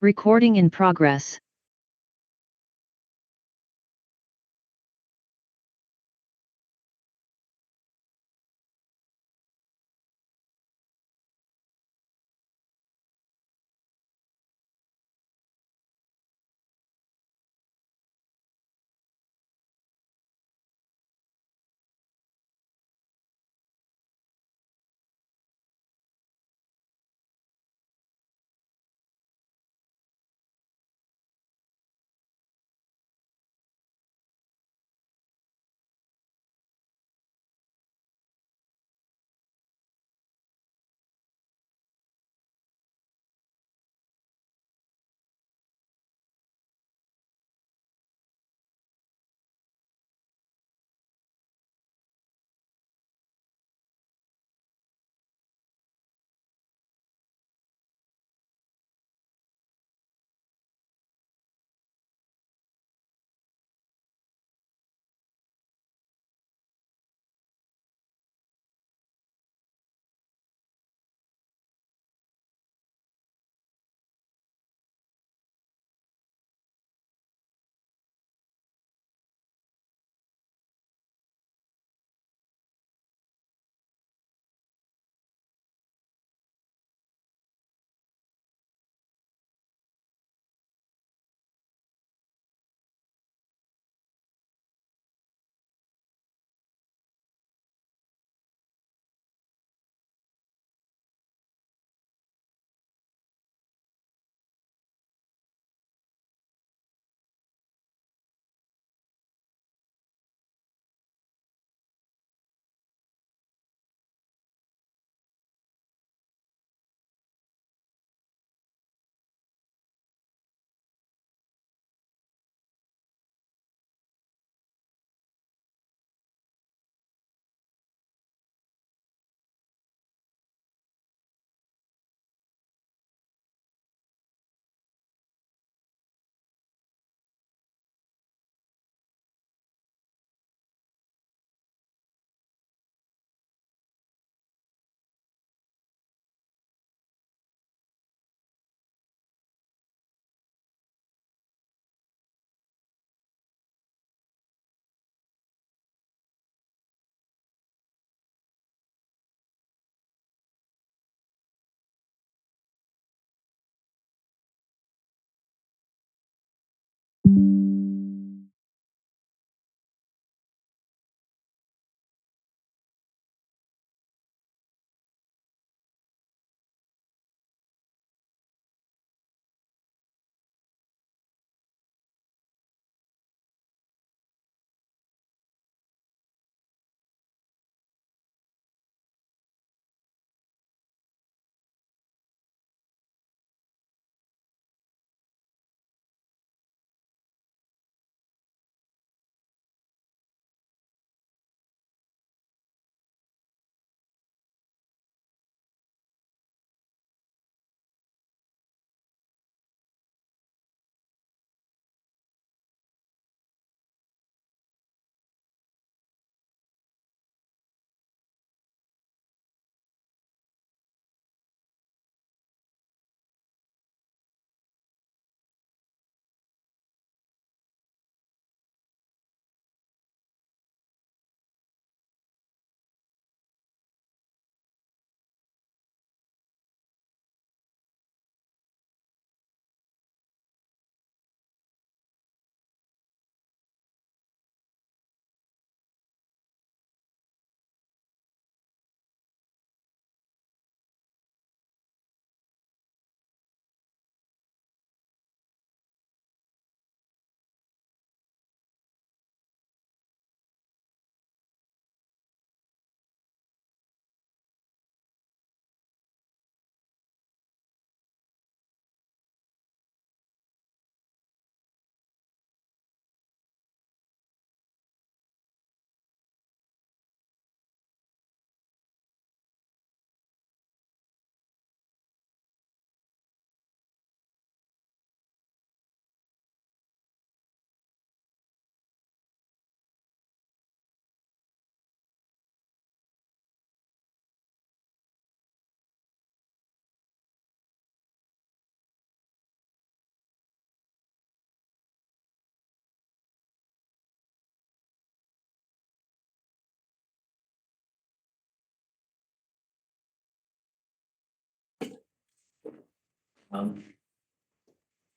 Recording in progress.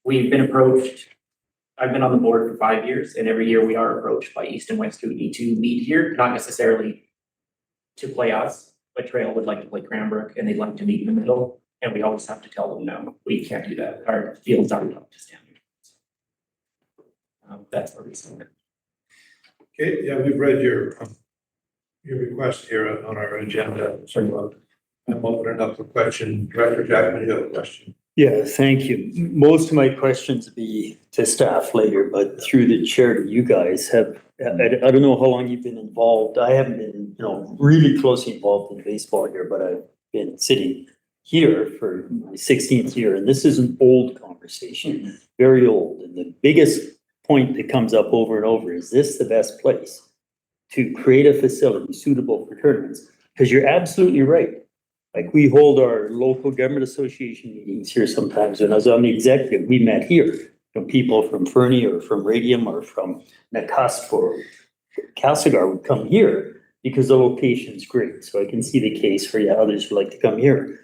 We've been approached, I've been on the board for 5 years, and every year we are approached by East and West who need to meet here, not necessarily to play us, but Trail would like to play Cranbrook and they'd like to meet in the middle. And we always have to tell them, no, we can't do that. Our fields aren't up to standard. That's the reason. Okay, yeah, we've read your request here on our agenda. So I'm opening up for question. Director Jackman, you have a question? Yeah, thank you. Most of my questions will be to staff later, but through the chair to you guys have, I don't know how long you've been involved. I haven't been, really closely involved in baseball here, but I've been sitting here for my 16th year, and this is an old conversation, very old. And the biggest point that comes up over and over is this the best place to create a facility suitable for tournaments? Because you're absolutely right. Like we hold our local government association meetings here sometimes. When I was on the executive, we met here. People from Fernie or from Radium or from Nakusp or Castlegar would come here because the location's great. So I can see the case for others would like to come here.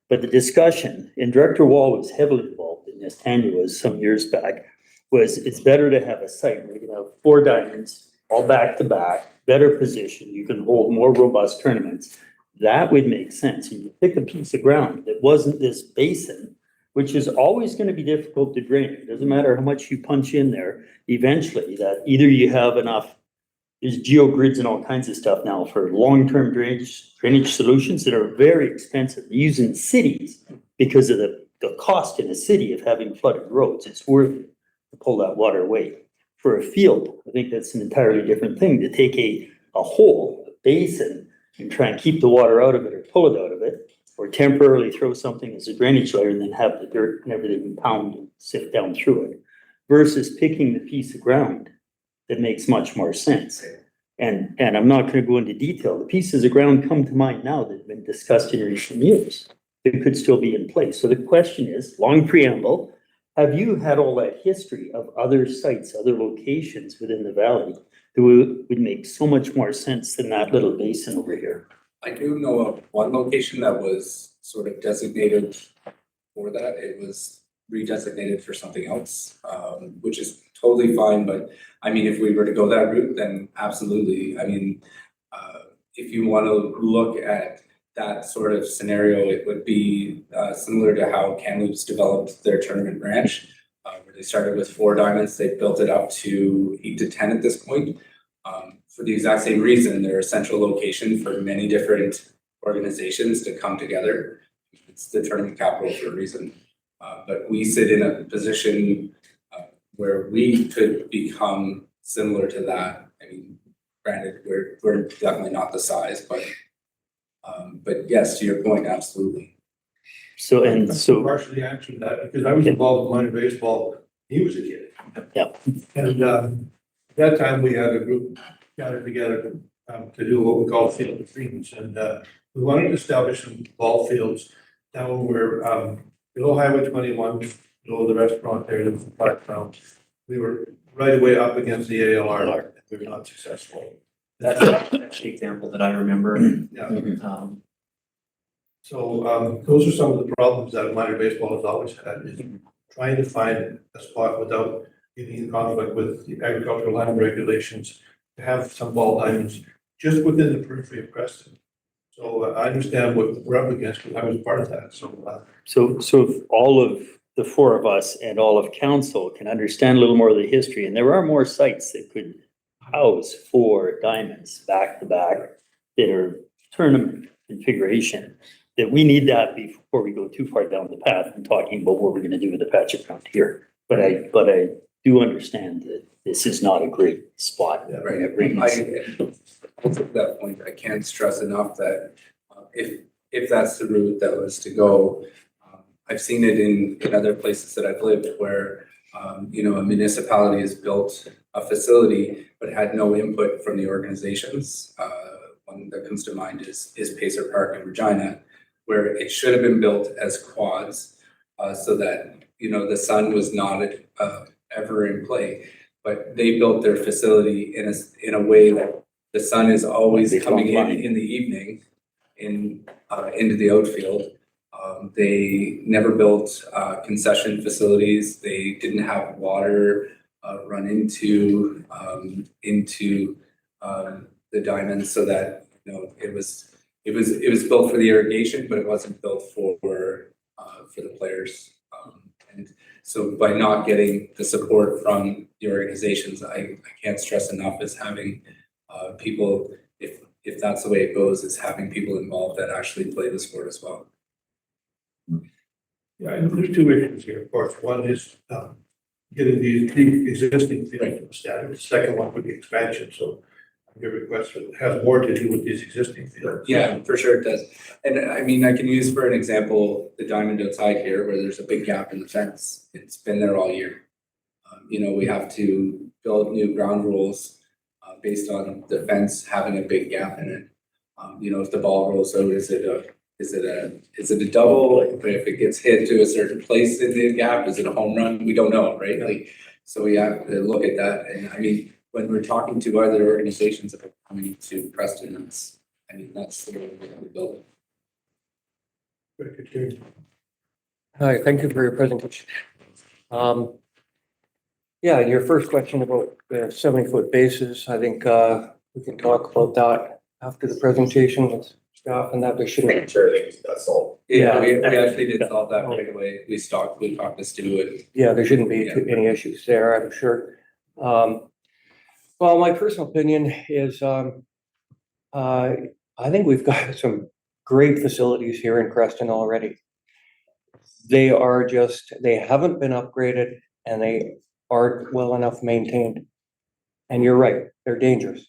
But the discussion, and Director Wall was heavily involved in this, Tanya was some years back, was it's better to have a site where you can have 4 diamonds, all back to back, better position. You can hold more robust tournaments. That would make sense. And you pick a piece of ground that wasn't this basin, which is always going to be difficult to drain. It doesn't matter how much you punch in there, eventually that either you have enough, there's geogrids and all kinds of stuff now for long-term drainage solutions that are very expensive. Used in cities because of the cost in a city of having flooded roads. It's worth it to pull that water away. For a field, I think that's an entirely different thing to take a hole, a basin, and try and keep the water out of it or pull it out of it, or temporarily throw something as a drainage layer and then have the dirt and everything pound and sift down through it, versus picking the piece of ground that makes much more sense. And I'm not going to go into detail. The pieces of ground come to mind now that have been discussed in recent years that could still be in place. So the question is, long preamble, have you had all that history of other sites, other locations within the valley that would make so much more sense than that little basin over here? I do know of one location that was sort of designated for that. It was redesignated for something else, which is totally fine. But I mean, if we were to go that route, then absolutely. I mean, if you want to look at that sort of scenario, it would be similar to how Kamloops developed their tournament ranch, where they started with 4 diamonds. They built it up to 8 to 10 at this point. For the exact same reason, they're a central location for many different organizations to come together. It's the tournament capital for a reason. But we sit in a position where we could become similar to that. I mean, granted, we're definitely not the size, but yes, to your point, absolutely. So Partially answered that because I was involved in minor baseball. He was a kid. Yeah. And at that time we had a group gathered together to do what we call field of dreams. And we wanted to establish some ball fields down where below Highway 21, below the restaurant there, the park ground. We were right away up against the ALR. We were not successful. That's the example that I remember. Yeah. Um, Those are some of the problems that minor baseball has always had, is trying to find a spot without getting in conflict with the agricultural land regulations to have some ball diamonds just within the periphery of Creston. So I understand what we're up against because I was part of that. So if all of the 4 of us and all of council can understand a little more of the history, and there are more sites that could house 4 diamonds back to back that are tournament configuration, that we need that before we go too far down the path and talking about what we're going to do with the patch of ground here. But I do understand that this is not a great spot. Yeah, right. To that point, I can't stress enough that if that's the route that was to go, I've seen it in other places that I've lived where a municipality has built a facility but had no input from the organizations. One that comes to mind is Pacer Park in Regina, where it should have been built as quads so that the sun was not ever in play, but they built their facility in a way that the sun is always coming in the evening into the outfield. They never built concession facilities. They didn't have water run into the diamonds, so that, you know, it was built for the irrigation, but it wasn't built for the players. And so by not getting the support from the organizations, I can't stress enough is having people, if that's the way it goes, is having people involved that actually play the sport as well. Yeah, and there's two issues here, of course. One is getting the existing field to the standard. The second one would be expansion. So your request has more to do with these existing fields. Yeah, for sure it does. And I mean, I can use for an example, the diamond outside here where there's a big gap in the fence. It's been there all year. You know, we have to build new ground rules based on the fence having a big gap in it. You know, if the ball rolls out, is it a double? If it gets hit to a certain place in the gap, is it a home run? We don't know, right? Like, so we have to look at that. And I mean, when we're talking to other organizations that are coming to Creston, that's the way we build it. Hi, thank you for your presentation. Yeah, your first question about the 70-foot bases, I think we can talk about that after the presentation with staff, and that we shouldn't. Sure, I think that's all. Yeah, we actually did solve that right away. We talked to Stu and Yeah, there shouldn't be any issues there, I'm sure. Well, my personal opinion is I think we've got some great facilities here in Creston already. They haven't been upgraded and they aren't well enough maintained. And you're right, they're dangerous.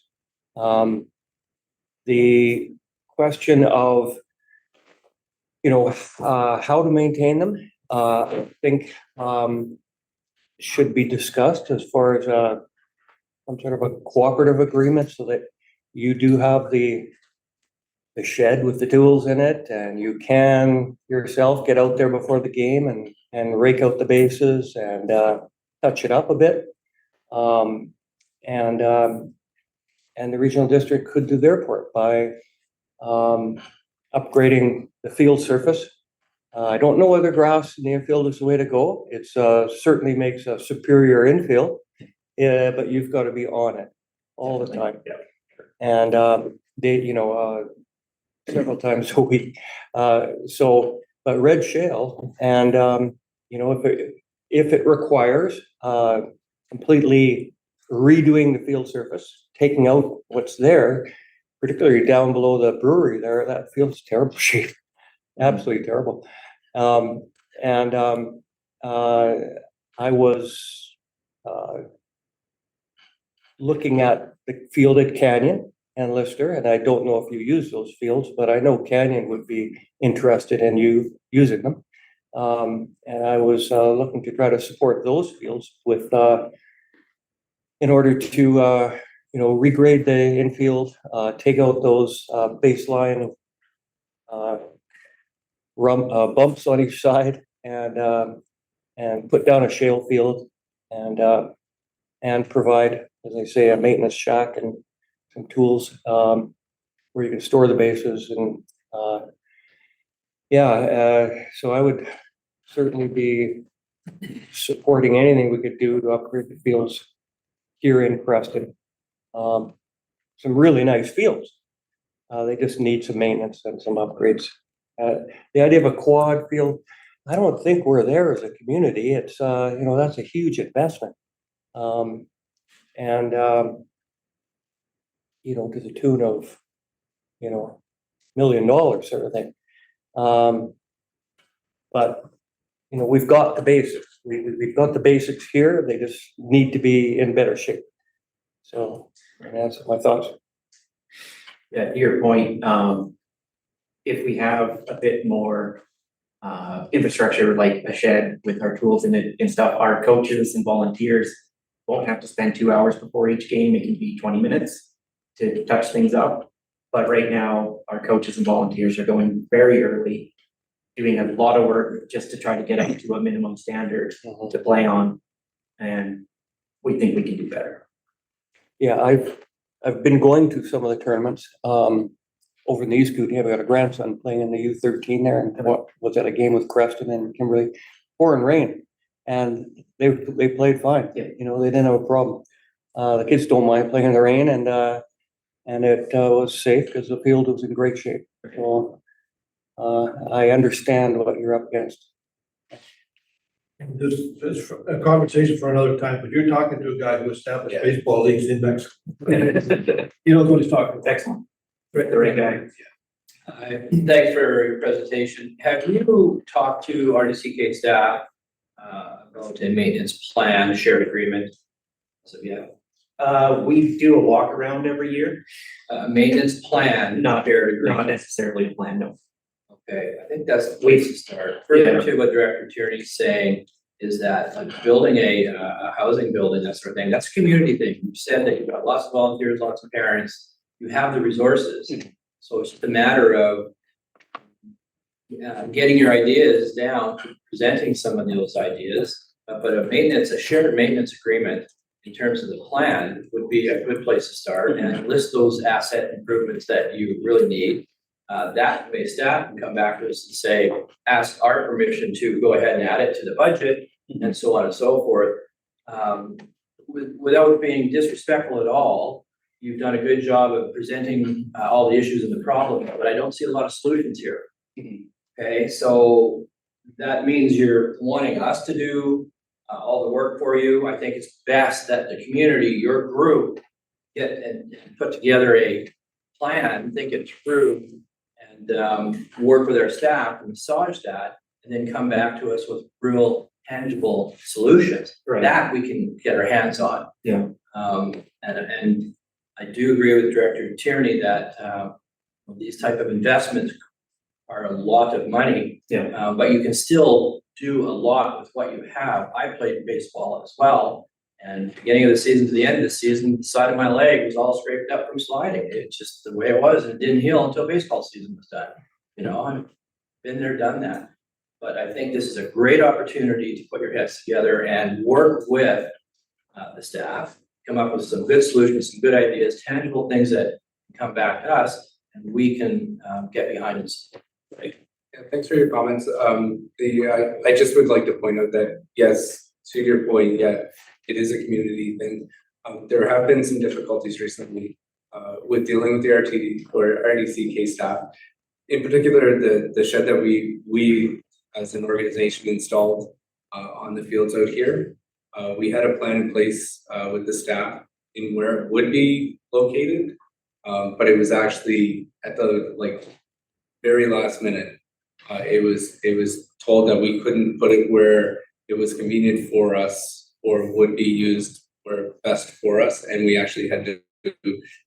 The question of, you know, how to maintain them, I think should be discussed as far as some sort of a cooperative agreement so that you do have the shed with the tools in it and you can yourself get out there before the game and rake out the bases and touch it up a bit. And the regional district could do their part by upgrading the field surface. I don't know whether grass in the infield is the way to go. It certainly makes a superior infield, but you've got to be on it all the time. Yeah. And they, you know, several times a week. But red shale, and you know, if it requires completely redoing the field surface, taking out what's there, particularly down below the brewery there, that field's terrible shape, absolutely terrible. I was looking at the field at Canyon and Lister, and I don't know if you use those fields, but I know Canyon would be interested in you using them. And I was looking to try to support those fields with, in order to, you know, regrade the infield, take out those baseline bumps on each side, and put down a shale field, and provide, as I say, a maintenance shack and some tools where you can store the bases. And so I would certainly be supporting anything we could do to upgrade the fields here in Creston. Some really nice fields. They just need some maintenance and some upgrades. The idea of a quad field, I don't think we're there as a community. It's you know, that's a huge investment. You know, to the tune of, you know, $1 million sort of thing. But, you know, we've got the basics. We've got the basics here. They just need to be in better shape. So that's my thoughts. Yeah, to your point, if we have a bit more infrastructure, like a shed with our tools in it and stuff, our coaches and volunteers won't have to spend 2 hours before each game. It can be 20 minutes to touch things up. But right now, our coaches and volunteers are going very early, doing a lot of work just to try to get up to a minimum standard to play on. And we think we can do better. Yeah, I've been going to some of the tournaments. over in the East Kootenai, I've got a grandson playing in the U13 there, and what was at a game with Creston and Kimberly, pouring rain, and they played fine. Yeah. You know, they didn't have a problem. The kids don't mind playing in the rain, and it was safe because the field was in great shape. So I understand what you're up against. And this is a conversation for another time, but you're talking to a guy who established baseball leagues in Mexico. He knows what he's talking about. Excellent. The right guy. Thanks for your presentation. Have you talked to RDCK staff about a maintenance plan, shared agreement? So, yeah, We do a walk around every year, maintenance plan, not shared not agreement. necessarily a plan, no. Okay, I think that's the place to start. Further to what Director Tierney's saying is that like building a housing building, that sort of thing, that's a community thing. You said that you've got lots of volunteers, lots of parents, you have the resources. So it's just a matter of getting your ideas down, presenting some of those ideas. But a shared maintenance agreement in terms of the plan would be a good place to start and list those asset improvements that you really need. That way staff can come back to us and say, ask our permission to go ahead and add it to the budget and so on and so forth. Without being disrespectful at all, you've done a good job of presenting all the issues and the problems, but I don't see a lot of solutions here. Okay, so that means you're wanting us to do all the work for you. I think it's best that the community, your group, get and put together a plan, think it through, and work with our staff and massage that, and then come back to us with real tangible solutions. Right. That we can get our hands on. Yeah. And I do agree with Director Tierney that these type of investments are a lot of money. Yeah. But you can still do a lot with what you have. I played baseball as well. And beginning of the season to the end of the season, the side of my leg was all scraped up from sliding. It's just the way it was, and it didn't heal until baseball season was done. You know, I've been there, done that. But I think this is a great opportunity to put your heads together and work with the staff, come up with some good solutions, some good ideas, tangible things that come back to us, and we can get behind it. Right? Yeah, thanks for your comments. I just would like to point out that, yes, to your point, yeah, it is a community thing. There have been some difficulties recently with dealing with the RTD or RDCK staff. In particular, the shed that we as an organization installed on the fields out here. We had a plan in place with the staff in where it would be located, but it was actually at the very last minute. It was told that we couldn't put it where it was convenient for us or would be used where best for us, and we actually had to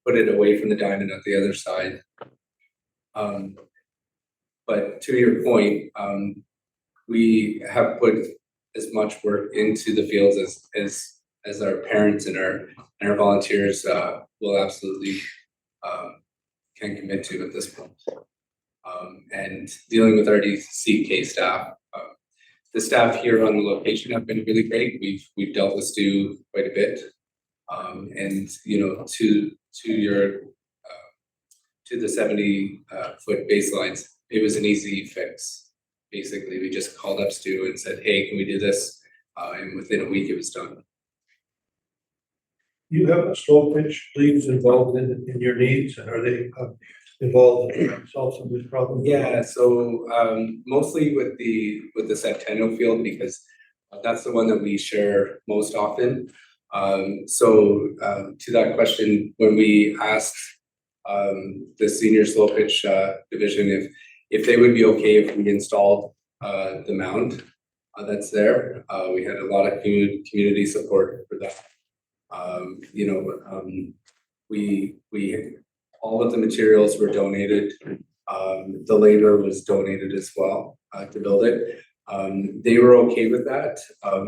put it away from the diamond at the other side. But to your point, we have put as much work into the fields as our parents and our volunteers will absolutely can commit to at this point. And dealing with our DCK staff, the staff here on the location have been really great. We've dealt with Stu quite a bit, and you know, to the 70-foot baselines, it was an easy fix. Basically, we just called up Stu and said, "Hey, can we do this?" And within a week, it was done. You have a slow pitch leagues involved in your needs, and are they involved in trying to solve some of these problems? Yeah, so mostly with the Centennial field, because that's the one that we share most often. So to that question, when we asked the senior slow pitch division if they would be okay if we installed the mound that's there, we had a lot of community support for that. You know, we all of the materials were donated. The labor was donated as well to build it. They were okay with that.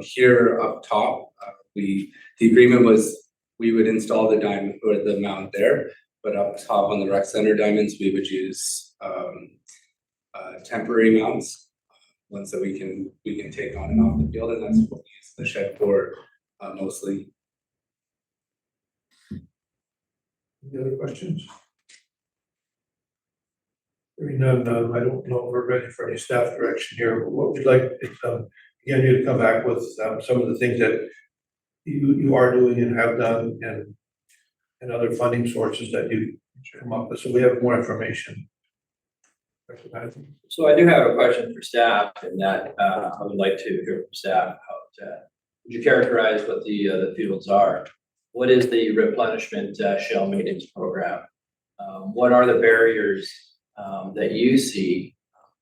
Here up top, the agreement was we would install the diamond or the mount there, but up top on the rec center diamonds, we would use temporary mounts, ones that we can take on and off the field, and that's what we use the shed for mostly. Any other questions? Hearing none, I don't know if we're ready for any staff direction here. What we'd like is, again, you to come back with, some of the things that you are doing and have done and other funding sources that you come up with, so we have more information. So I do have a question for staff, and that I would like to hear from staff. Would you characterize what the fields are? What is the replenishment shell maintenance program? What are the barriers that you see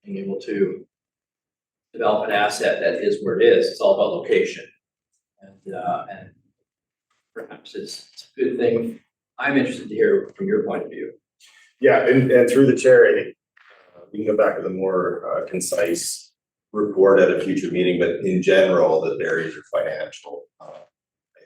being able to develop an asset that is where it is? It's all about location, and perhaps it's a good thing. I'm interested to hear from your point of view. Yeah, and through the chair, I think we can go back to the more concise report at a future meeting, but in general, the barriers are financial. I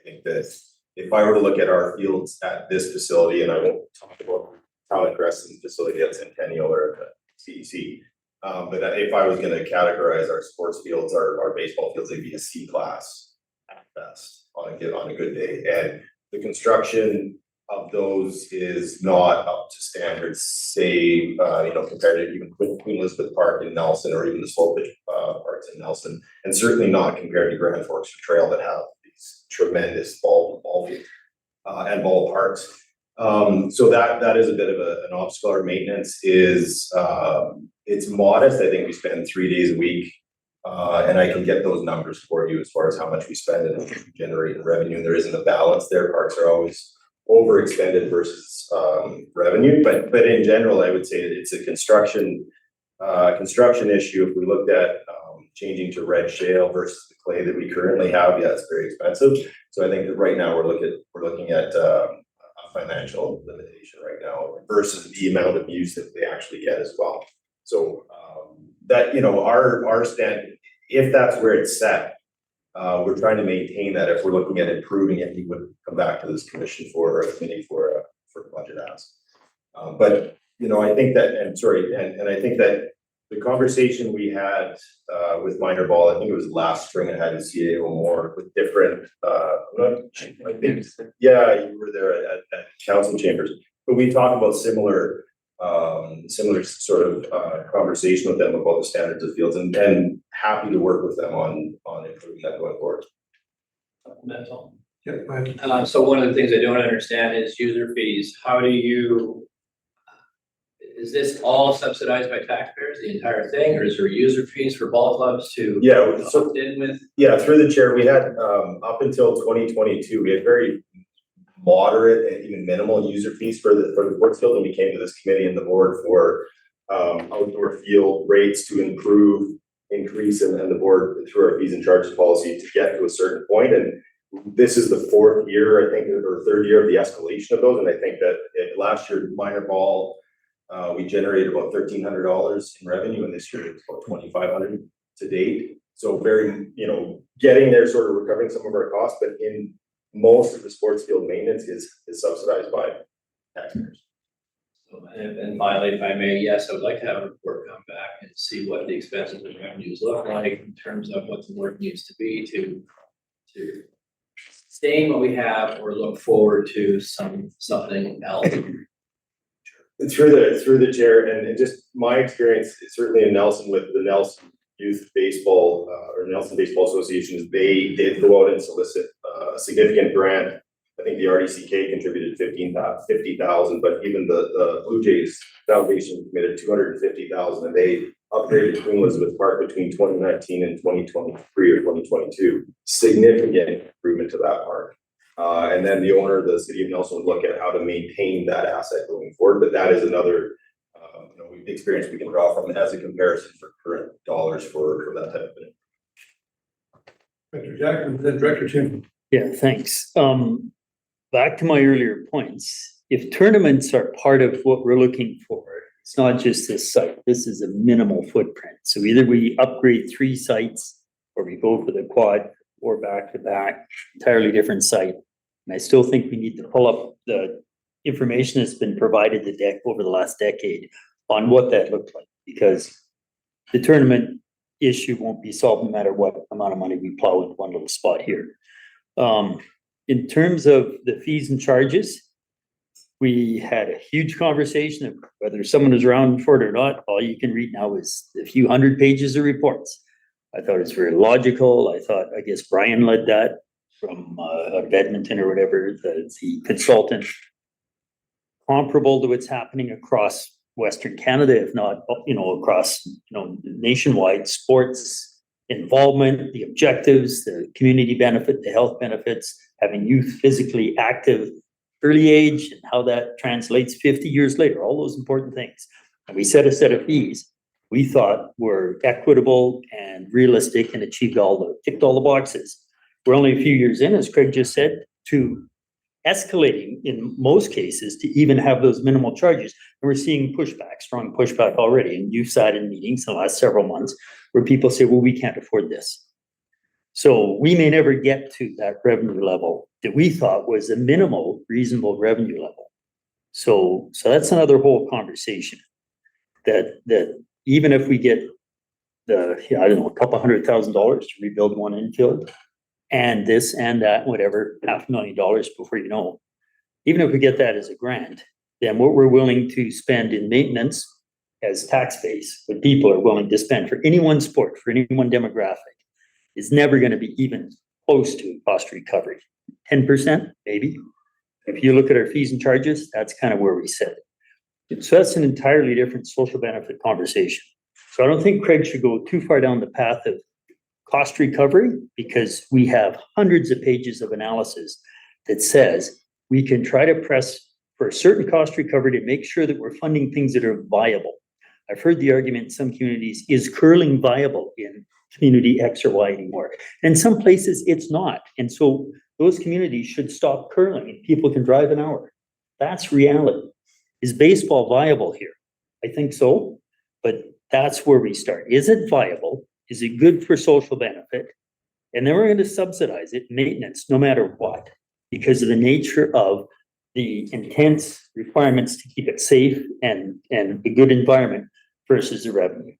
think that if I were to look at our fields at this facility, and I won't talk about how Creston facility at Centennial or at CEC, but if I was going to categorize our sports fields, our baseball fields, they'd be a C class at best on a good day, and the construction of those is not up to standards, say, compared to even Queen Elizabeth Park in Nelson or even the slow pitch parks in Nelson, and certainly not compared to Grand Forks Trail that have these tremendous ball fields and ballparks. So that is a bit of an obstacle. Our maintenance is it's modest. I think we spend 3 days a week, and I can get those numbers for you as far as how much we spend and generate in revenue. And there isn't a balance there. Parks are always overexpended versus revenue, but in general, I would say that it's a construction issue. If we looked at changing to red shale versus the clay that we currently have, yeah, it's very expensive. So I think that right now we're looking at a financial limitation right now versus the amount of use that they actually get as well. So that our stand, if that's where it's set. We're trying to maintain that. If we're looking at improving it, we would come back to this commission for a committee for budget ask. But I think that, and I think that the conversation we had with minor ball, I think it was last spring, I had in CAO more with different. I think, yeah, you were there at council chambers, but we talked about similar sort of conversation with them about the standards of fields, and happy to work with them on improving that going forward. Supplemental. Yeah, go ahead. So one of the things I don't understand is user fees. How do you, is this all subsidized by taxpayers, the entire thing, or is there user fees for ball clubs to opt in with? Yeah, through the chair, we had up until 2022, we had very moderate and even minimal user fees for the sports field, and we came to this committee and the board for outdoor field rates to increase, and the board through our fees and charges policy to get to a certain point. And this is the 4th year, I think, or 3rd year of the escalation of those. And I think that last year, minor ball, we generated about $1,300 in revenue, and this year it's about $2,500 to date. So very, getting there, sort of recovering some of our costs, but in most of the sports field maintenance is subsidized by taxpayers. And finally, if I may, yes, I would like to have a report come back and see what the expenses and revenues look like in terms of what the work needs to be to sustain what we have or look forward to something else. Through the chair, and just my experience, certainly in Nelson with the Nelson Youth Baseball or Nelson Baseball Associations, they did go out and solicit a significant grant. I think the RDCK contributed $50,000, but even the Blue Jays Foundation committed $250,000, and they upgraded Queen Elizabeth Park between 2019 and 2023 or 2022. Significant improvement to that park. And then the owner, the city of Nelson, would look at how to maintain that asset going forward. But that is another experience we can draw from as a comparison for current dollars for that type of thing. Director Jackman, then Director Tim. Yeah, thanks. Back to my earlier points, if tournaments are part of what we're looking for, it's not just this site, this is a minimal footprint. So either we upgrade 3 sites or we go for the quad or back to back, entirely different site. And I still think we need to pull up the information that's been provided the deck over the last decade on what that looked like, because the tournament issue won't be solved no matter what amount of money we plow in one little spot here. In terms of the fees and charges, we had a huge conversation of whether someone was around for it or not. All you can read now is a few hundred pages of reports. I thought it's very logical. I guess Brian led that from out of Edmonton or whatever, the consultant. Comparable to what's happening across Western Canada, if not, across, nationwide sports involvement, the objectives, the community benefit, the health benefits, having youth physically active early age and how that translates 50 years later, all those important things. And we set a set of fees we thought were equitable and realistic and ticked all the boxes. We're only a few years in, as Craig just said, to escalating in most cases to even have those minimal charges. And we're seeing pushback, strong pushback already. And you've sat in meetings in the last several months where people say, well, we can't afford this. So we may never get to that revenue level that we thought was a minimal, reasonable revenue level. So that's another whole conversation that even if we get a couple $100,000 to rebuild one infield, and this and that, whatever, $500,000 before you know. Even if we get that as a grant, then what we're willing to spend in maintenance as tax base, what people are willing to spend for any one sport, for any one demographic, is never going to be even close to cost recovery. 10%, maybe. If you look at our fees and charges, that's kind of where we sit. So that's an entirely different social benefit conversation. So I don't think Craig should go too far down the path of cost recovery, because we have hundreds of pages of analysis that says we can try to press for a certain cost recovery to make sure that we're funding things that are viable. I've heard the argument in some communities, is curling viable in community X or Y anymore? And in some places it's not. And so those communities should stop curling and people can drive an hour. That's reality. Is baseball viable here? I think so, but that's where we start. Is it viable? Is it good for social benefit? And then we're going to subsidize it, maintenance, no matter what, because of the nature of the intense requirements to keep it safe and a good environment versus the revenue.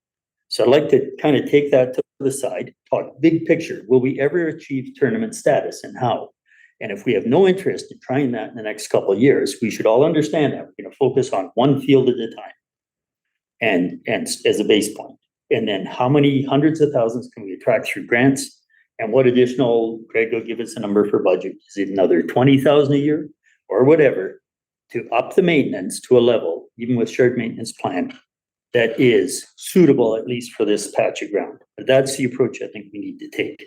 So I'd like to kind of take that to the side, talk big picture. Will we ever achieve tournament status and how? And if we have no interest in trying that in the next couple of years, we should all understand that we're going to focus on one field at a time and as a base point. And then how many hundreds of thousands can we attract through grants? And what additional, Craig will give us a number for budget. Is it another 20,000 a year or whatever to up the maintenance to a level, even with shared maintenance plan, that is suitable at least for this patch of ground? But that's the approach I think we need to take.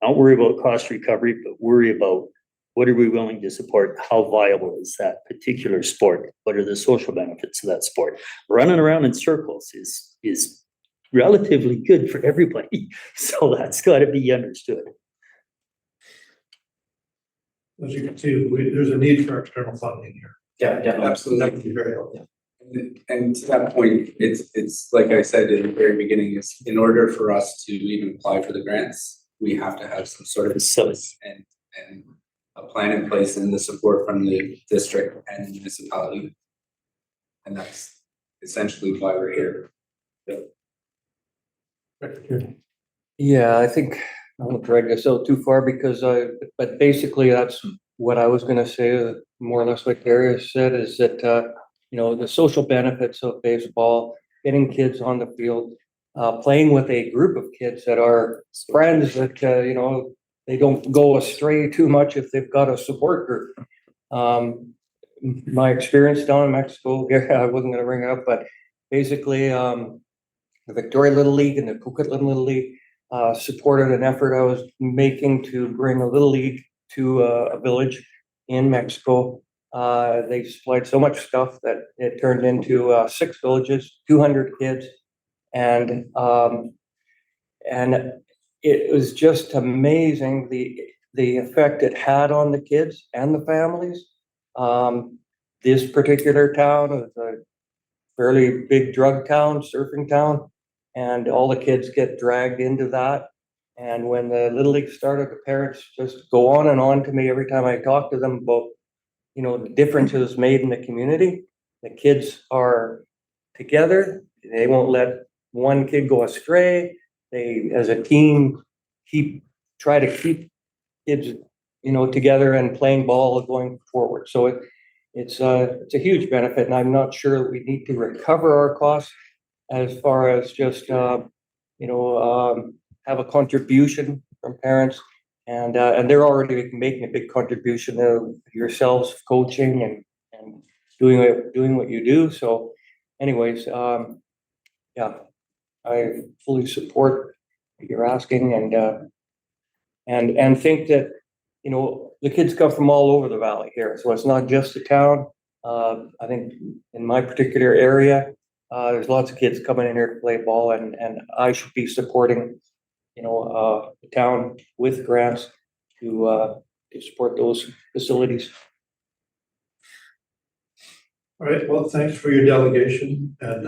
Don't worry about cost recovery, but worry about what are we willing to support? How viable is that particular sport? What are the social benefits of that sport? Running around in circles is relatively good for everybody. So that's got to be understood. As you can see, there's a need for external funding here. Yeah, definitely. Absolutely. That would be very helpful. And to that point, it's like I said in the very beginning, is in order for us to even apply for the grants, we have to have some sort of and a plan in place and the support from the district and municipality. And that's essentially why we're here. Yeah, I think I won't drag this out too far because but basically that's what I was gonna say, more or less what Gary said, is that, the social benefits of baseball, getting kids on the field, playing with a group of kids that are friends that, they don't go astray too much if they've got a support group. My experience down in Mexico, I wasn't gonna bring it up, but basically, the Victoria Little League and the Coquitlam Little League supported an effort I was making to bring a Little League to a village in Mexico. They supplied so much stuff that it turned into 6 villages, 200 kids, and it was just amazing the effect it had on the kids and the families. This particular town was a fairly big drug town, surfing town, and all the kids get dragged into that. And when the Little League started, the parents just go on and on to me every time I talk to them about, the differences made in the community. The kids are together. They won't let one kid go astray. They, as a team, try to keep kids, together and playing ball going forward. So it's a huge benefit, and I'm not sure that we need to recover our costs as far as just, have a contribution from parents. And they're already making a big contribution of yourselves coaching and doing what you do. So anyways, yeah, I fully support what you're asking and think that, the kids come from all over the valley here. So it's not just the town. I think in my particular area, there's lots of kids coming in here to play ball and I should be supporting, the town with grants to support those facilities. All right, well, thanks for your delegation, and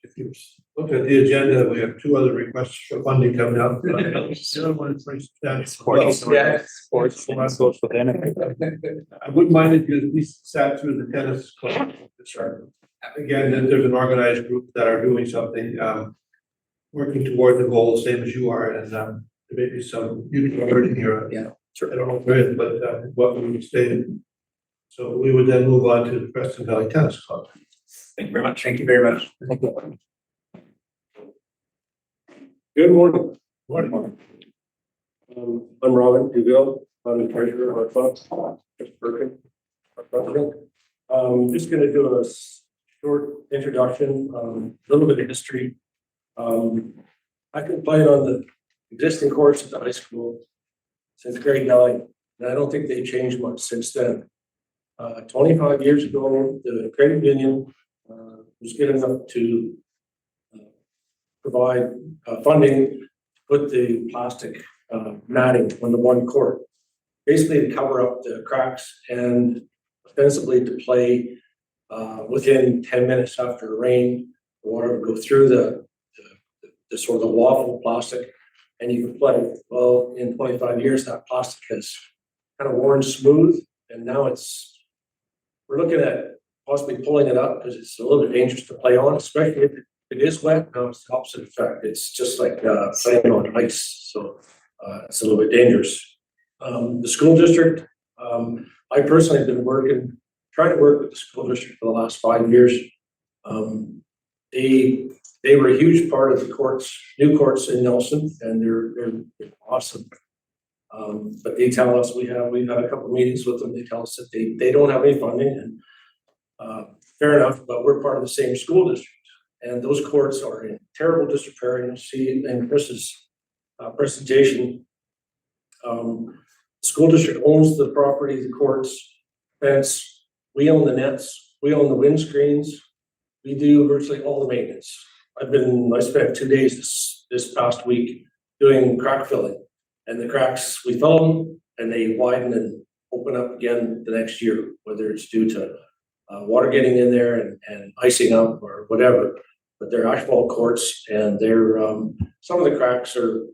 if you look at the agenda, we have two other requests for funding coming up. Sports and social benefit. I wouldn't mind if you at least sat through the tennis club. Again, there's an organized group that are doing something, working toward the goal, same as you are, and there may be some, you can heard in here. Yeah, I don't know if there is, but what we stated. So we would then move on to the Creston Valley Tennis Club. Thank you very much. Thank you very much. Good morning. Morning. I'm Robin Duville. I'm the treasurer of our club, just Perkin, our president. Just gonna do a short introduction, a little bit of history. I've been playing on the existing courts at the high school since grade 9, and I don't think they changed much since then. 25 years ago, the credit union was good enough to provide funding to put the plastic matting on the one court, basically to cover up the cracks and ostensibly to play within 10 minutes after rain. The water would go through the sort of the waffle plastic and you can play. Well, in 25 years, that plastic has kind of worn smooth, and now we're looking at possibly pulling it up because it's a little bit dangerous to play on, especially if it is wet. Now it's the opposite effect. It's just like playing on ice. So it's a little bit dangerous. The school district, I personally have been trying to work with the school district for the last 5 years. They were a huge part of the new courts in Nelson, and they're awesome. But they tell us we've had a couple of meetings with them. They tell us that they don't have any funding, and fair enough, but we're part of the same school district. And those courts are in terrible disrepair. And you'll see in Chris's presentation, the school district owns the property, the courts, fence. We own the nets. We own the windscreens. We do virtually all the maintenance. I spent 2 days this past week doing crack filling. And the cracks, we fill them and they widen and open up again the next year, whether it's due to water getting in there and icing up or whatever. But they're asphalt courts, and they're some of the cracks are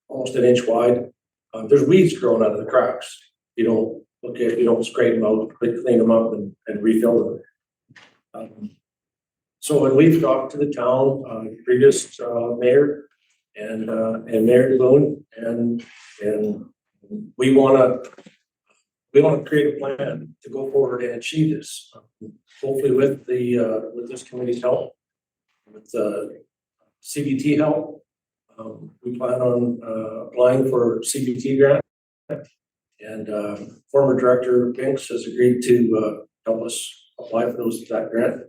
almost an inch wide. There's weeds growing out of the cracks. You don't scrape them out, clean them up and refill them. So when we've talked to the town, previous mayor and Mayor DeLune, and we want to create a plan to go forward and achieve this. Hopefully with this committee's help, with CBT help, we plan on applying for CBT grant, and former director Binks has agreed to help us apply for that grant.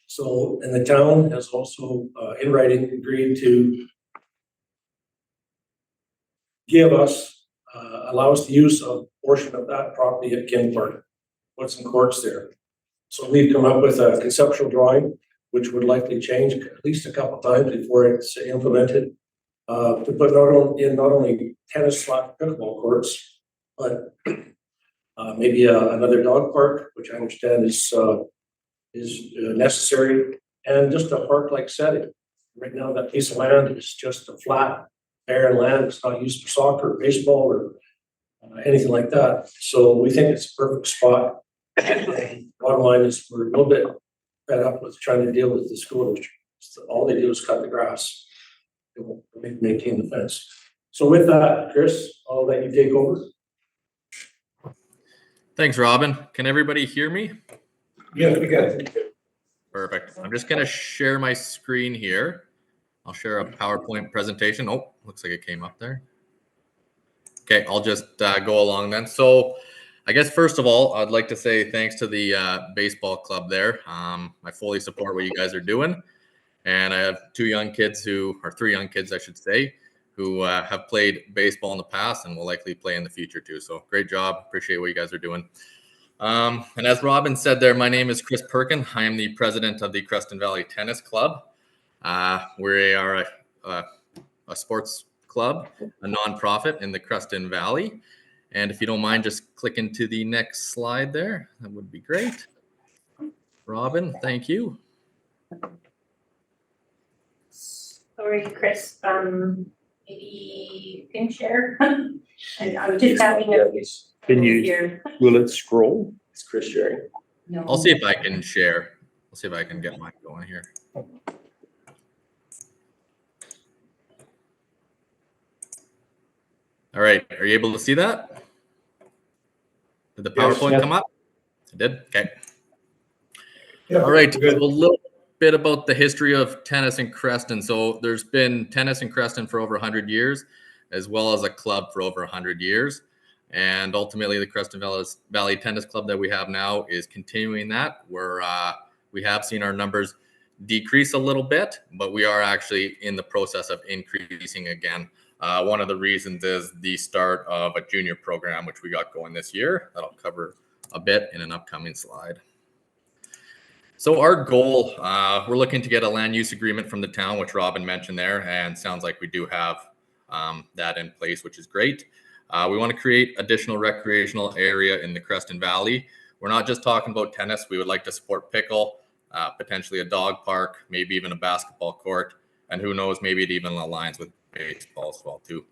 So, and the town has also in writing agreed to allow us to use a portion of that property at Kin Park, what's in courts there. So we've come up with a conceptual drawing, which would likely change at least a couple of times before it's implemented, to put not only tennis/pickleball courts, but maybe another dog park, which I understand is necessary, and just a park-like setting. Right now, that piece of land is just a flat, barren land. It's not used for soccer, or baseball, or anything like that. So we think it's a perfect spot. Bottom line is we're a little bit fed up with trying to deal with the school district. All they do is cut the grass. They won't maintain the fence. So with that, Chris, I'll let you take over. Thanks, Robin. Can everybody hear me? Yeah, we got it. Perfect. I'm just going to share my screen here. I'll share a PowerPoint presentation. Oh, looks like it came up there. Okay, I'll just go along then. So I guess first of all, I'd like to say thanks to the baseball club there. I fully support what you guys are doing. And I have three young kids, I should say, who have played baseball in the past and will likely play in the future too. So great job. Appreciate what you guys are doing. And as Robin said there, my name is Chris Perkin. I am the president of the Creston Valley Tennis Club. We are a sports club, a nonprofit in the Creston Valley. And if you don't mind, just click into the next slide there. That would be great. Robin, thank you. Sorry, Chris, maybe you can share. I was just having a. Can you, Here. will it scroll? It's Chris sharing. No. I'll see if I can share. I'll see if I can get mine going here. All right, are you able to see that? Did the PowerPoint come up? It did? Okay. Yeah, All right, so good. a little bit about the history of tennis in Creston. So there's been tennis in Creston for over 100 years, as well as a club for over 100 years. And ultimately, the Creston Valley Tennis Club that we have now is continuing that, where we have seen our numbers decrease a little bit, but we are actually in the process of increasing again. One of the reasons is the start of a junior program, which we got going this year. That'll cover a bit in an upcoming slide. So our goal, we're looking to get a land use agreement from the town, which Robin mentioned there, and sounds like we do have that in place, which is great. We want to create additional recreational area in the Creston Valley. We're not just talking about tennis. We would like to support pickle, potentially a dog park, maybe even a basketball court, and who knows, maybe it even aligns with baseball as well too.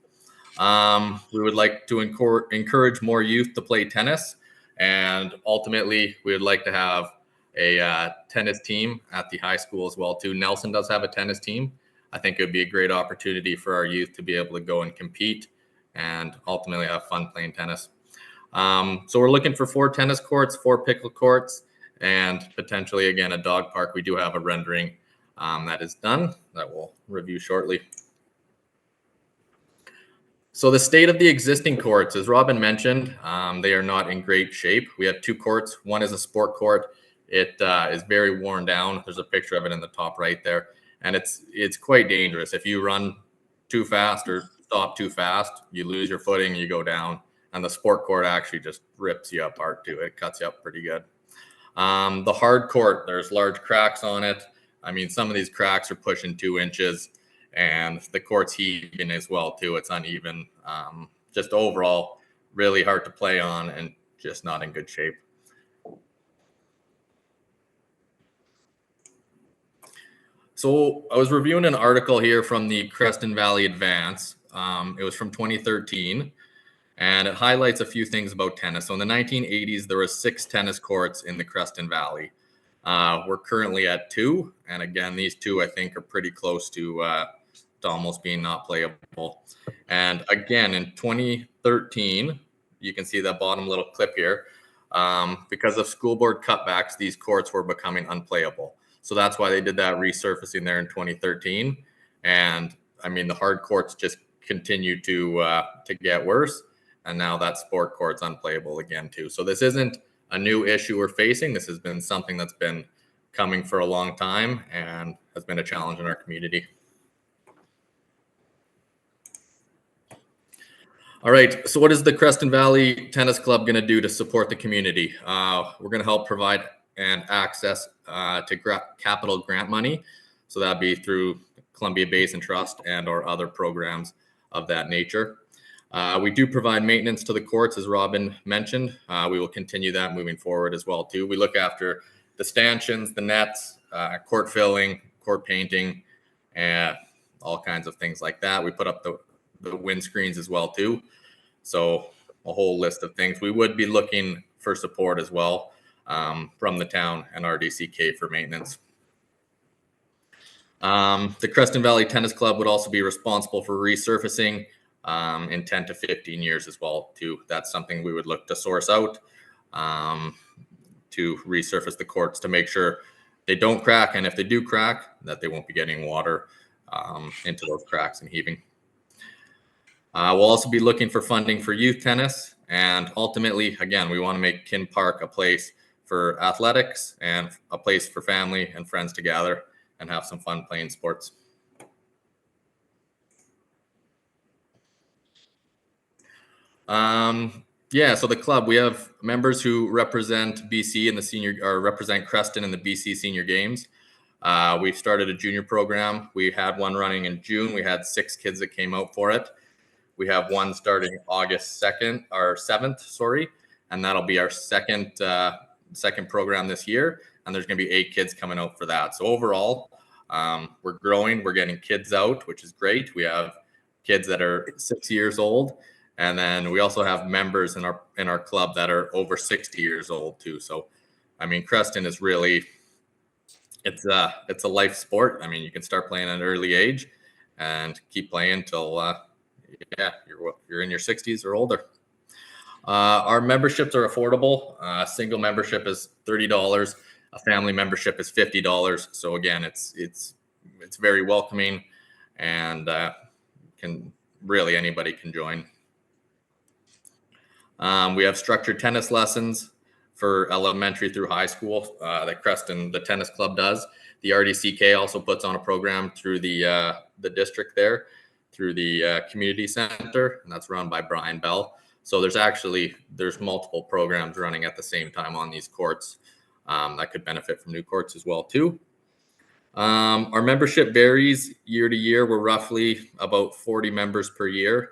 We would like to encourage more youth to play tennis, and ultimately we would like to have a tennis team at the high school as well too. Nelson does have a tennis team. I think it would be a great opportunity for our youth to be able to go and compete and ultimately have fun playing tennis. So we're looking for 4 tennis courts, 4 pickle courts, and potentially again a dog park. We do have a rendering that is done that we'll review shortly. So the state of the existing courts, as Robin mentioned, they are not in great shape. We have 2 courts. One is a sport court. It is very worn down. There's a picture of it in the top right there, and it's quite dangerous. If you run too fast or stop too fast, you lose your footing, you go down, and the sport court actually just rips you apart too. It cuts you up pretty good. The hard court, there's large cracks on it. I mean, some of these cracks are pushing 2 inches, and the court's heaving as well too. It's uneven. Just overall, really hard to play on and just not in good shape. So I was reviewing an article here from the Creston Valley Advance. It was from 2013, and it highlights a few things about tennis. So in the 1980s, there were 6 tennis courts in the Creston Valley. We're currently at 2, and again, these 2 I think are pretty close to almost being not playable. And again, in 2013, you can see that bottom little clip here. Because of school board cutbacks, these courts were becoming unplayable. So that's why they did that resurfacing there in 2013. And I mean, the hard courts just continue to get worse. And now that sport court's unplayable again too. So this isn't a new issue we're facing. This has been something that's been coming for a long time and has been a challenge in our community. All right, so what is the Creston Valley Tennis Club going to do to support the community? We're going to help provide and access to capital grant money. So that'd be through Columbia Basin Trust and or other programs of that nature. We do provide maintenance to the courts, as Robin mentioned. We will continue that moving forward as well too. We look after the stanchions, the nets, court filling, court painting, and all kinds of things like that. We put up the windscreens as well too. So a whole list of things. We would be looking for support as well from the town and RDCK for maintenance. The Creston Valley Tennis Club would also be responsible for resurfacing in 10 to 15 years as well too. That's something we would look to source out. to resurface the courts to make sure they don't crack, and if they do crack, that they won't be getting water into those cracks and heaving. We'll also be looking for funding for youth tennis, and ultimately, again, we want to make Kin Park a place for athletics and a place for family and friends to gather and have some fun playing sports. Yeah, so the club, we have members who represent BC in the senior, or represent Creston in the BC Senior Games. We've started a junior program. We had one running in June. We had 6 kids that came out for it. We have one starting August 2nd or 7th, sorry, and that'll be our second program this year. And there's going to be 8 kids coming out for that. So overall, we're growing. We're getting kids out, which is great. We have kids that are 6 years old. And then we also have members in our club that are over 60 years old too. So, I mean, Creston is really, it's a life sport. I mean, you can start playing at an early age and keep playing till you're in your 60s or older. Our memberships are affordable. A single membership is $30. A family membership is $50. So again, it's very welcoming, and anybody can join. We have structured tennis lessons for elementary through high school that Creston, the tennis club, does. The RDCK also puts on a program through the district there, through the community center, and that's run by Brian Bell. So there's multiple programs running at the same time on these courts that could benefit from new courts as well too. Our membership varies year to year. We're roughly about 40 members per year.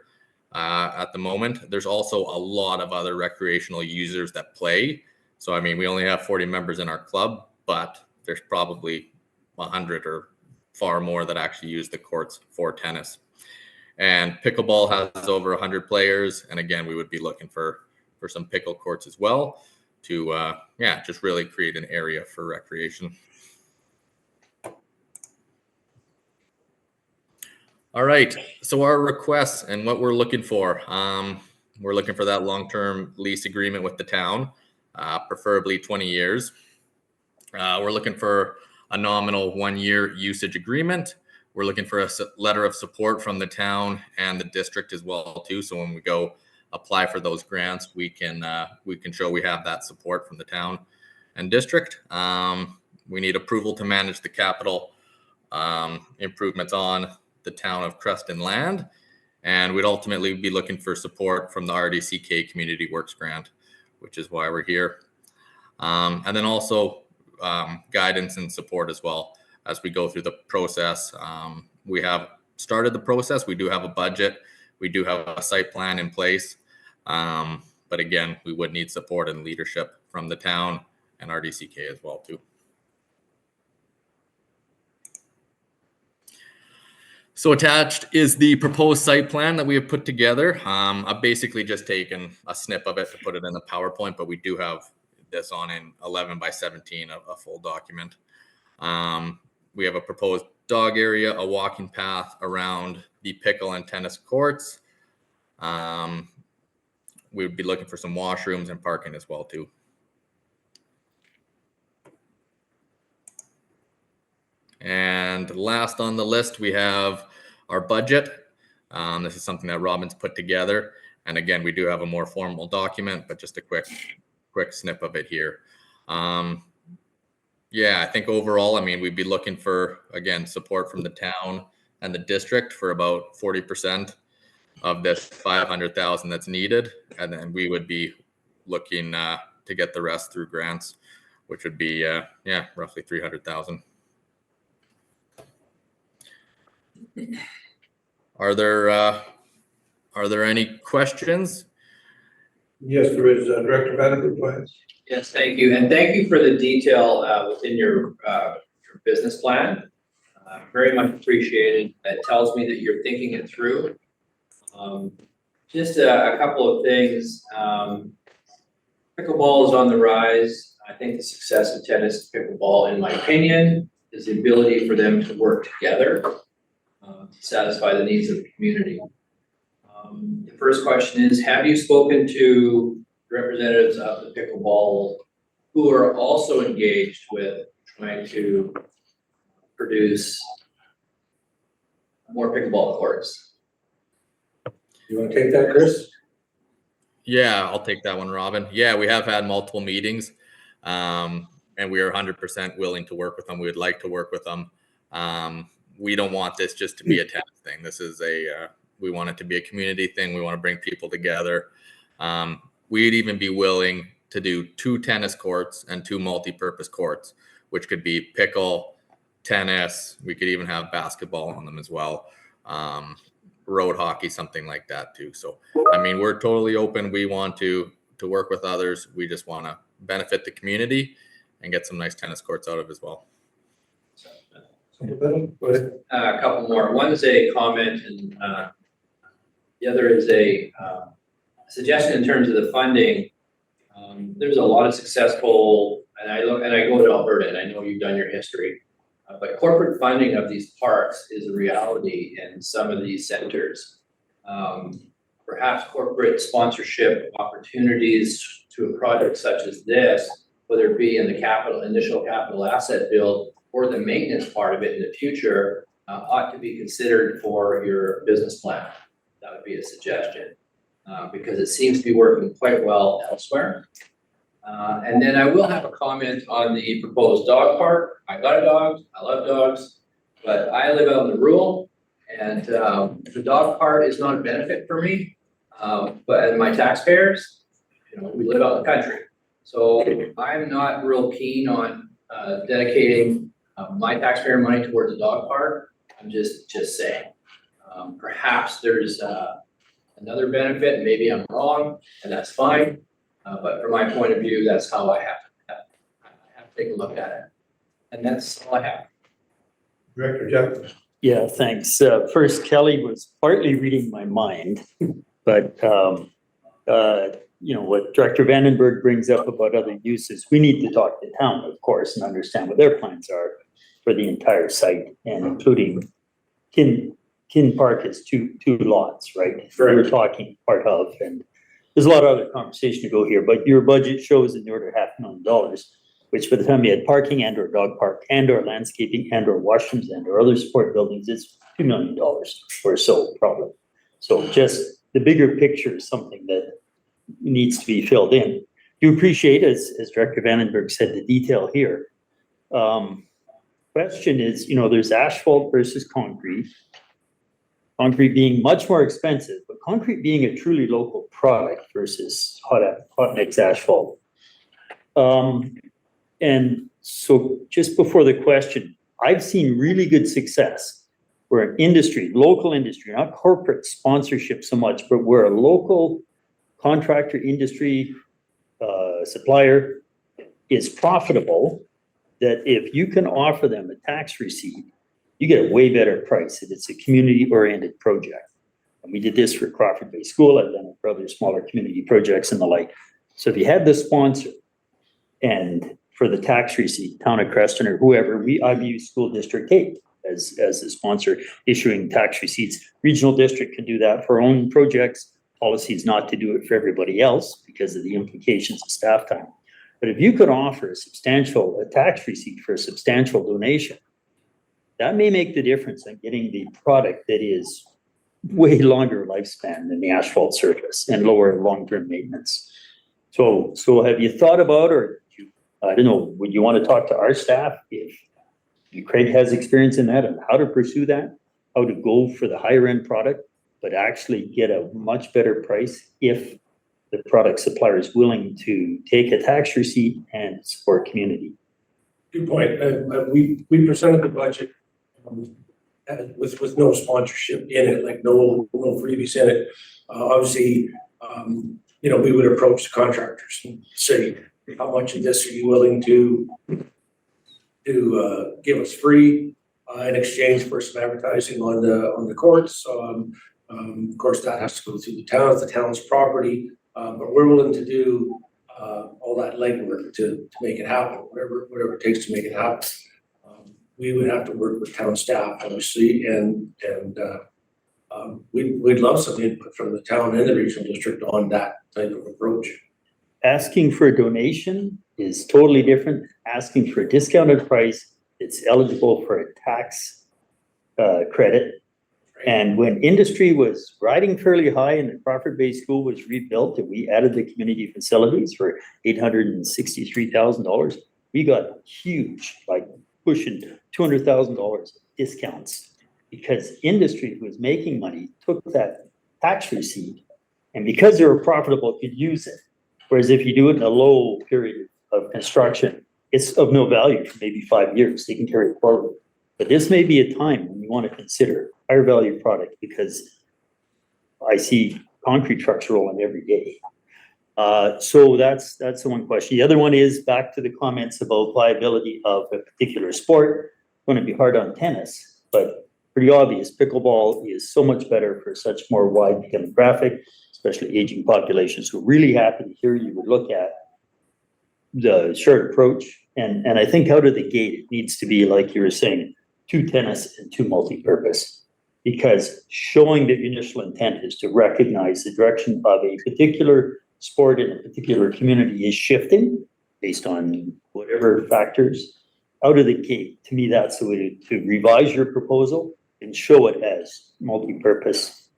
At the moment, there's also a lot of other recreational users that play. So, I mean, we only have 40 members in our club, but there's probably 100 or far more that actually use the courts for tennis. And pickleball has over 100 players. And again, we would be looking for some pickle courts as well to, just really create an area for recreation. All right, so our requests and what we're looking for that long-term lease agreement with the town, preferably 20 years. We're looking for a nominal 1-year usage agreement. We're looking for a letter of support from the town and the district as well too. So when we go apply for those grants, we can show we have that support from the town and district. We need approval to manage the capital improvements on the town of Creston land, and we'd ultimately be looking for support from the RDCK Community Works Grant, which is why we're here. And then also guidance and support as well as we go through the process. We have started the process. We do have a budget. We do have a site plan in place. But again, we would need support and leadership from the town and RDCK as well too. So attached is the proposed site plan that we have put together. I've basically just taken a snip of it to put it in the PowerPoint, but we do have this on in 11 by 17, a full document. We have a proposed dog area, a walking path around the pickle and tennis courts. We would be looking for some washrooms and parking as well too. And last on the list, we have our budget. This is something that Robin's put together. And again, we do have a more formal document, but just a quick snip of it here. I think overall, I mean, we'd be looking for, again, support from the town and the district for about 40% of this 500,000 that's needed. And then we would be looking to get the rest through grants, which would be, roughly 300,000. Are there any questions? Yes, there is. Director Vanderbilt, go ahead. Yes, thank you. And thank you for the detail within your business plan. Very much appreciated. That tells me that you're thinking it through. Just a couple of things. Pickleball is on the rise. I think the success of tennis and pickleball, in my opinion, is the ability for them to work together to satisfy the needs of the community. The first question is, have you spoken to representatives of the pickleball who are also engaged with trying to produce more pickleball courts. You wanna take that, Chris? Yeah, I'll take that one, Robin. Yeah, we have had multiple meetings, and we are 100% willing to work with them. We would like to work with them. We don't want this just to be a tennis thing. This is we want it to be a community thing. We want to bring people together. We'd even be willing to do 2 tennis courts and 2 multi-purpose courts, which could be pickle, tennis. We could even have basketball on them as well. Road hockey, something like that too. So, I mean, we're totally open. We want to work with others. We just want to benefit the community and get some nice tennis courts out of as well. Go ahead. A couple more. One is a comment, and the other is a suggestion in terms of the funding. There's a lot of successful, and I go to Alberta, and I know you've done your history. But corporate funding of these parks is a reality in some of these centers. Perhaps corporate sponsorship opportunities to a project such as this, whether it be in the initial capital asset build or the maintenance part of it in the future, ought to be considered for your business plan. That would be a suggestion, because it seems to be working quite well elsewhere. And then I will have a comment on the proposed dog park. I got a dog, I love dogs, but I live out in the rural, and the dog park is not a benefit for me. But my taxpayers, we live out in the country. So I'm not real keen on dedicating my taxpayer money towards a dog park. I'm just saying. Perhaps there's another benefit, maybe I'm wrong, and that's fine. But from my point of view, that's how I have to take a look at it. And that's all I have. Director Jeff? Yeah, thanks. First, Kelly was partly reading my mind, but what Director Vandenberg brings up about other uses, we need to talk to town, of course, and understand what their plans are for the entire site, and including Kin Park is two lots, right? We're talking part of, and there's a lot of other conversation to go here, but your budget shows in the order of $500,000, which by the time you had parking and or dog park and or landscaping and or washrooms and or other support buildings, it's $2 million or so probably. So just the bigger picture is something that needs to be filled in. Do appreciate, as Director Vandenberg said, the detail here. Question is, there's asphalt versus concrete. Concrete being much more expensive, but concrete being a truly local product versus hot mix asphalt. And so just before the question, I've seen really good success where local industry, not corporate sponsorship so much, but where a local contractor industry supplier is profitable, that if you can offer them a tax receipt, you get a way better price if it's a community-oriented project. And we did this for Crawford Bay School. I've done it for other smaller community projects and the like. So if you had the sponsor and for the tax receipt, Town of Creston or whoever, I've used School District 8 as a sponsor issuing tax receipts. Regional District can do that for own projects. Policy is not to do it for everybody else because of the implications of staff time. But if you could offer a tax receipt for a substantial donation, that may make the difference in getting the product that is way longer lifespan than the asphalt surface and lower long-term maintenance. So have you thought about, or I don't know, would you want to talk to our staff if Craig has experience in that and how to pursue that, how to go for the higher end product, but actually get a much better price if the product supplier is willing to take a tax receipt and support community? Good point. We presented the budget with no sponsorship in it, like no freebies in it. Obviously, we would approach the contractors and say, how much of this are you willing to give us free in exchange for some advertising on the courts? Of course, that has to go through the town, it's the town's property, but we're willing to do all that legwork to make it happen, whatever it takes to make it happen. We would have to work with town staff, obviously, and we'd love some input from the town and the regional district on that type of approach. asking for a donation is totally different. Asking for a discounted price, it's eligible for a tax credit. And when industry was riding fairly high and the Crawford Bay School was rebuilt and we added the community facilities for $863,000, we got huge, like pushing $200,000 discounts because industry who was making money took that tax receipt and because they were profitable, could use it. Whereas if you do it in a low period of construction, it's of no value for maybe 5 years. They can carry it forward. But this may be a time when you want to consider higher value product because I see concrete trucks rolling every day. So that's the one question. The other one is back to the comments about viability of a particular sport. It's going to be hard on tennis, but pretty obvious. Pickleball is so much better for such more wide demographic, especially aging populations. We're really happy to hear you would look at the shared approach. And I think out of the gate, it needs to be, like you were saying, 2 tennis and 2 multi-purpose, because showing the initial intent is to recognize the direction of a particular sport in a particular community is shifting based on whatever factors. Out of the gate, to me, that's the way to revise your proposal and show it as multi-purpose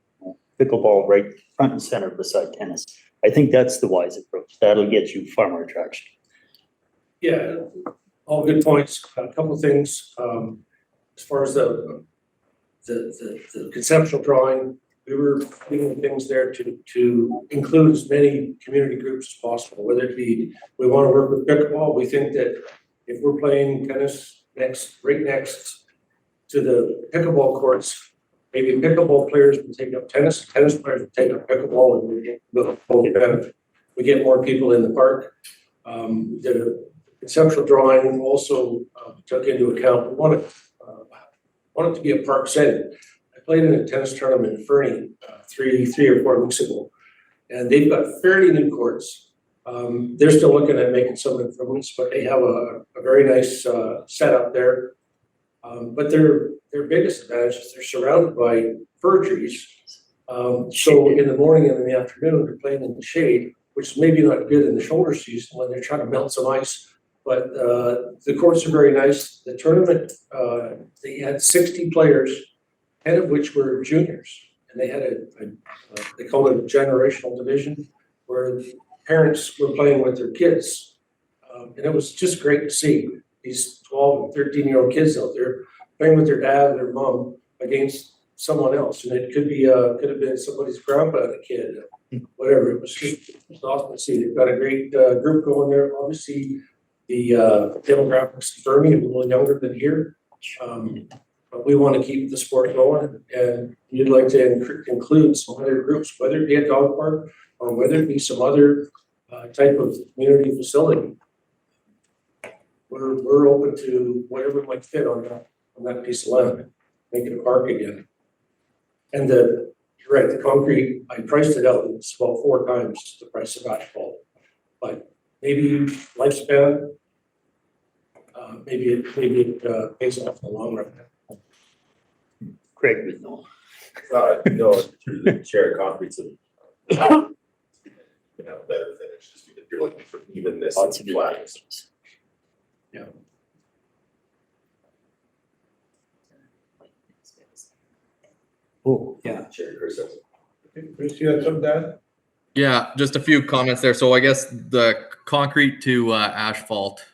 pickleball right front and center beside tennis. I think that's the wise approach. That'll get you far more traction. Yeah, all good points. A couple of things. As far as the conceptual drawing, we were doing things there to include as many community groups as possible, whether it be, we want to work with pickleball. We think that if we're playing tennis right next to the pickleball courts, maybe pickleball players will take up tennis players will take up pickleball, and we get more people in the park. The conceptual drawing also took into account, we want it to be a park setting. I played in a tennis tournament in Fernie 3 or 4 weeks ago, and they've got fairly new courts. They're still looking at making some improvements, but they have a very nice setup there. But their biggest advantage is they're surrounded by fir trees. So in the morning and in the afternoon, they're playing in the shade, which is maybe not good in the shoulder season when they're trying to melt some ice. But the courts are very nice. The tournament, they had 60 players, 10 of which were juniors. And they had they called it a generational division, where parents were playing with their kids. And it was just great to see these 12 and 13-year-old kids out there playing with their dad and their mom against someone else. And it could have been somebody's grandpa and a kid, whatever. It was awesome to see. They've got a great group going there. Obviously, the demographics in Fernie are a little younger than here. But we want to keep the sport going, and you'd like to include some other groups, whether it be a dog park or whether it be some other type of community facility. We're open to whatever might fit on that piece of land, make it a park again. And you're right, the concrete, I priced it out, it's about 4 times the price of asphalt. But maybe lifespan, maybe it pays off in the long run. Craig would know. No, through the chair, concrete's a better finish, just because you're looking for evenness Lots and of flatness. Yeah. Oh, yeah. Chair, Creston. Chris, you have something to add? Yeah, just a few comments there. So I guess the concrete to asphalt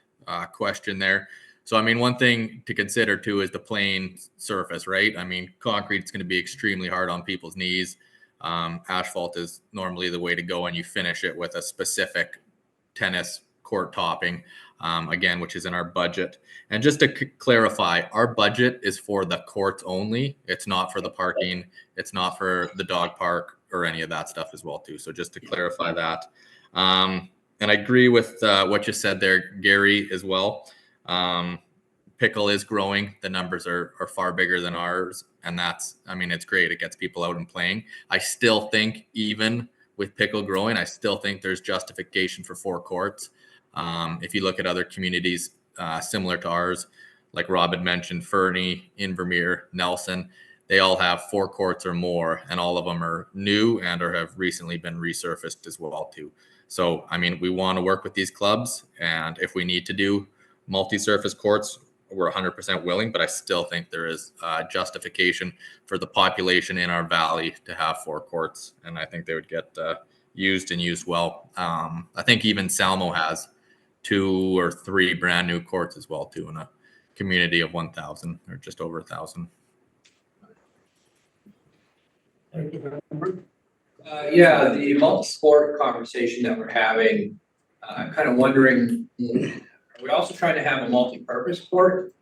question there. So I mean, one thing to consider too is the plain surface, right? I mean, concrete's going to be extremely hard on people's knees. Asphalt is normally the way to go, and you finish it with a specific tennis court topping, again, which is in our budget. And just to clarify, our budget is for the courts only. It's not for the parking. It's not for the dog park or any of that stuff as well too. So just to clarify that. And I agree with what you said there, Gary, as well. Pickle is growing. The numbers are far bigger than ours. And that's, I mean, it's great. It gets people out and playing. I still think even with pickle growing, I still think there's justification for 4 courts. If you look at other communities similar to ours, like Rob had mentioned, Fernie, Invermere, Nelson, they all have 4 courts or more, and all of them are new and or have recently been resurfaced as well too. So, I mean, we want to work with these clubs, and if we need to do multi-surface courts, we're 100% willing, but I still think there is justification for the population in our valley to have 4 courts, and I think they would get used and used well. I think even Salmo has 2 or 3 brand new courts as well too, in a community of 1,000 or just over 1,000. Yeah, the multi-sport conversation that we're having, kind of wondering, are we also trying to have a multi-purpose court?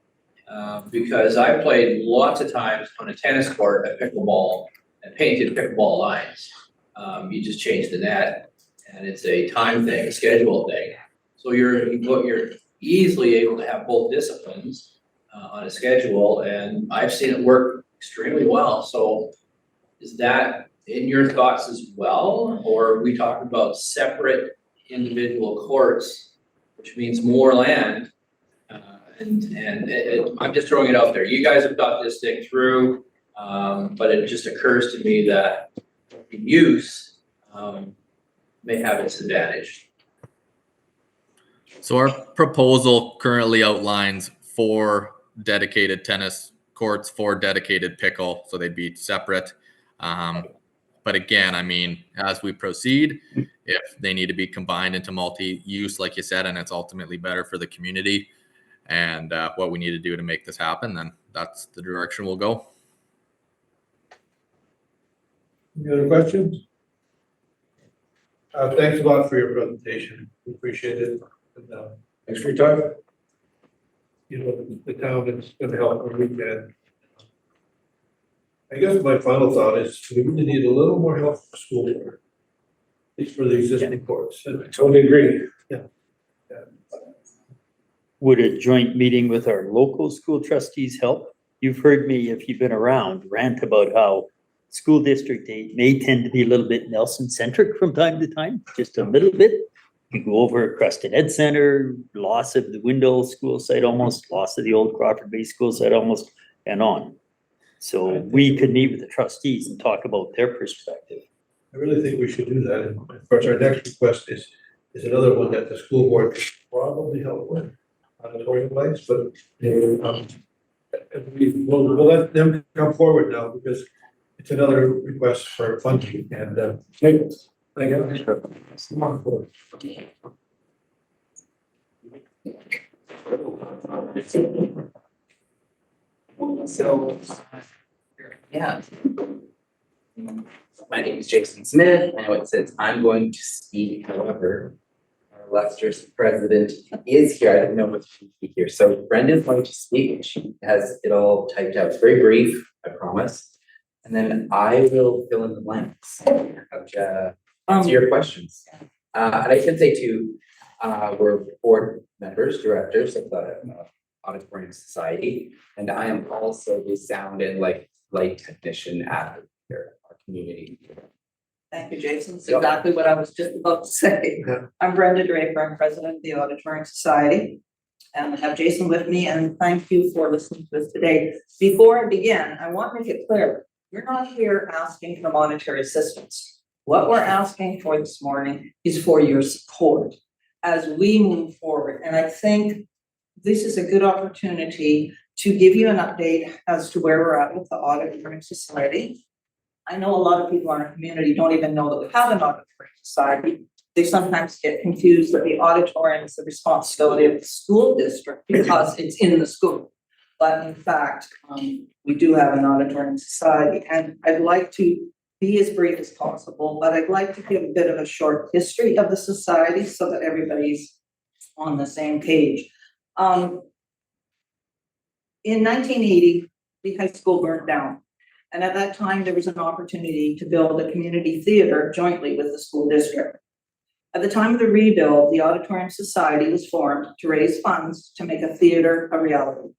Because I played lots of times on a tennis court at pickleball and painted pickleball lines. You just change the net and it's a time thing, a schedule thing. So you're easily able to have both disciplines on a schedule, and I've seen it work extremely well. So is that in your thoughts as well, or are we talking about separate individual courts, which means more land? I'm just throwing it out there. You guys have thought this thing through, but it just occurs to me that the use may have its advantage. So our proposal currently outlines 4 dedicated tennis courts, 4 dedicated pickle, so they'd be separate. But again, I mean, as we proceed, if they need to be combined into multi-use, like you said, and it's ultimately better for the community and what we need to do to make this happen, then that's the direction we'll go. Any other questions? Thanks a lot for your presentation. We appreciate it. And, Thanks for your time. you know, the town is gonna help where we can. I guess my final thought is we really need a little more help for school board. At least for the existing courts. I totally agree. Would a joint meeting with our local school trustees help? You've heard me, if you've been around, rant about how school district 8 may tend to be a little bit Nelson-centric from time to time, just a little bit. You go over Creston Ed Center, loss of the Windell school site almost, loss of the old Crawford Bay school site almost, and on. So we could meet with the trustees and talk about their perspective. I really think we should do that. And of course, our next request is another one that the school board could probably help with. Auditorium lights, but we'll let them come forward now because it's another request for funding and Thank you. So, yeah. My name is Jason Smith. I know it says I'm going to speak, however, our illustrious president is here. I didn't know if she'd be here. So Brenda's going to speak. She has it all typed out. It's very brief, I promise. And then I will fill in the blanks of answer your questions. And I should say too, we're board members, directors of the Auditorium Society, and I am also the sound and light technician at our community. Thank you, Jason. That's exactly what I was just about to say. Yeah. I'm Brenda Draper. I'm president of the Auditorium Society. And I have Jason with me, and thank you for listening to us today. Before I begin, I want to make it clear, we're not here asking for monetary assistance. What we're asking for this morning is for your support as we move forward. And I think this is a good opportunity to give you an update as to where we're at with the Auditorium Society. I know a lot of people in our community don't even know that we have an Auditorium Society. They sometimes get confused that the auditorium is the responsibility of the school district because it's in the school. But in fact, we do have an Auditorium Society, and I'd like to be as brief as possible, but I'd like to give a bit of a short history of the society so that everybody's on the same page. In 1980, the high school burned down. And at that time, there was an opportunity to build a community theater jointly with the school district. At the time of the rebuild, the Auditorium Society was formed to raise funds to make a theater a reality.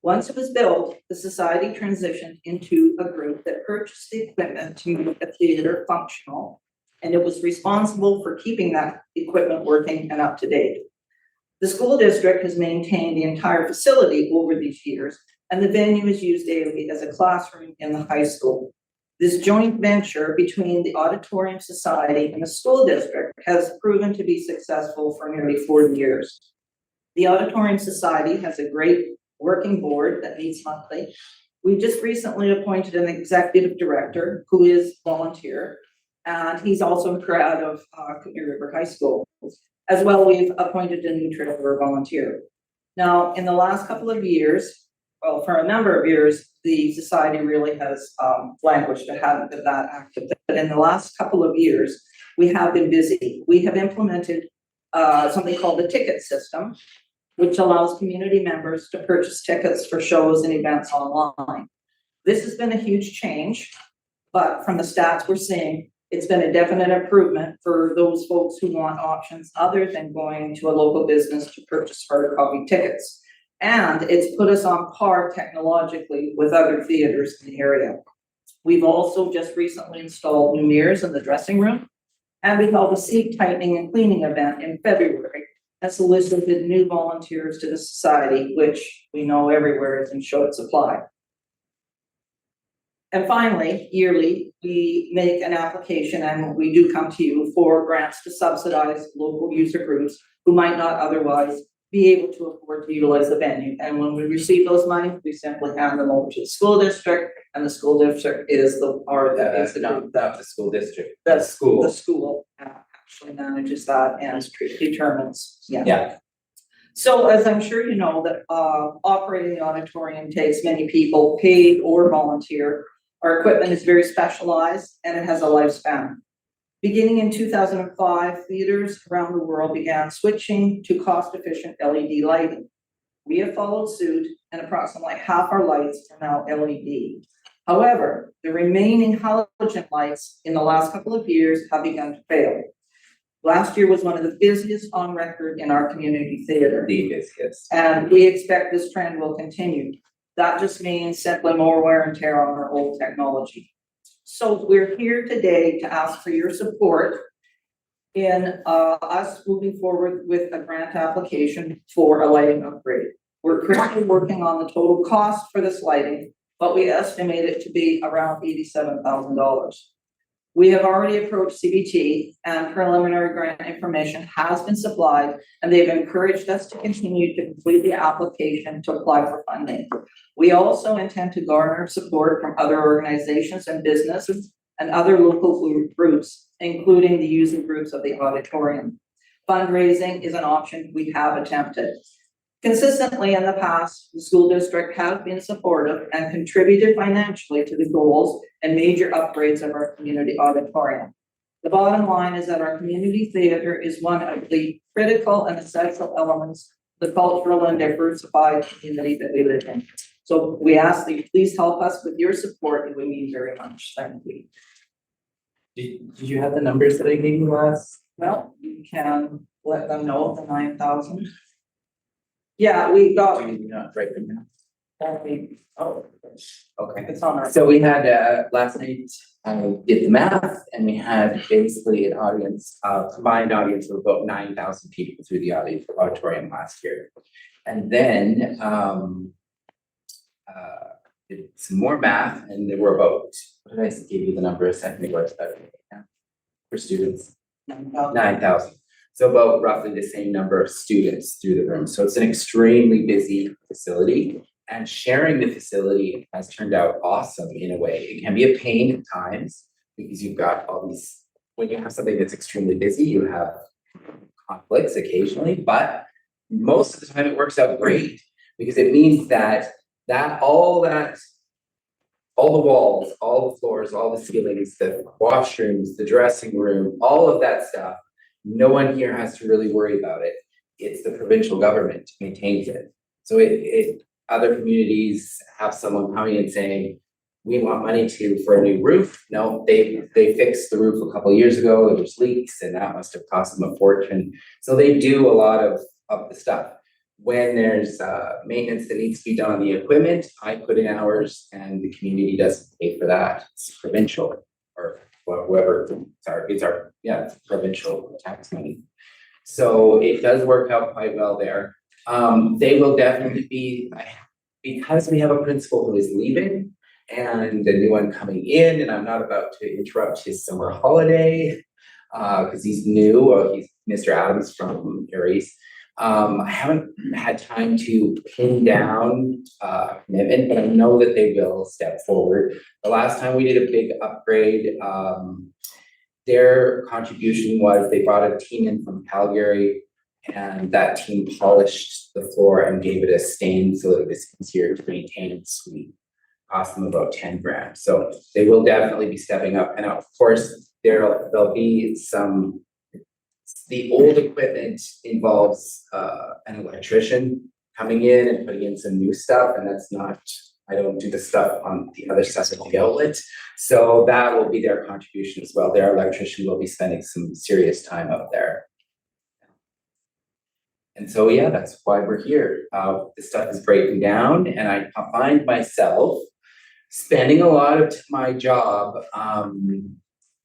Once it was built, the society transitioned into a group that purchased the equipment to make the theater functional, and it was responsible for keeping that equipment working and up to date. The school district has maintained the entire facility over these years, and the venue is used daily as a classroom in the high school. This joint venture between the Auditorium Society and the school district has proven to be successful for nearly 40 years. The Auditorium Society has a great working board that meets monthly. We just recently appointed an executive director who is volunteer, and he's also proud of Kootenai River High School. As well, we've appointed a new treasurer volunteer. Now, in the last couple of years, well, for a number of years, the society really has languished. It hasn't been that active. But in the last couple of years, we have been busy. We have implemented something called the ticket system, which allows community members to purchase tickets for shows and events online. This has been a huge change, but from the stats we're seeing, it's been a definite improvement for those folks who want options other than going to a local business to purchase hard copy tickets. And it's put us on par technologically with other theaters in the area. We've also just recently installed new mirrors in the dressing room, and we held a seat tightening and cleaning event in February and solicited new volunteers to the society, which we know everywhere is in short supply. And finally, yearly, we make an application and we do come to you for grants to subsidize local user groups who might not otherwise be able to afford to utilize the venue. And when we receive those money, we simply hand them over to the school district, and the school district is the part that is Not the school district. the school. The school actually manages that and determines, Yeah. So as I'm sure you know, that operating the auditorium takes many people, paid or volunteer. Our equipment is very specialized and it has a lifespan. Beginning in 2005, theaters around the world began switching to cost-efficient LED lighting. We have followed suit, and approximately half our lights are now LED. However, the remaining halogen lights in the last couple of years have begun to fail. Last year was one of the busiest on record in our community theater. The busiest. And we expect this trend will continue. That just means simply more wear and tear on our old technology. So we're here today to ask for your support in us moving forward with a grant application for a lighting upgrade. We're currently working on the total cost for this lighting, but we estimate it to be around $87,000. We have already approached CBT and preliminary grant information has been supplied, and they've encouraged us to continue to complete the application to apply for funding. We also intend to garner support from other organizations and businesses and other local groups, including the user groups of the auditorium. Fundraising is an option we have attempted. Consistently in the past, the school district has been supportive and contributed financially to the goals and major upgrades of our community auditorium. The bottom line is that our community theater is one of the critical and essential elements of the cultural and diversified community that we live in. So we ask that you please help us with your support, and we mean very much. Thank you. Did you have the numbers that I gave you last? Well, you can let them know the 9,000. Yeah, we got. Do you not write them down? Oh, Okay. it's on our. So we had, last night, I did the math, and we had basically an audience, combined audience of about 9,000 people through the auditorium last year. And then, did some more math, and there were about, what did I give you the number a second ago? For students, 9,000. So about roughly the same number of students through the room. So it's an extremely busy facility, and sharing the facility has turned out awesome in a way. It can be a pain at times because you've got all these, when you have something that's extremely busy, you have conflicts occasionally, but most of the time it works out great because it means that all the walls, all the floors, all the ceilings, the washrooms, the dressing room, all of that stuff, no one here has to really worry about it. It's the provincial government maintains it. So other communities have someone coming and saying, we want money for a new roof. No, they fixed the roof a couple of years ago. There was leaks and that must have cost them a fortune. So they do a lot of the stuff. When there's maintenance that needs to be done on the equipment, I put in hours and the community doesn't pay for that. It's provincial or whoever, it's provincial tax money. So it does work out quite well there. They will definitely be, because we have a principal who is leaving, and a new one coming in, and I'm not about to interrupt his summer holiday. Cause he's new, he's Mr. Adams from Aries. I haven't had time to pin down a commitment, but I know that they will step forward. The last time we did a big upgrade, their contribution was they brought a team in from Calgary, and that team polished the floor and gave it a stain so that it was easier to maintain and sweep. Cost them about 10 grand. So they will definitely be stepping up. And of course, there'll be some, the old equipment involves an electrician coming in and putting in some new stuff, and that's not, I don't do the stuff on the other side of the outlet. So that will be their contribution as well. Their electrician will be spending some serious time out there. And so, yeah, that's why we're here. This stuff is breaking down, and I find myself spending a lot of my job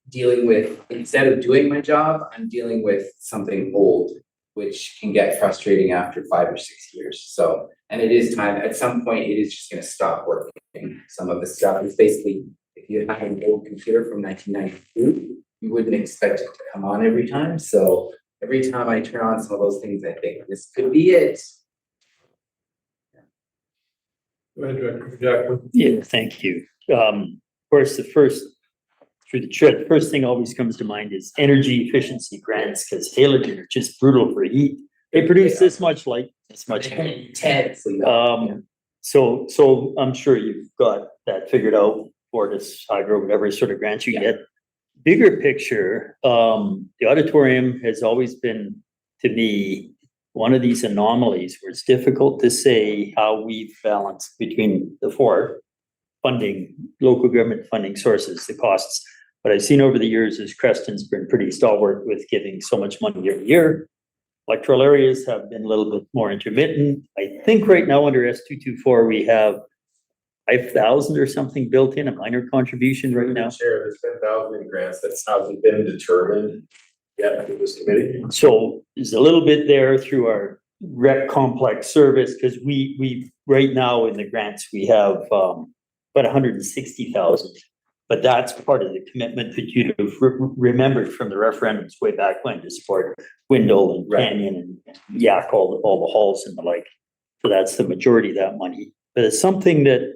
dealing with, instead of doing my job, I'm dealing with something old, which can get frustrating after 5 or 6 years. So, and it is time, at some point, it is just gonna stop working. Some of the stuff is basically, if you have an old computer from 1992, you wouldn't expect it to come on every time. So every time I turn on some of those things, I think this could be it. Go ahead, Director Jackman. Yeah, thank you. Of course, through the chair, the first thing always comes to mind is energy efficiency grants, because halogen are just brutal for heat. They produce this much light, this much heat. Intensely. So I'm sure you've got that figured out, Fortis, Hydro, whatever sort of grants you get. Bigger picture, the auditorium has always been, to me, one of these anomalies where it's difficult to say how we've balanced between the four funding, local government funding sources, the costs. But I've seen over the years is Creston's been pretty stalwart with giving so much money every year. Electoral areas have been a little bit more intermittent. I think right now under S224, we have 5,000 or something built in, a minor contribution right now. Chair, there's 10,000 in grants that hasn't been determined yet through this committee. So there's a little bit there through our rec complex service, because we right now in the grants, we have about 160,000. But that's part of the commitment that you'd have remembered from the referendums way back when to support Windle and Canyon and Yak, all the halls and the like. So that's the majority of that money. But it's something that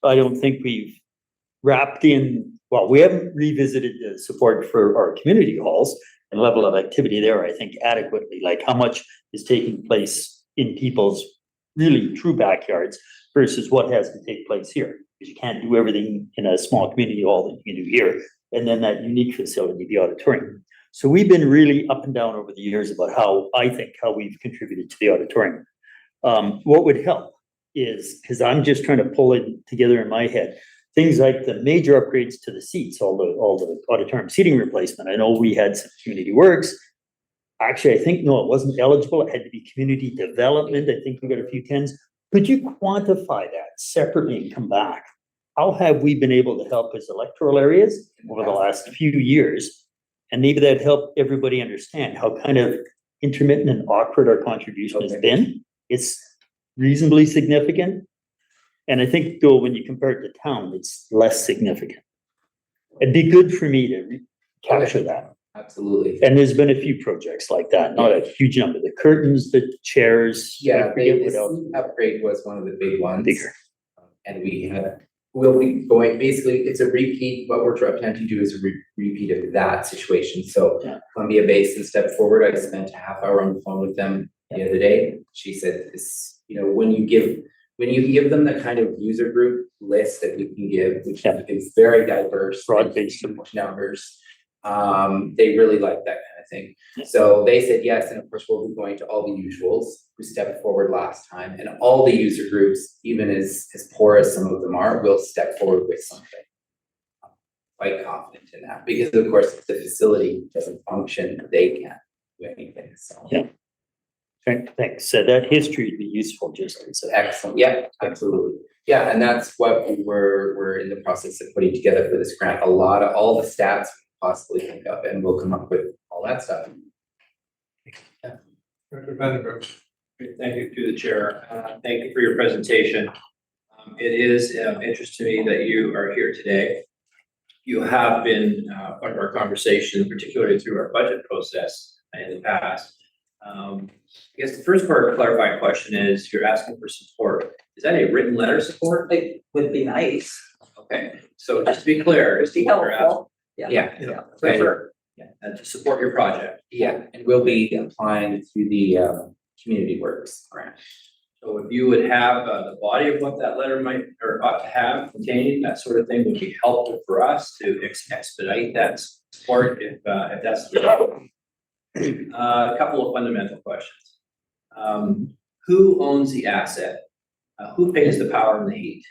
I don't think we've wrapped in. Well, we haven't revisited the support for our community halls and level of activity there, I think, adequately, like how much is taking place in people's really true backyards versus what has to take place here. Because you can't do everything in a small community hall that you can do here. And then that unique facility, the auditorium. So we've been really up and down over the years about how we've contributed to the auditorium. What would help is, because I'm just trying to pull it together in my head, things like the major upgrades to the seats, all the auditorium seating replacement. I know we had some community works. Actually, I think, no, it wasn't eligible. It had to be community development. I think we got a few tens. Could you quantify that separately and come back? How have we been able to help as electoral areas over the last few years? And maybe that'd help everybody understand how kind of intermittent and awkward our contribution has been. It's reasonably significant. And I think though, when you compare it to town, it's less significant. It'd be good for me to capture that. Absolutely. And there's been a few projects like that, not a huge number. The curtains, the chairs. Yeah, the upgrade was one of the big ones. Bigger. And we'll be going, basically, it's a repeat. What we're attempting to do is a repeat of that situation. So Columbia Basin stepped forward. I spent a half hour on the phone with them the other day. She said this, when you give them the kind of user group list that we can give, which is very diverse, broad-based numbers, they really like that kind of thing. So they said yes, and of course we'll be going to all the usuals who stepped forward last time, and all the user groups, even as poor as some of them are, will step forward with something. I'm quite confident in that, because of course if the facility doesn't function, they can't do anything. So Thanks. So that history would be useful just as excellent. Yeah, absolutely. Yeah, and that's what we're in the process of putting together for this grant. All the stats we possibly think of, and we'll come up with all that stuff. Director Vandenberg. Thank you to the chair. Thank you for your presentation. It is of interest to me that you are here today. You have been part of our conversation, particularly through our budget process in the past. I guess the first part of clarifying question is, you're asking for support. Is that a written letter support? It would be nice, Okay, so just to be clear, it'd be what you're asking. helpful. Yeah, For sure. and to support your project. Yeah, and we'll be applying through the community works grant. So if you would have the body of what that letter might or ought to have containing, that sort of thing would be helpful for us to expedite that support if that's. A couple of fundamental questions. Who owns the asset? Who pays the power and the heat?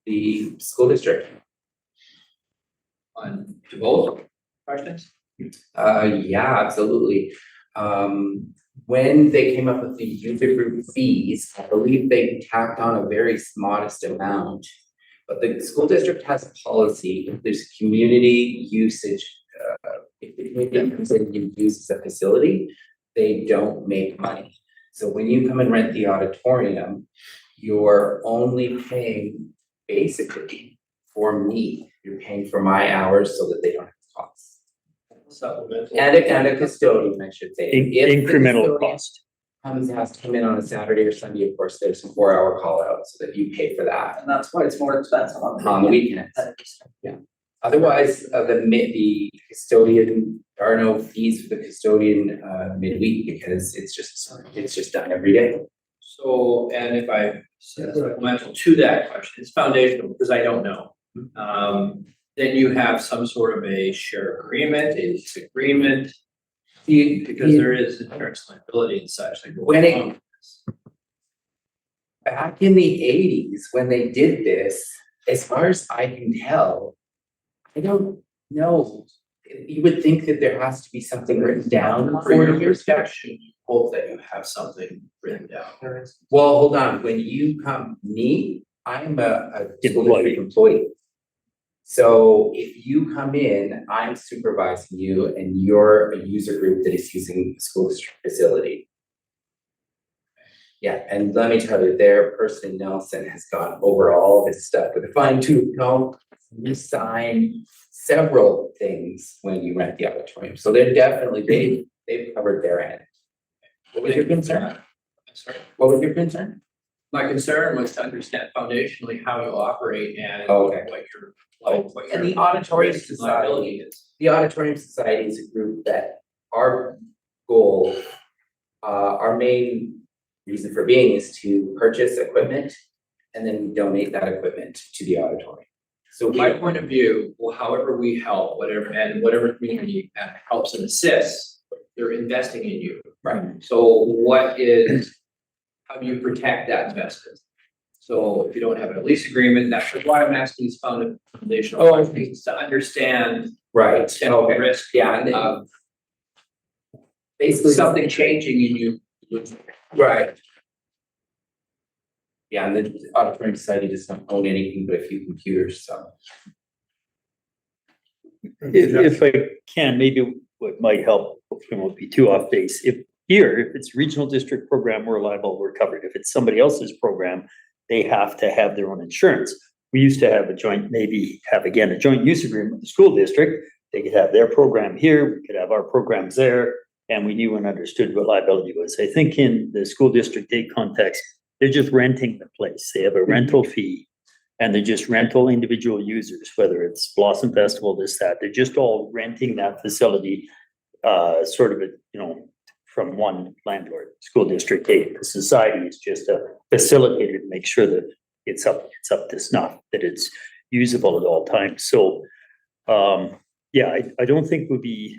The school district, On to both questions? yeah, absolutely. When they came up with the user group fees, I believe they tacked on a very modest amount. But the school district has a policy, if there's community usage, if the community comes in and uses a facility, they don't make money. So when you come and rent the auditorium, you're only paying basically for me. You're paying for my hours so that they don't have costs. Supplemental. And a custodian, I should say. If the Incremental custodian cost. has to come in on a Saturday or Sunday, of course, there's some 4-hour call outs so that you pay for that And that's why it's more expensive on the weekends. Yeah. Otherwise, the custodian, there are no fees for the custodian midweek because it's just done every day. So, and if I supplemental to that question, it's foundational because I don't know. Then you have some sort of a share agreement, a disagreement, because there is insurance liability and such. Like When it- Back in the 80s, when they did this, as far as I can tell, I don't know. You would think that there has to be something written down For your for years. protection, you hope that you have something written down. Well, hold on, when you come, I'm a school Employee. district employee. So if you come in, I'm supervising you and you're a user group that is using the school district facility. Yeah, and let me tell you, their person in Nelson has gone over all this stuff with a fine tooth comb. You sign several things when you rent the auditorium, so they're definitely, they've covered their end. What was your concern? Sorry. What was your concern? My concern was to understand foundationally how you operate and Okay. what your And the Auditorium risk and liability Society, is. the Auditorium Society is a group that our goal, our main reason for being is to purchase equipment and then we donate that equipment to the auditorium. So My point of view, well, however we help, whatever community helps and assists, they're investing in you. Right. So how do you protect that investment? So if you don't have a lease agreement, that's why I'm asking these foundational questions to understand Right, potential okay, risk yeah, and then of basically. something changing in you. Right. Yeah, and the Auditorium Society doesn't own anything but a few computers, so. If I can, maybe what might help, hopefully won't be too off base. If it's regional district program, we're liable, we're covered. If it's somebody else's program, they have to have their own insurance. We used to have a joint use agreement with the school district. They could have their program here, we could have our programs there, and we knew and understood what liability was. I think in the school district aid context, they're just renting the place. They have a rental fee. And they're just rental individual users, whether it's Blossom Festival, this, that, they're just all renting that facility, from one landlord, school district aid. The society is just a facilitator to make sure that it's up to snuff, that it's usable at all times. So, I don't think we'll be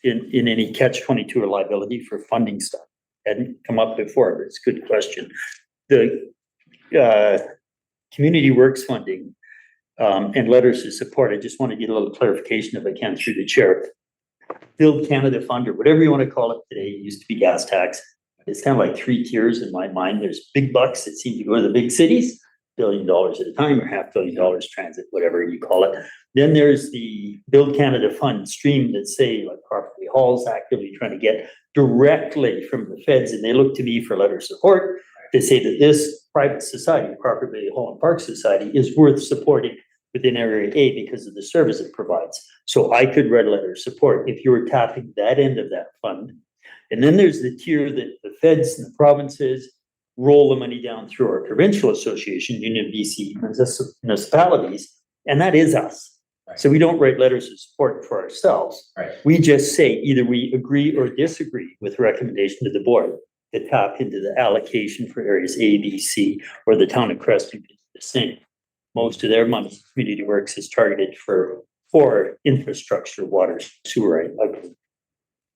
in any catch-22 or liability for funding stuff. Hadn't come up before, but it's a good question. The, community works funding and letters of support. I just want to get a little clarification if I can through the chair. Build Canada Fund or whatever you want to call it today, it used to be gas tax. It's kind of like 3 tiers in my mind. There's big bucks that seem to go to the big cities, $1 billion at a time or $500 million transit, whatever you call it. Then there's the Build Canada Fund stream that say like Property Hall's actively trying to get directly from the feds, and they look to me for letter of support to say that this private society, Crawford Bay Holland Park Society, is worth supporting within Area A because of the service it provides. So I could write a letter of support if you were tapping that end of that fund. And then there's the tier that the feds and the provinces roll the money down through our provincial association, Union of BC Municipalities, and that is us. So we don't write letters of support for ourselves. Right. We just say either we agree or disagree with recommendation to the board to tap into the allocation for areas A, B, C, or the town of Creston is the same. Most of their money, Community Works, is targeted for infrastructure, water, sewer, I believe.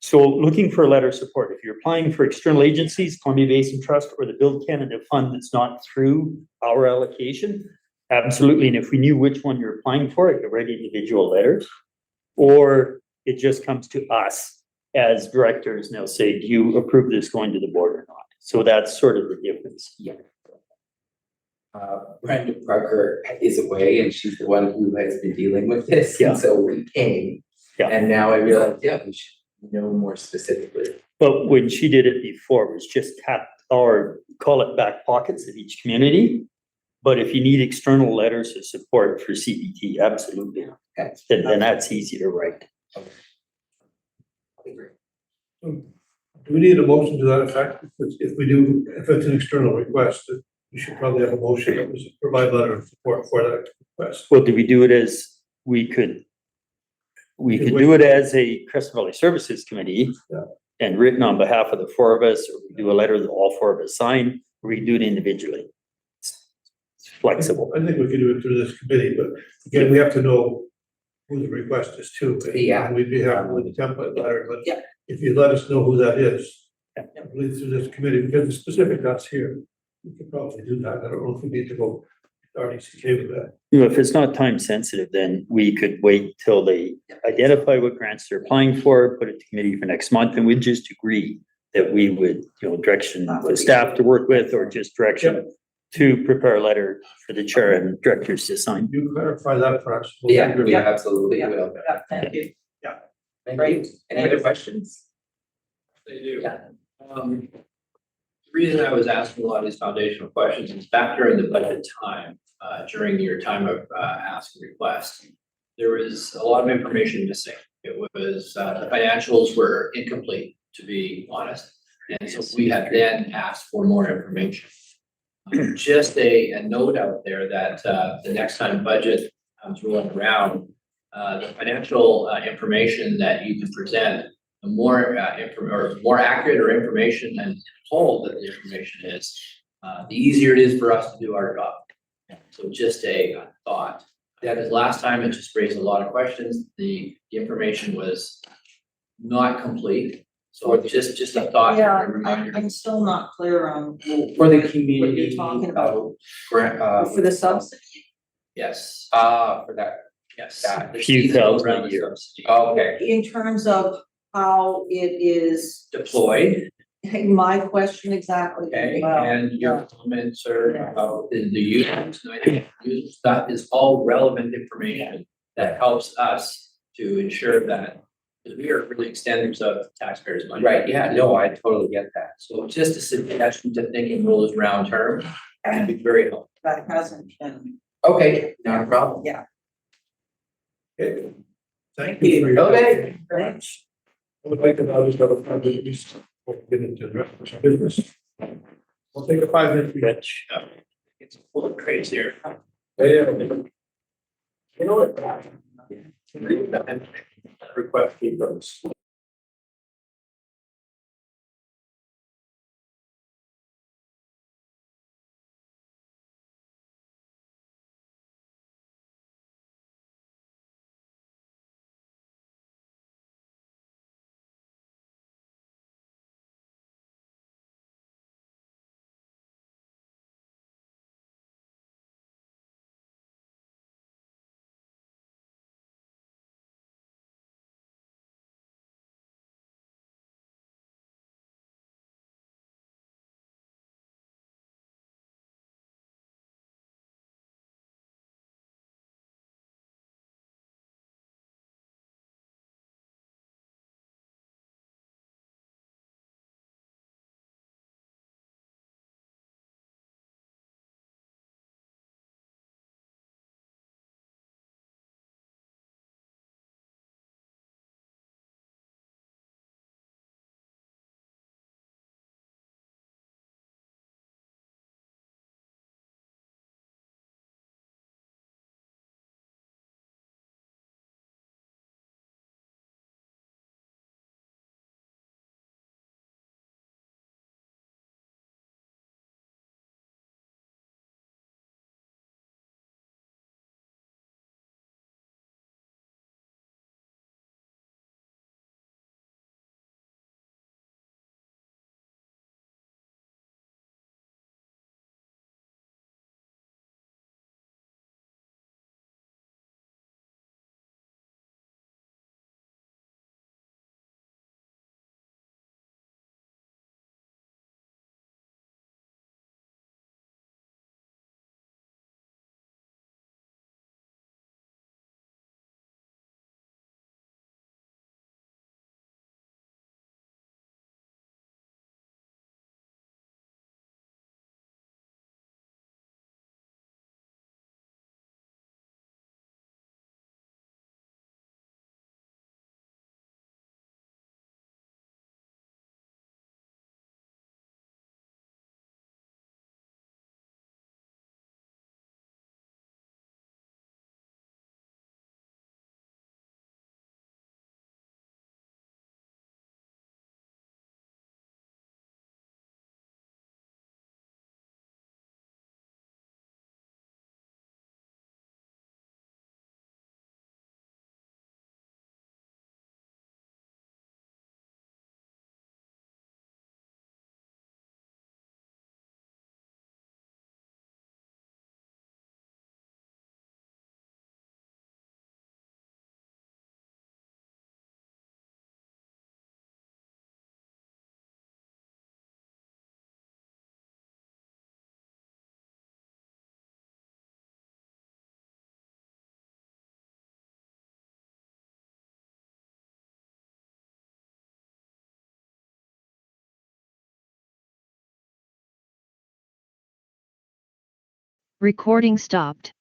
So looking for a letter of support, if you're applying for external agencies, Columbia Basin Trust or the Build Canada Fund that's not through our allocation, absolutely. And if we knew which one you're applying for, I could write individual letters. Or it just comes to us as directors and they'll say, do you approve this going to the board or not? So that's sort of the difference. Yeah. Brenda Parker is away and she's the one who has been dealing with this, Yeah. and so we came. Yeah. And now I realize, yeah, we should know more specifically. But when she did it before, it was just tap or call it back pockets of each community. But if you need external letters of support for CBT, absolutely. Okay. Then that's easy to write. Do we need a motion to that effect? If we do, if it's an external request, we should probably have a motion that was provide letter of support for that request. Well, do we do it as we could do it as a Creston Valley Services Committee? Yeah. And written on behalf of the four of us, or we do a letter that all four of us sign, or we do it individually. It's flexible. I think we could do it through this committee, but again, we have to know who the request is to. Yeah. And we'd be happy with the template letter, but Yeah. if you let us know who that is, Yeah. I believe through this committee, because the specific that's here, we could probably do that. I don't know if we need to go RDCK with that. You know, if it's not time sensitive, then we could wait till they identify what grants they're applying for, put it to committee for next month, and we'd just agree that we would, direction the staff to work with, or just direction to prepare a letter for the chair and directors to sign. You clarify that for us. Yeah, we absolutely will. Yeah, thank you. Thank Great. you. Any other questions? They do. Yeah. The reason I was asking a lot of these foundational questions is back during the budget time, during your time of ask and request, there was a lot of information missing. It was, the financials were incomplete, to be honest. And so we had then asked for more information. Just a note out there that the next time budget comes rolling around, the financial information that you can present, the more more accurate or information and whole that the information is, the easier it is for us to do our job. So just a thought. That is, last time it just raised a lot of questions. The information was not complete. So just a thought. Yeah, a reminder. I'm still not clear on For the what community. you're talking about. Grant, For the subsidy. Yes, for that, yes. That There's few details thousand a around the year. subsidy. okay, In terms of how it is, Deployed, my question exactly. okay, Well, and your comments are Yeah. about the users. And I think users, that is all relevant information that helps us to ensure that, because we are really extenders of taxpayers' money. right, yeah, no, I totally get that. So just a suggestion to think in rules round term, and be very helpful. That hasn't been, Okay, not a problem. Okay. Thank you for your. Okay. Thanks. I would like to now just have a 5 minute recess before we get into the rest of our business. We'll take a 5 minute recess. It's full of crazy here. Yeah. You know what? Request papers. Recording stopped.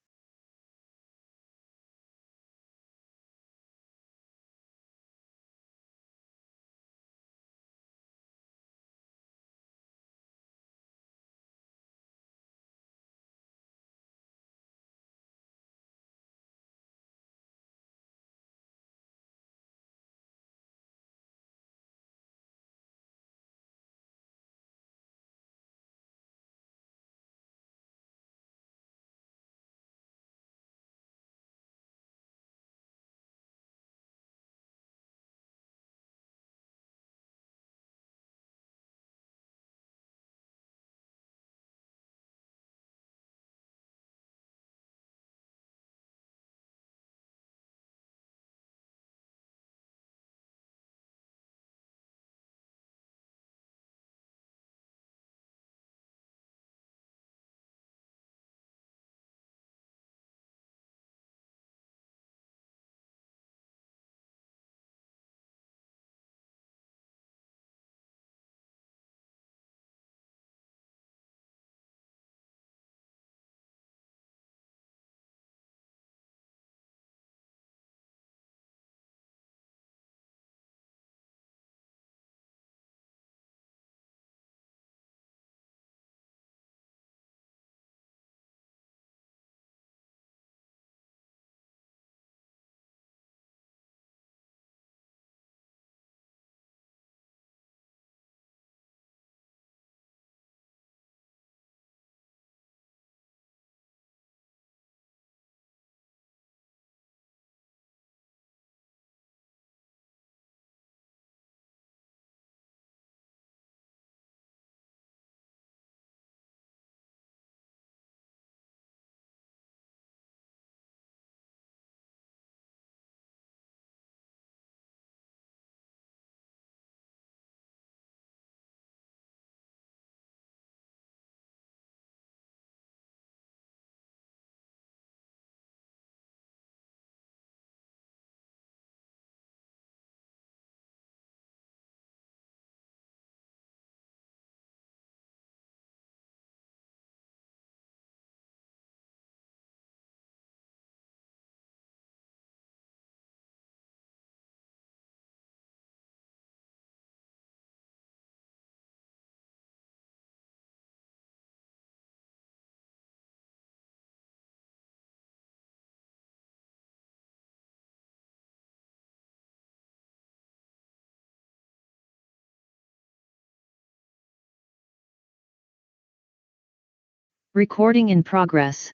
Recording in progress.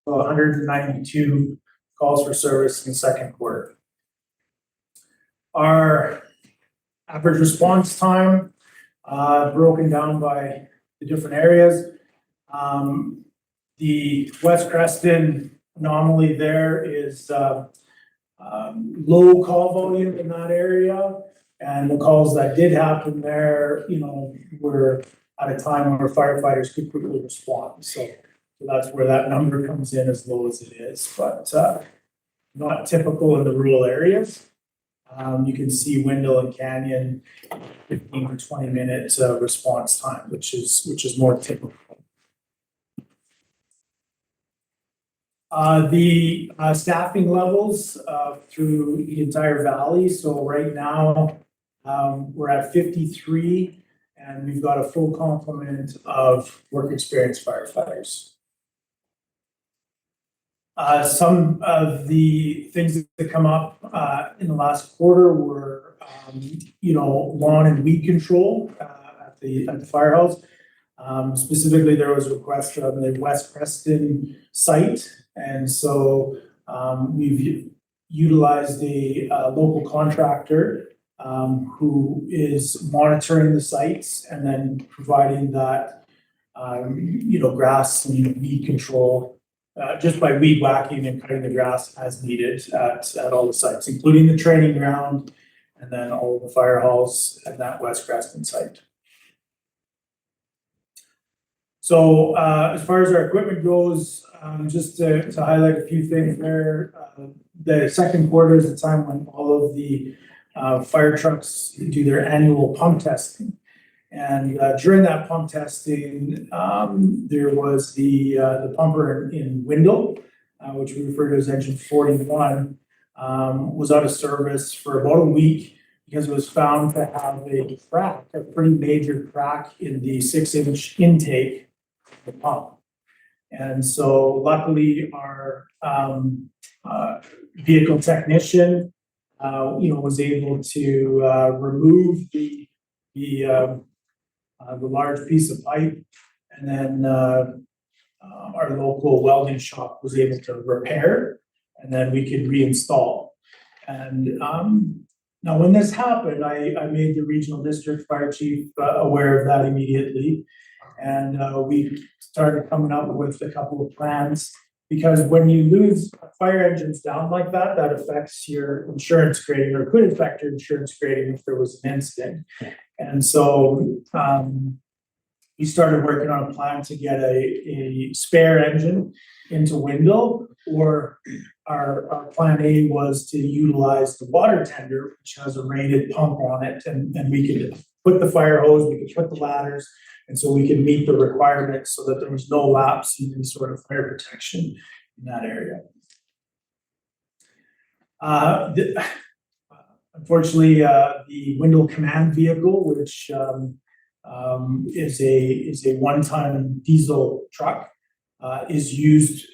hundred and 92 calls for service in the second quarter. Our average response time, broken down by the different areas. The West Creston anomaly there is low call volume in that area. And the calls that did happen there, were at a time where firefighters could quickly respond. So that's where that number comes in as low as it is, but not typical in the rural areas. You can see Wendell and Canyon, 15 to 20 minute response time, which is more typical. The staffing levels through the entire valley, so right now, we're at 53, and we've got a full complement of work experience firefighters. Some of the things that come up in the last quarter were, lawn and weed control at the firehouse. Specifically, there was a request from the West Creston site, and so we've utilized a local contractor who is monitoring the sites and then providing that, grass and weed control just by weed whacking and cutting the grass as needed at all the sites, including the training ground and then all of the fire halls at that West Creston site. So as far as our equipment goes, just to highlight a few things there, the second quarter is the time when all of the fire trucks do their annual pump testing. And during that pump testing, there was the pumper in Windle, which we refer to as engine 41, was out of service for about a week because it was found to have a pretty major crack in the 6-inch intake of the pump. And so luckily our vehicle technician, was able to remove the large piece of pipe, and then our local welding shop was able to repair, and then we could reinstall. And now when this happened, I made the regional district fire chief aware of that immediately, and we started coming up with a couple of plans, because when you lose fire engines down like that, that affects your insurance grading, or could affect your insurance grading if there was an incident. And so we started working on a plan to get a spare engine into Windle, or our plan A was to utilize the water tender, which has a rated pump on it, and we could put the fire hose, we could put the ladders, and so we could meet the requirements so that there was no lapse in any sort of fire protection in that area. Unfortunately, the Windle command vehicle, which is a one-ton diesel truck, is used,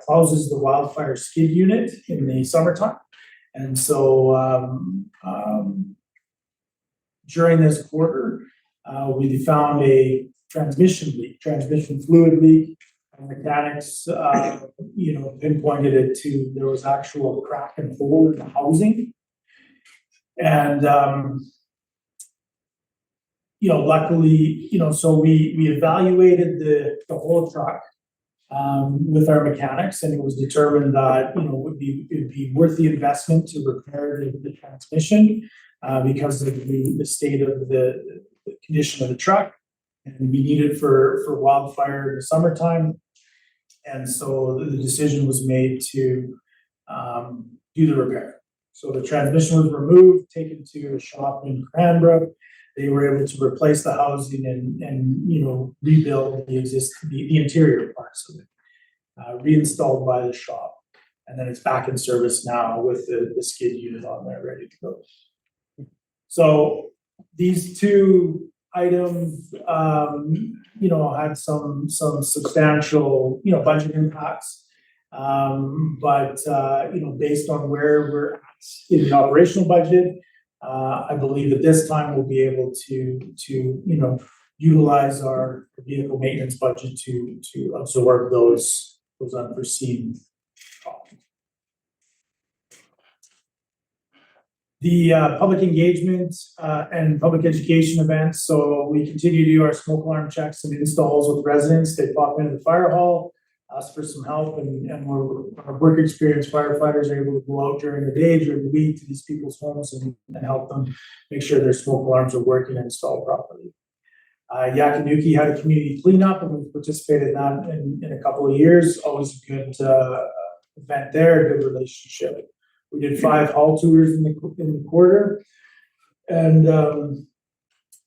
houses the wildfire skid unit in the summertime. And so during this quarter, we found a transmission fluid leak. And mechanics, pinpointed it to, there was actual crack and hole in the housing. And, luckily, so we evaluated the whole truck with our mechanics, and it was determined that, it'd be worth the investment to repair the transmission because of the state of the condition of the truck, and we need it for wildfire in the summertime. And so the decision was made to do the repair. So the transmission was removed, taken to a shop in Cranbrook. They were able to replace the housing and rebuild the interior parts of it, reinstalled by the shop. And then it's back in service now with the skid unit on there ready to go. So these two items, had some substantial, budget impacts. But based on where we're at in the operational budget, I believe at this time we'll be able to utilize our vehicle maintenance budget to absorb those unforeseen costs. The public engagement and public education events. So we continue to do our smoke alarm checks and installs with residents. They pop into the fire hall, ask for some help, and our work experience firefighters are able to go out during the day, during the week, to these people's homes and help them make sure their smoke alarms are working and installed properly. Yakanuki had a community cleanup, and we participated in that in a couple of years. Always a good event there, a good relationship. We did 5 hall tours in the quarter, and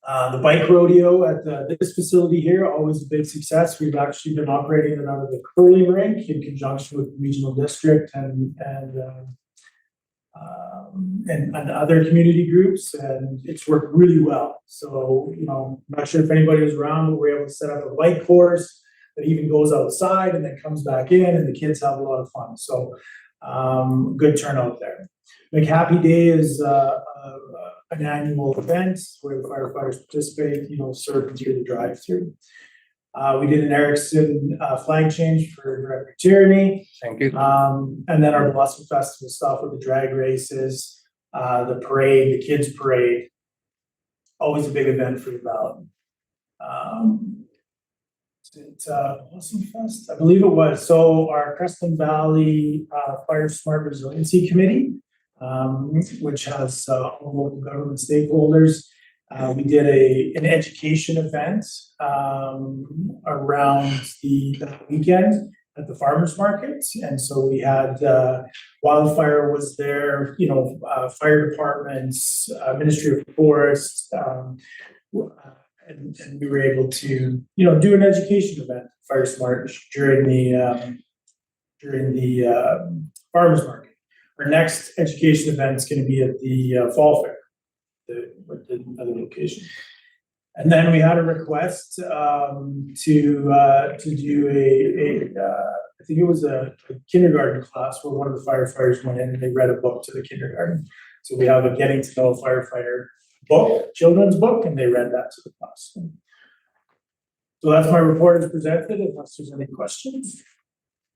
The bike rodeo at this facility here, always a big success. We've actually been operating it out of the curling rink in conjunction with the regional district and other community groups, and it's worked really well. So, you know, I'm not sure if anybody was around, but we're able to set up a bike course that even goes outside and then comes back in, and the kids have a lot of fun. So, good turnout there. McHappy Day is an annual event where the firefighters participate, you know, serving through the drive-through. We did an Erickson flag change for Director Tierney. Thank you. And then our Blossom Festival stuff with the drag races, the parade, the kids parade. Always a big event for the valley. It's Blossom Fest, I believe it was. So our Creston Valley Fire Smart Resiliency Committee, which has all local government stakeholders. We did an education event around that weekend at the farmers market, and so we had wildfire was there, you know, fire departments, Ministry of Forests, and we were able to, you know, do an education event, Fire Smart, during the farmers market. Our next education event is going to be at the fall fair, the other location. And then we had a request to do I think it was a kindergarten class where one of the firefighters went in and they read a book to the kindergarten. So we have a getting to know a firefighter book, children's book, and they read that to the class. So that's my report as presented, unless there's any questions.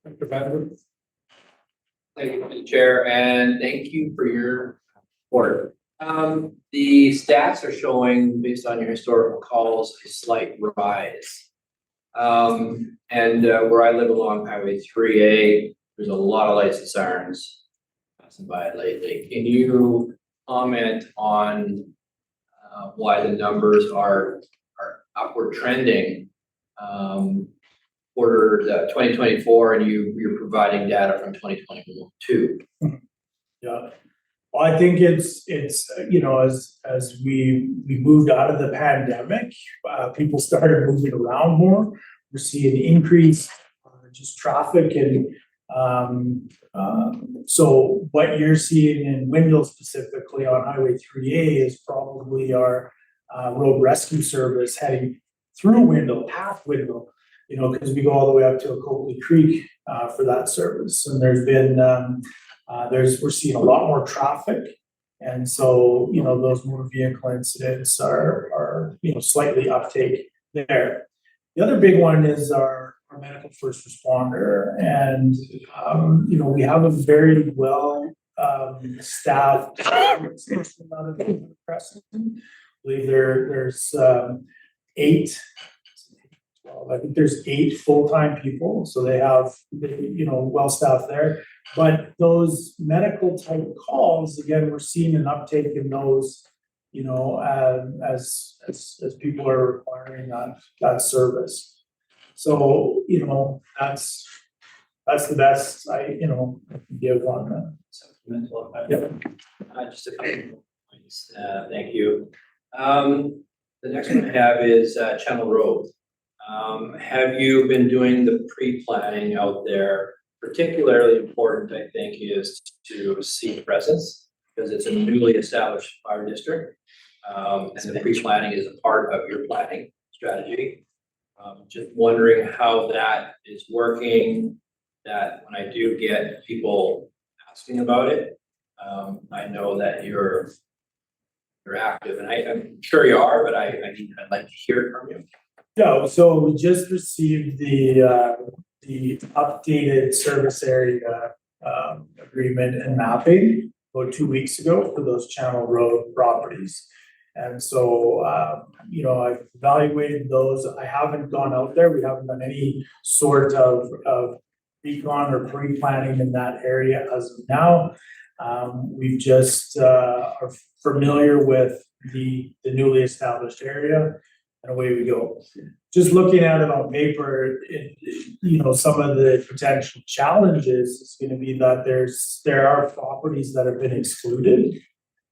Dr. Badger. Thank you, Mr. Chair, and thank you for your report. The stats are showing, based on your historical calls, a slight rise. Where I live along Highway 3A, there's a lot of lights and sirens passing by lately. Can you comment on why the numbers are upward trending for the 2024, and you're providing data from 2022? Yeah. Well, I think it's you know, as we moved out of the pandemic, people started moving around more. We're seeing increased just traffic, and so what you're seeing in Wendell specifically on Highway 3A is probably our road rescue service heading through Wendell, past Wendell, you know, because we go all the way up to Copley Creek for that service. And there's been we're seeing a lot more traffic, and so, you know, those motor vehicle incidents are you know, slightly uptake there. The other big one is our medical first responder, and you know, we have a very well staffed station out of Creston. I believe there's 8. Well, I think there's 8 full-time people, so they have, you know, well staffed there. But those medical type calls, again, we're seeing an uptake in those, you know, as people are requiring that service. So, you know, that's the best I can give on that. Supplemental. Yeah. Just a couple of points. Thank you. The next one I have is Channel Road. Have you been doing the pre-planning out there? Particularly important, I think, is to see presence, because it's a newly established fire district. And the pre-planning is a part of your planning strategy. Just wondering how that is working, that when I do get people asking about it, I know that you're active, and I'm sure you are, but I'd like to hear it from you. Yeah, so we just received the updated service area agreement and mapping about 2 weeks ago for those Channel Road properties. And so, you know, I've evaluated those. I haven't gone out there. We haven't done any sort of recon or pre-planning in that area as of now. We've just are familiar with the newly established area, and away we go. Just looking at it on paper, you know, some of the potential challenges is going to be that there are properties that have been excluded.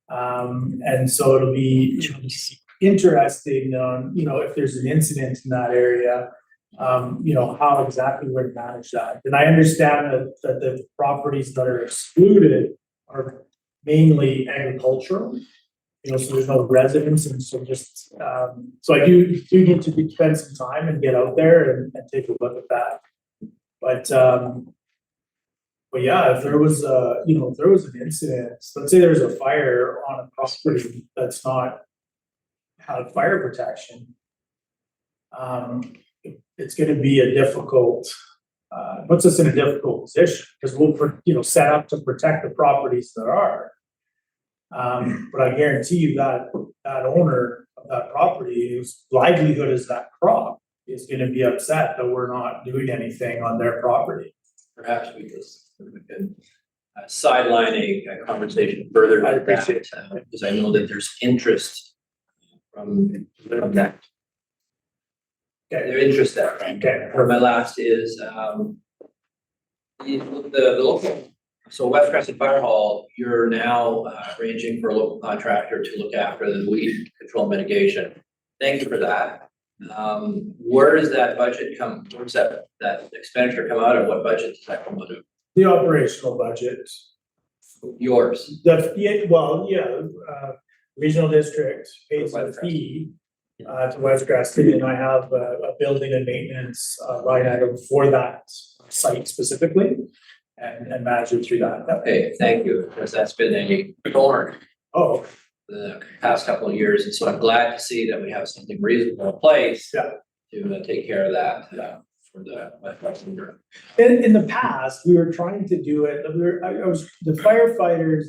And so it'll be interested on, if there's an incident in that area, how exactly we're to manage that. And I understand that the properties that are excluded are mainly agricultural. So there's no residents, and so just, so I do need to spend some time and get out there and take a look at that. But yeah, if there was an incident, let's say there's a fire on a property that's not have fire protection, it's gonna be a difficult, puts us in a difficult position, because we'll, set up to protect the properties that are. But I guarantee you that owner of that property, whose livelihood is that crop, is gonna be upset that we're not doing anything on their property. Perhaps we could sideline a conversation further. I to that, appreciate because I know that there's interest from that. Okay. Their interest there. Okay. For my last is, the local, so West Creston Fire Hall, you're now arranging for a local contractor to look after the weed control mitigation. Thank you for that. Where does that budget come, where does that expenditure come out of? What budget does that come out of? The operational budget. Yours. Regional district pays a fee to West Creston, and I have a building and maintenance line item for that site specifically, and manage it through that. Okay, thank you, because that's been a thorn Oh, the past couple of years, and so I'm glad to see that we have something reasonable in place. Yeah. To take care of that, for the West Creston group. in the past, we were trying to do it, the firefighters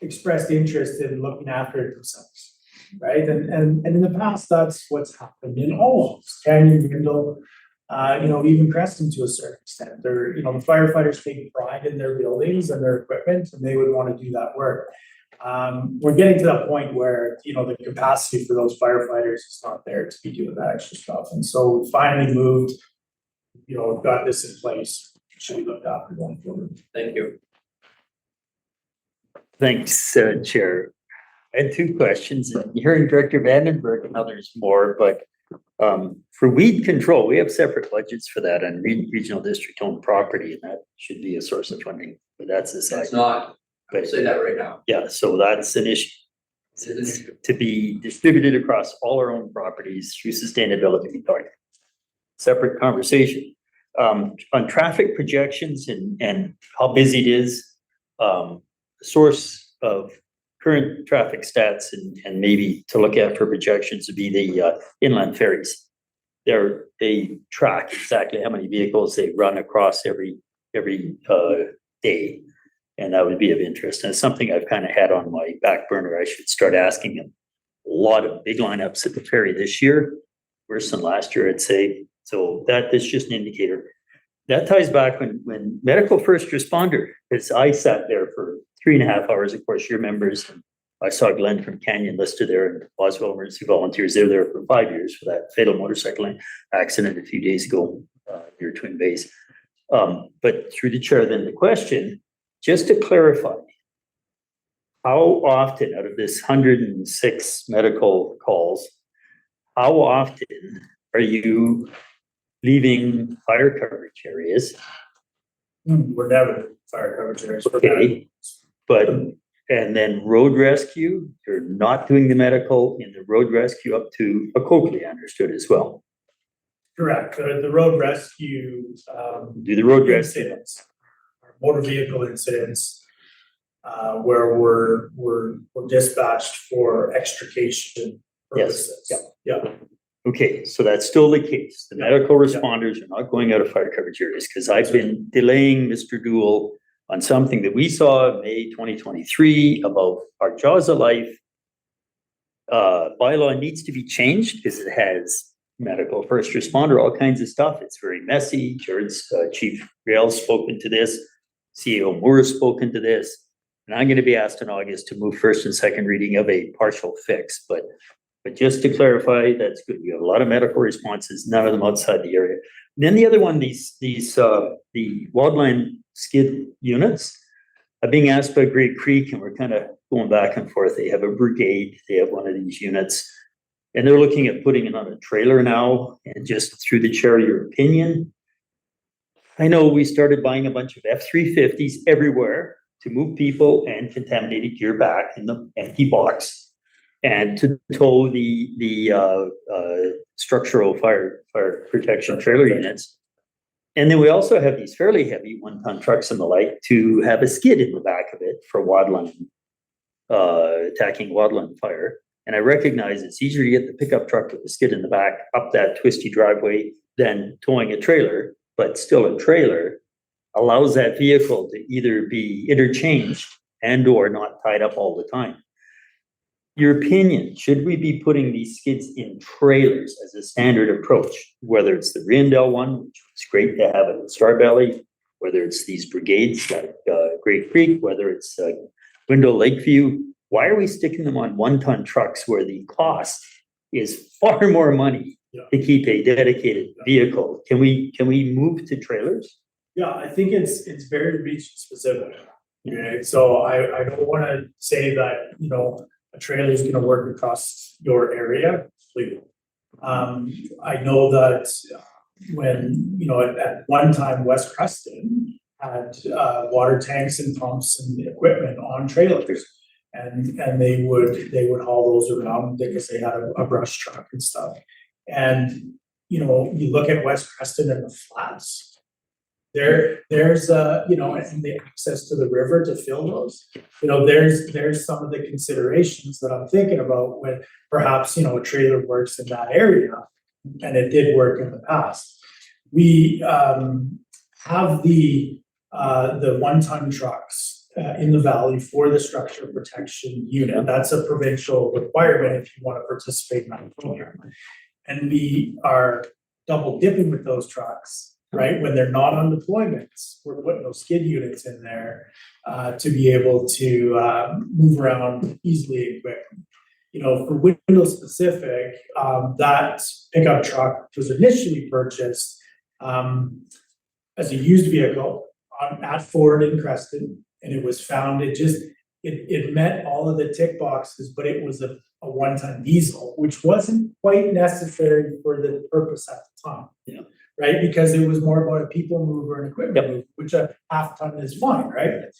expressed interest in looking after it themselves, right? And in the past, that's what's happened in all of us, Canyon, Grindle, even Creston to a certain extent. They're, the firefighters take pride in their buildings and their equipment, and they would want to do that work. We're getting to that point where, the capacity for those firefighters is not there to be doing that extra stuff. And so we finally moved, got this in place, should be looked after going forward. Thank you. Thanks, Chair. I had two questions. Hearing Director Vandenberg and others more, but for weed control, we have separate budgets for that on regional district owned property, and that should be a source of funding, but that's the side. It's not, I'll say that right now. Yeah, so that's an issue. It's to be distributed across all our own properties through sustainability target. Separate conversation. On traffic projections and how busy it is, source of current traffic stats and maybe to look at for projections would be the inland ferries. They track exactly how many vehicles they run across every day. And that would be of interest. And it's something I've kind of had on my back burner. I should start asking them. A lot of big lineups at the ferry this year, worse than last year, I'd say. So that is just an indicator. That ties back when medical first responder, because I sat there for 3.5 hours, of course, your members, and I saw Glenn from Canyon listed there, and Boswell Emergency Volunteers, they're there for 5 years for that fatal motorcycle accident a few days ago near Twin Bays. But through the chair, then the question, just to clarify, how often out of this 106 medical calls, how often are you leaving fire coverage areas? We're never fire coverage areas. Okay, but, and then road rescue, you're not doing the medical in the road rescue up to a Coakley, I understood as well. Correct, the road rescue. Do the road rescue. Incidents, motor vehicle incidents, where we're dispatched for extrication purposes. Yes, Yeah. Okay, so that's still the case. The medical responders are not going out of fire coverage areas, because I've been delaying Mr. Dool on something that we saw in May 2023 about our Jaws of Life. Bylaw needs to be changed because it has medical first responder, all kinds of stuff. It's very messy. Jared's Chief Rail's spoken to this. CEO Moore has spoken to this. And I'm going to be asked in August to move first and second reading of a partial fix. But just to clarify, that's good. We have a lot of medical responses, none of them outside the area. And then the other one, the wildland skid units are being asked by Great Creek, and we're kind of going back and forth. They have a brigade, they have one of these units. And they're looking at putting it on a trailer now, and just through the chair, your opinion. I know we started buying a bunch of F-350s everywhere to move people and contaminated gear back in the empty box. And to tow the structural fire protection trailer units. And then we also have these fairly heavy 1-ton trucks and the like to have a skid in the back of it for wildland, attacking wildland fire. And I recognize it's easier to get the pickup truck with the skid in the back up that twisty driveway than towing a trailer, but still a trailer allows that vehicle to either be interchanged and or not tied up all the time. Your opinion, should we be putting these skids in trailers as a standard approach, whether it's the Riendell one, which is great to have it in Starbelly, whether it's these brigades like Great Creek, whether it's Window Lakeview, why are we sticking them on 1-ton trucks where the cost is far more money to keep a dedicated vehicle? Can we move to trailers? Yeah, I think it's very region specific. Okay, so I don't wanna say that, you know, a trailer is gonna work across your area completely. I know that when, you know, at one time, West Creston had water tanks and pumps and equipment on trailers. And they would haul those around because they had a brush truck and stuff. And, you know, you look at West Creston and the flats. There's you know, and the access to the river to fill those. You know, there's some of the considerations that I'm thinking about when perhaps, you know, a trailer works in that area, and it did work in the past. We have the 1-ton trucks in the valley for the structure protection unit. That's a provincial requirement if you want to participate in that program. And we are double dipping with those trucks, right? When they're not on deployments, we're putting those skid units in there to be able to move around easily and quickly. You know, for window specific, that pickup truck was initially purchased as a used vehicle at Ford in Creston. And it was found, it met all of the tick boxes, but it was a 1-ton diesel, which wasn't quite necessary for the purpose at the time. Yeah. Right, because it was more about a people mover and equipment mover, which a 1/2 ton is fine, right?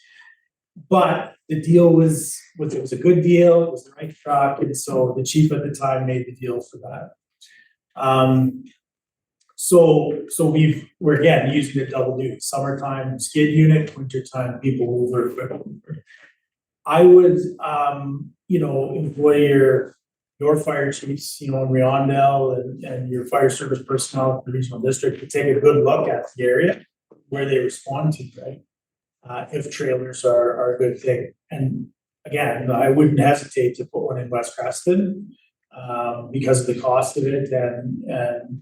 But the deal was it was a good deal, it was the right truck, and so the chief at the time made the deal for that. So we're again using the double duty, summertime skid unit, wintertime people mover equipment mover. I would you know, employ your fire chiefs, you know, in Riondell and your fire service personnel in the regional district to take a good look at the area where they respond to, right? If trailers are a good thing. And again, I wouldn't hesitate to put one in West Creston because of the cost of it and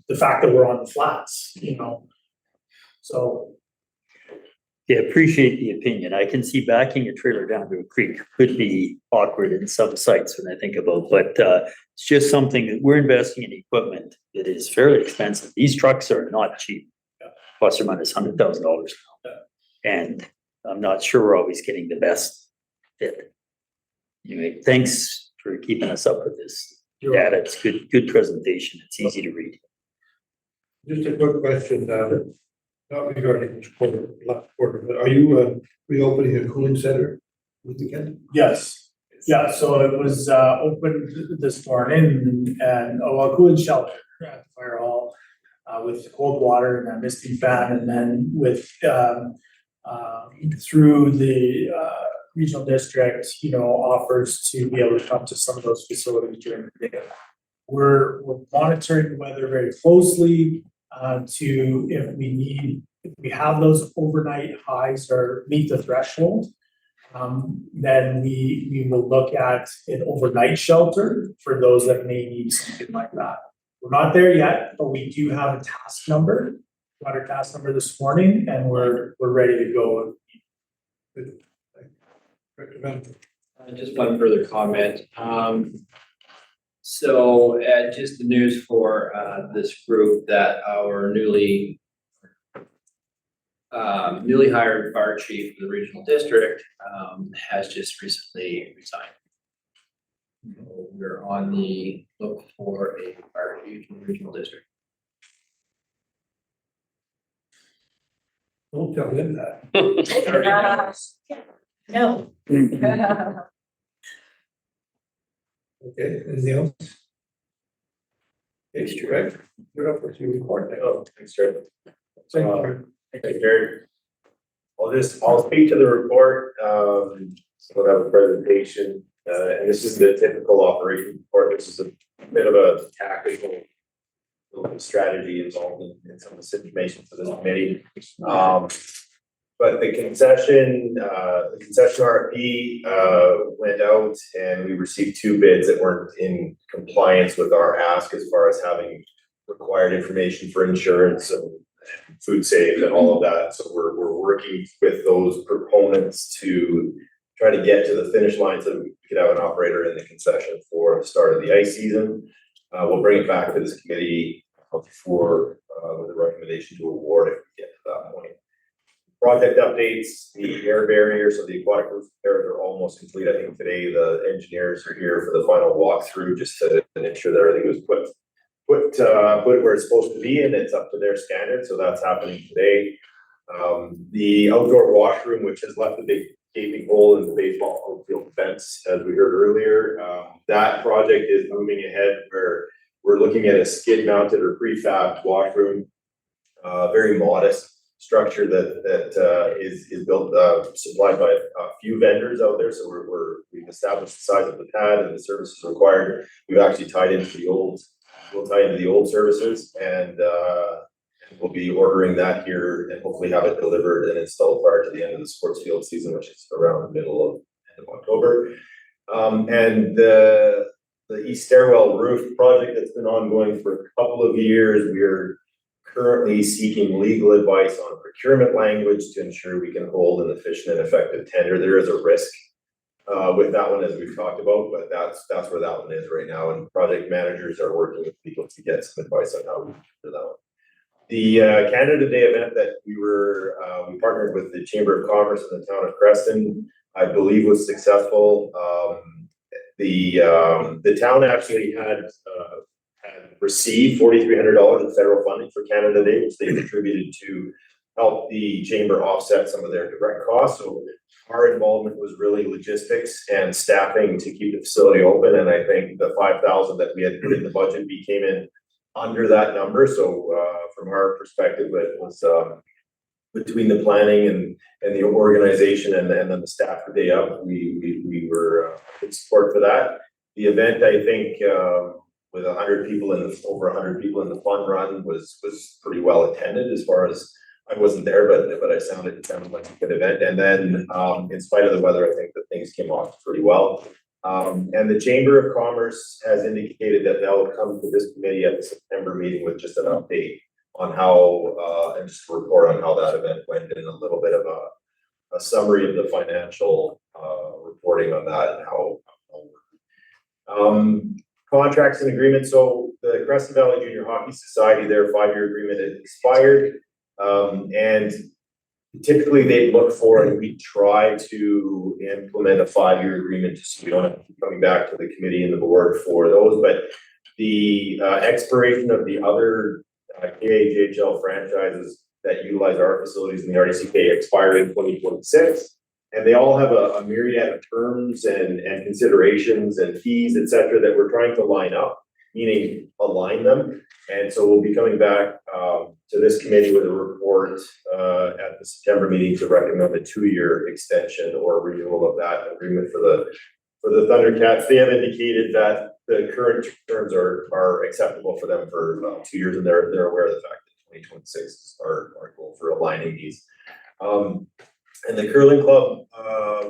the fact that we're on the flats, you know. So. Yeah, appreciate the opinion. I can see backing a trailer down to a creek could be awkward in some sites when I think about, but it's just something that we're investing in equipment that is fairly expensive. These trucks are not cheap, plus or minus $100,000 now. And I'm not sure we're always getting the best fit. Anyway, thanks for keeping us up with this data. It's good presentation. It's easy to read. Just a quick question, not regarding this last quarter, but are you reopening a cooling center with the weekend? Yes, yeah, so it was opened this morning and a cooling shelter at the fire hall with cold water and a misting fan, and then with through the regional district, you know, offers to be able to come to some of those facilities during the day. We're monitoring the weather very closely to if we have those overnight highs or meet the threshold, then we will look at an overnight shelter for those that may need something like that. We're not there yet, but we do have a task number. Got our task number this morning, and we're ready to go. Just one further comment. So just the news for this group that our newly hired fire chief for the regional district has just recently resigned. we're on the look for a fire chief in the regional district. Don't tell him that. No. Okay, anything else? It's correct. You're up with your report now. Oh, thanks, Jared. Thank you. Thank you, Jared. I'll speak to the report, so we'll have a presentation, and this is the typical operation report. This is a bit of a tactical strategy involved in some of this information for this committee. But the concession RFP, went out and we received 2 bids that weren't in compliance with our ask as far as having required information for insurance and food safe and all of that. So we're working with those proponents to try to get to the finish line so that we could have an operator in the concession for the start of the ice season. We'll bring it back to this committee for with a recommendation to award if we get to that point. Project updates, the air barrier, so the aquatic roof repairs are almost complete. I think today the engineers are here for the final walkthrough just to make sure that everything was put where it's supposed to be and it's up to their standard. So that's happening today. The outdoor washroom, which has left a big gaping hole in the baseball field fence, as we heard earlier, that project is moving ahead where we're looking at a skid mounted or prefab washroom, very modest structure that is built, supplied by a few vendors out there. So we've established the size of the pad and the services required. We've actually tied into the old services and we'll be ordering that here and hopefully have it delivered and installed prior to the end of the sports field season, which is around the middle of end of October. And the east stairwell roof project that's been ongoing for a couple of years, we're currently seeking legal advice on procurement language to ensure we can hold an efficient and effective tender. There is a risk with that one, as we've talked about, but that's where that one is right now. And project managers are working with people to get some advice on how we do that one. The Canada Day event that we partnered with the Chamber of Commerce in the town of Creston, I believe was successful. The town actually had received $4,300 in federal funding for Canada Day, which they contributed to help the chamber offset some of their direct costs. So our involvement was really logistics and staffing to keep the facility open. And I think the 5,000 that we had put in the budget came in under that number. So from our perspective, it was between the planning and the organization and then the staff the day up, we were in support for that. The event, I think, with over 100 people in the fun run was pretty well attended. As far as I wasn't there, but it sounded like a good event. And then in spite of the weather, I think that things came off pretty well. And the Chamber of Commerce has indicated that they'll come to this committee at the September meeting with just an update on how and just a report on how that event went and a little bit of a summary of the financial reporting on that and how contracts and agreements. So the Creston Valley Junior Hockey Society, their 5-year agreement had expired. And typically they look for, and we try to implement a 5-year agreement just so we don't have to keep coming back to the committee and the board for those. But the expiration of the other KHL franchises that utilize our facilities in the RDCK expire in 2026. And they all have a myriad of terms and considerations and fees, et cetera, that we're trying to line up, meaning align them. And so we'll be coming back to this committee with a report at the September meeting to recommend a 2-year extension or renewal of that agreement for the Thundercats. They have indicated that the current terms are acceptable for them for 2 years, and they're aware of the fact that 2026 is our goal for aligning these. And the curling club,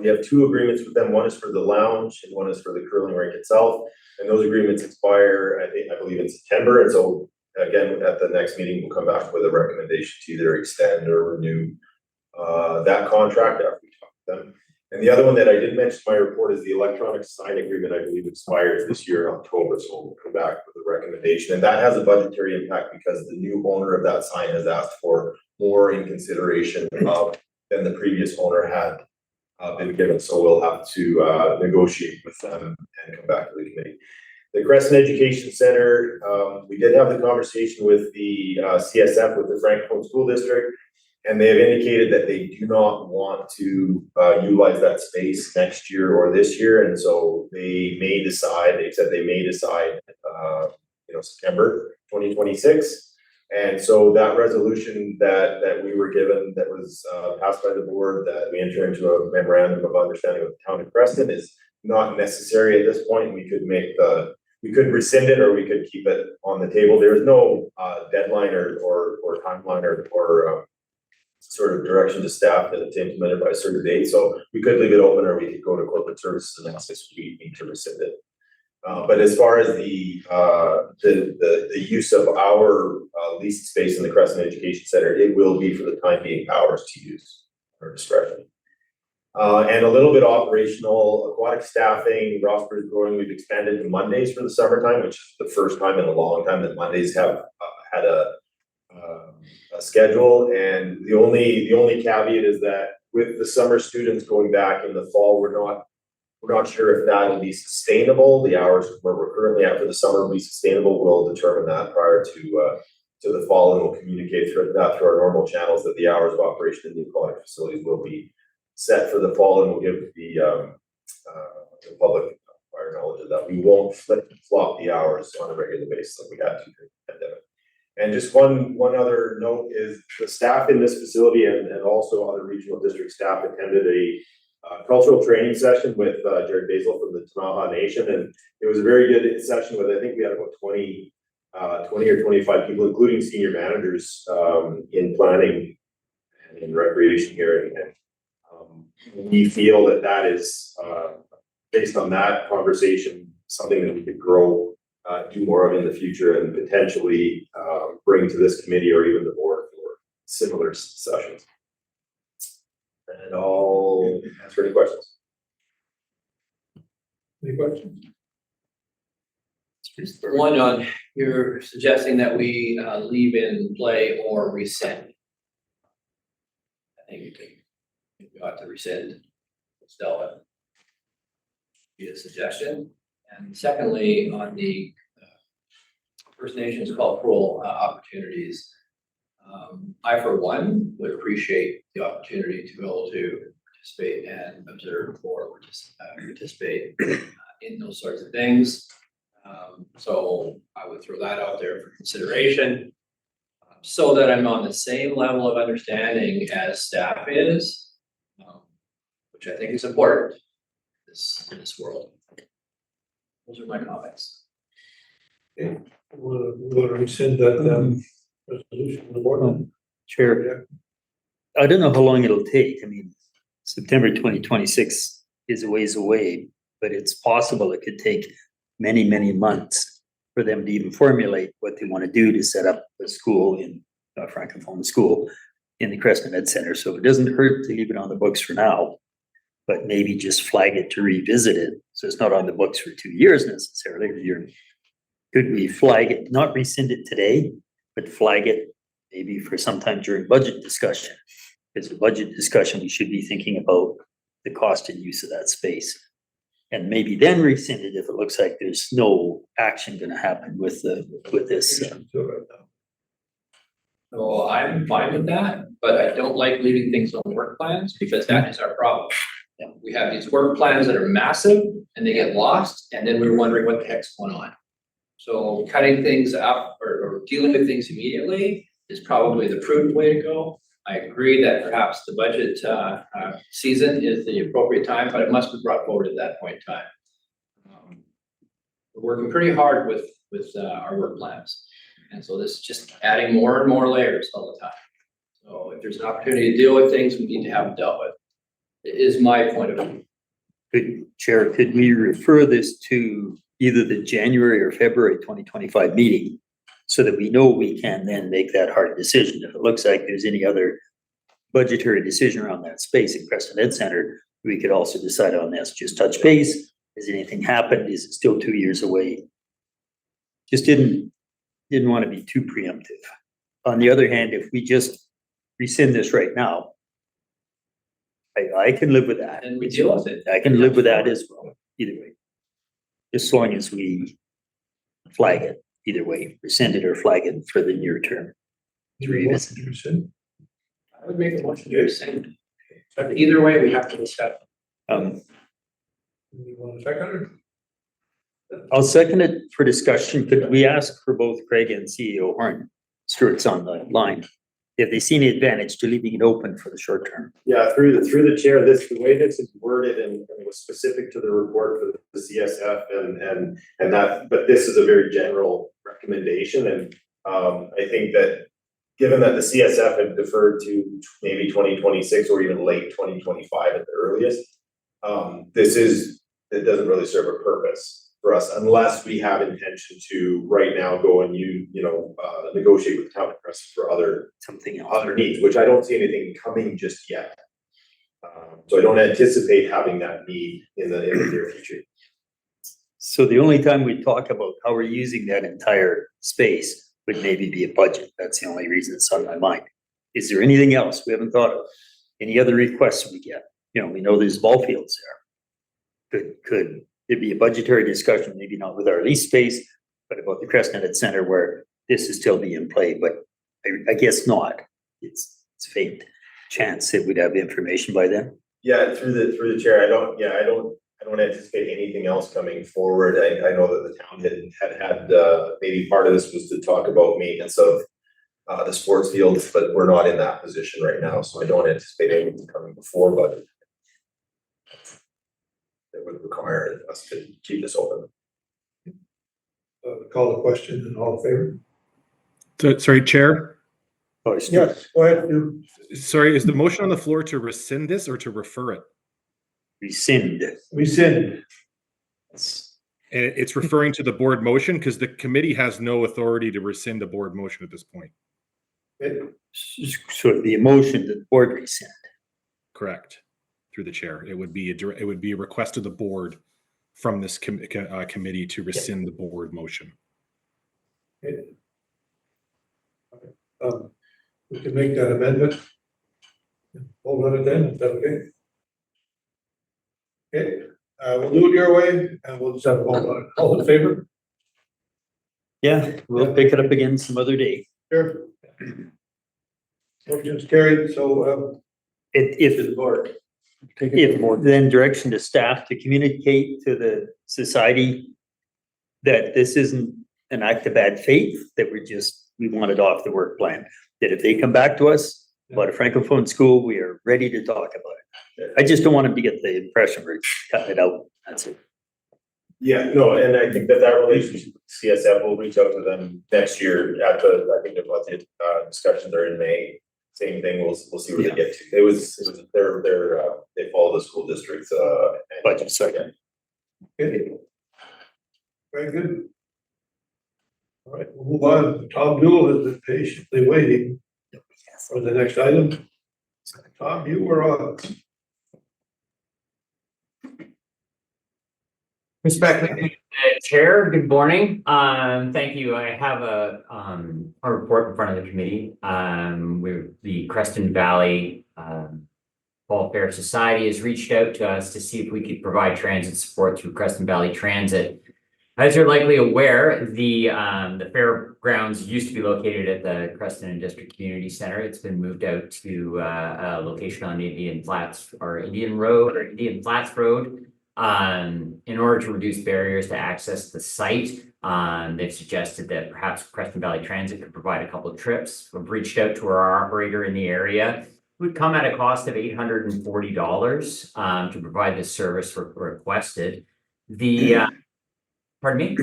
we have 2 agreements with them. One is for the lounge and one is for the curling rink itself. And those agreements expire, I believe in September. And so again, at the next meeting, we'll come back with a recommendation to either extend or renew that contract after we talk to them. And the other one that I did mention in my report is the electronic sign agreement, I believe expires this year in October. So we'll come back with a recommendation. And that has a budgetary impact because the new owner of that sign has asked for more in consideration of than the previous owner had been given, so we'll have to negotiate with them and come back to the committee. The Creston Education Center, we did have the conversation with the CSF, with the Francophone School District, and they have indicated that they do not want to utilize that space next year or this year, and so they said they may decide, September 2026. And so that resolution that we were given, that was passed by the board, that we enter into a memorandum of understanding with the town of Creston, is not necessary at this point. We could rescind it, or we could keep it on the table. There is no deadline or timeline or sort of direction to staff that it's implemented by a certain date. So we could leave it open, or we could go to corporate services and ask this we need to rescind it. But as far as the use of our leased space in the Creston Education Center, it will be for the time being ours to use our discretion. And a little bit operational aquatic staffing, Rossburg's growing. We've expanded to Mondays for the summertime, which is the first time in a long time that Mondays have had a schedule. And the only caveat is that with the summer students going back in the fall, we're not sure if that'll be sustainable. The hours where we're currently at for the summer will be sustainable. We'll determine that prior to the fall, and we'll communicate through our normal channels that the hours of operation in the aquatic facilities will be set for the fall, and we'll give the public prior knowledge of that. We won't flip-flop the hours on a regular basis like we had to during the pandemic. And just one other note is the staff in this facility and also other regional district staff attended a cultural training session with Jared Basil from the Tamaha Nation, and it was a very good session with, I think we had about 20 or 25 people, including senior managers in planning and in recreation here. And we feel that is based on that conversation, something that we could grow, do more of in the future, and potentially bring to this committee or even the board for similar sessions. And I'll answer any questions. Any questions? One on, you're suggesting that we leave in play or rescind. I think we ought to rescind. Still be a suggestion. And secondly, on the First Nations cultural opportunities, I, for one, would appreciate the opportunity to be able to participate and observe or participate in those sorts of things. So I would throw that out there for consideration, so that I'm on the same level of understanding as staff is, which I think is important in this world. Those are my comments. Okay, we'll rescind that resolution of the board. Chair, I don't know how long it'll take. I mean, September 2026 is a ways away, but it's possible it could take many, many months for them to even formulate what they want to do to set up a school in a Francophone school in the Creston Ed Center. So it doesn't hurt to leave it on the books for now, but maybe just flag it to revisit it. So it's not on the books for 2 years necessarily. Could we flag it, not rescind it today, but flag it maybe for sometime during budget discussion? Because the budget discussion, we should be thinking about the cost and use of that space. And maybe then rescind it if it looks like there's no action gonna happen with this. So I'm fine with that, but I don't like leaving things on work plans, because that is our problem. We have these work plans that are massive and they get lost, and then we're wondering what the heck's going on. So cutting things up or dealing with things immediately is probably the prudent way to go. I agree that perhaps the budget season is the appropriate time, but it must be brought forward at that point in time. We're working pretty hard with our work plans. And so this is just adding more and more layers all the time. So if there's an opportunity to deal with things, we need to have them dealt with. It is my point of view. Chair, could we refer this to either the January or February 2025 meeting, so that we know we can then make that hard decision? If it looks like there's any other budgetary decision around that space in Creston Ed Center, we could also decide on this. Just touch base. Has anything happened? Is it still 2 years away? Just didn't want to be too preemptive. On the other hand, if we just rescind this right now, I can live with that. And we deal with it. I can live with that as well, either way. As long as we flag it, either way, rescind it or flag it for the near term. Do we want to rescind? I would make a motion to rescind. But either way, we have to discuss. Um, You want a second? I'll second it for discussion. Could we ask for both Craig and CEO Horn, Stuart's on the line, if they see any advantage to leaving it open for the short term? Yeah, through the chair, the way this is worded and was specific to the report for the CSF and that, but this is a very general recommendation. And I think that given that the CSF had deferred to maybe 2026 or even late 2025 at the earliest, it doesn't really serve a purpose for us unless we have intention to right now go and negotiate with the town of Creston for other needs, which I don't see anything coming just yet. So I don't anticipate having that need in the near future. So the only time we talk about how we're using that entire space would maybe be a budget. That's the only reason it's on my mind. Is there anything else we haven't thought of? Any other requests we get? We know there's ball fields there. Could there be a budgetary discussion, maybe not with our lease space, but about the Creston Center where this is still being played, but I guess not. It's faint chance that we'd have information by then. Yeah, through the chair, I don't anticipate anything else coming forward. I know that the town had maybe part of this was to talk about maintenance of the sports fields, but we're not in that position right now, so I don't anticipate anything coming before, but it would require us to keep this open. Call the question and all in favor? Sorry, Chair. Yes, go ahead. Sorry, is the motion on the floor to rescind this or to refer it? Rescind. Rescind. And it's referring to the board motion because the committee has no authority to rescind a board motion at this point. So the motion that the board rescind. Correct. Through the chair, it would be a request of the board from this committee to rescind the board motion. We can make that amendment. Hold on it then, is that okay? Okay, we'll do it your way and we'll just have a vote on it. All in favor? Yeah, we'll pick it up again some other day. Sure. Motion's carried, so If the board. then direction to staff to communicate to the society that this isn't an act of bad faith, that we want it off the work plan. That if they come back to us about a Francophone school, we are ready to talk about it. I just don't want them to get the impression we're cutting it out. That's it. Yeah, no, and I think that relationship with CSF, will reach out to them next year I think the budget discussions are in May. Same thing, we'll see where they get to. It was they follow the school district's Budget second. Okay. Very good. All right, we'll move on. Tom Newell has been patiently waiting for the next item. Tom, you were on. Respectfully, Chair, good morning. Thank you. I have a report in front of the committee. The Creston Valley Ball Fair Society has reached out to us to see if we could provide transit support through Creston Valley Transit. As you're likely aware, the fairgrounds used to be located at the Creston District Community Center. It's been moved out to a location on Indian Flats Road. In order to reduce barriers to access the site, they've suggested that perhaps Creston Valley Transit could provide a couple of trips. We've reached out to our operator in the area. It would come at a cost of $840 to provide this service requested. Pardon me?